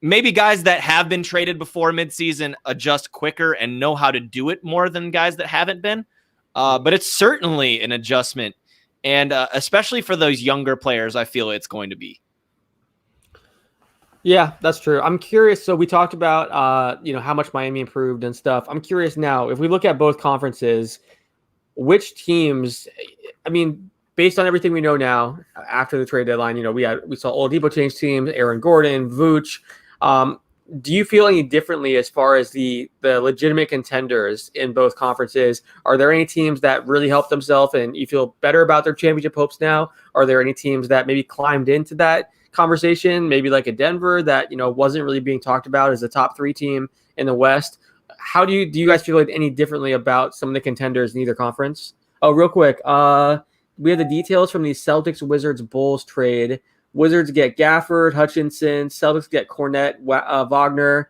Maybe guys that have been traded before midseason adjust quicker and know how to do it more than guys that haven't been. But it's certainly an adjustment. And especially for those younger players, I feel it's going to be. Yeah, that's true. I'm curious. So we talked about, how much Miami improved and stuff. I'm curious now, if we look at both conferences, which teams, based on everything we know now, after the trade deadline, we saw Oladipo change teams, Aaron Gordon, Vooch. Do you feel any differently as far as the legitimate contenders in both conferences? Are there any teams that really helped themselves and you feel better about their championship hopes now? Are there any teams that maybe climbed into that conversation, maybe like a Denver that wasn't really being talked about as a top 3 team in the West? How do you guys feel like any differently about some of the contenders in either conference? Oh, real quick, we have the details from the Celtics Wizards Bulls trade. Wizards get Gafford, Hutchinson. Celtics get Cornette, Wagner.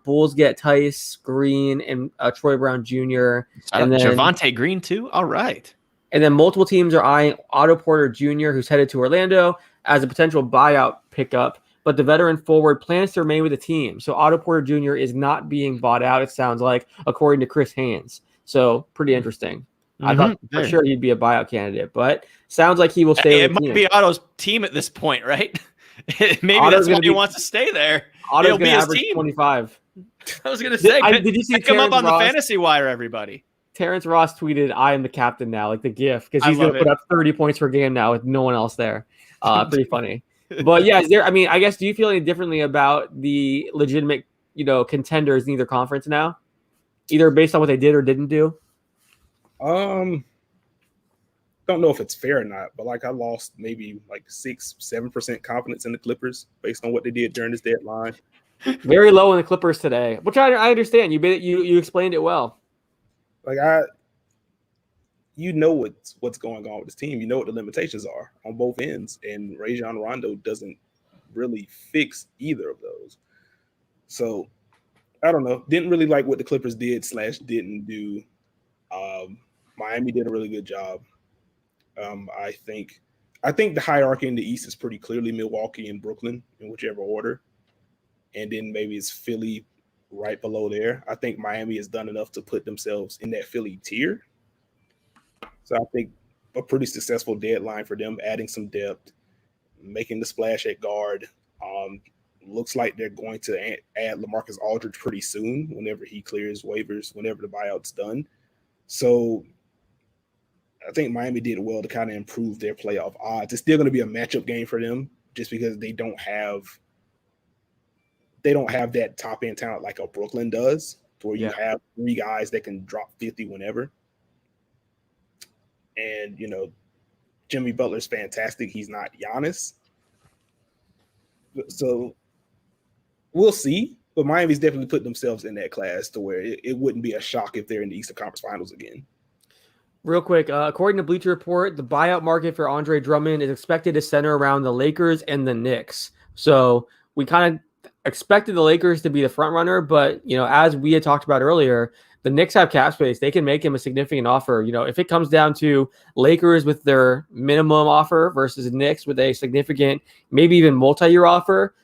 Bulls get Tice, Green, and Troy Brown Jr. And then Javonte Green too. All right. And then multiple teams are eyeing Otto Porter Jr., who's headed to Orlando, as a potential buyout pickup. But the veteran forward plans to remain with the team. So Otto Porter Jr. is not being bought out, it sounds like, according to Chris Haynes. So pretty interesting. I thought for sure he'd be a buyout candidate, but sounds like he will stay with the team. It might be Otto's team at this point, right? Maybe Otto's that's why he wants to stay there. Otto's going to average 25. I was going to say, did you see pick him up on the fantasy wire, everybody? Terrence Ross tweeted, "I am the captain now," like the GIF, because he's going to put up 30 points per game now with no one else there. Pretty funny. But yeah, I guess, do you feel any differently about the legitimate, contenders in either conference now? Either based on what they did or didn't do? Don't know if it's fair or not, but I lost maybe 6-7% confidence in the Clippers based on what they did during this deadline. Very low in the Clippers today, which I understand. You explained it well. What's going on with this team. You know what the limitations are on both ends, and Rajon Rondo doesn't really fix either of those. So I don't know. Didn't really like what the Clippers did/didn't do. Miami did a really good job. I think the hierarchy in the East is pretty clearly Milwaukee and Brooklyn in whichever order, and then maybe it's Philly right below there. I think Miami has done enough to put themselves in that Philly tier. So I think a pretty successful deadline for them, adding some depth, making the splash at guard. Looks like they're going to add Lamarcus Aldridge pretty soon whenever he clears waivers, whenever the buyout's done. So I think Miami did well to kind of improve their playoff odds. It's still going to be a matchup game for them just because they don't have that top end talent like a Brooklyn does, where you have 3 guys that can drop 50 whenever. And, Jimmy Butler's fantastic. He's not Giannis. So we'll see. But Miami's definitely put themselves in that class to where it wouldn't be a shock if they're in the Eastern Conference Finals again. Real quick, according to Bleacher Report, the buyout market for Andre Drummond is expected to center around the Lakers and the Knicks. So we kind of expected the Lakers to be the front runner, but as we had talked about earlier, the Knicks have cap space. They can make him a significant offer. If it comes down to Lakers with their minimum offer versus Knicks with a significant, maybe even multi-year offer,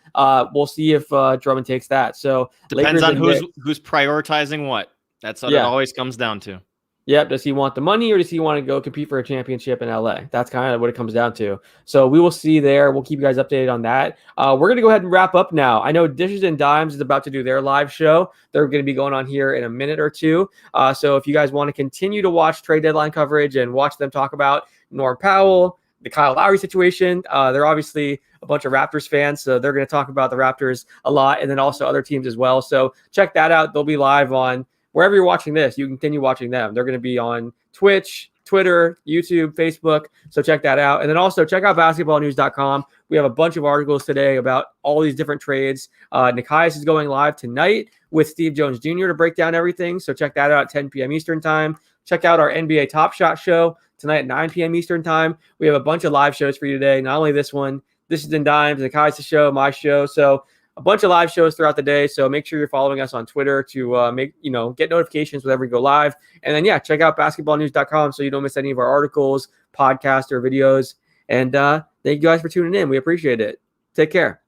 we'll see if Drummond takes that. So depends on who's prioritizing what. That's what it always comes down to. Yep. Does he want the money or does he want to go compete for a championship in LA? That's kind of what it comes down to. So we will see there. We'll keep you guys updated on that. We're going to go ahead and wrap up now. I know Dishes and Dimes is about to do their live show. They're going to be going on here in a minute or two. So if you guys want to continue to watch trade deadline coverage and watch them talk about Norm Powell, the Kyle Lowry situation, they're obviously a bunch of Raptors fans, so they're going to talk about the Raptors a lot and then also other teams as well. So check that out. They'll be live on wherever you're watching this. You can continue watching them. They're going to be on Twitch, Twitter, YouTube, Facebook. So check that out. And then also check out basketballnews.com. We have a bunch of articles today about all these different trades. Nekias is going live tonight with Steve Jones Jr. to break down everything. So check that out at 10 p.m. Eastern time. Check out our NBA Top Shot show tonight at 9 p.m. Eastern time. We have a bunch of live shows for you today. Not only this one, This is in Dimes, Nekias' show, my show. So a bunch of live shows throughout the day. So make sure you're following us on Twitter to get notifications whenever we go live. And then, check out basketballnews.com so you don't miss any of our articles, podcasts, or videos. And thank you guys for tuning in. We appreciate it. Take care.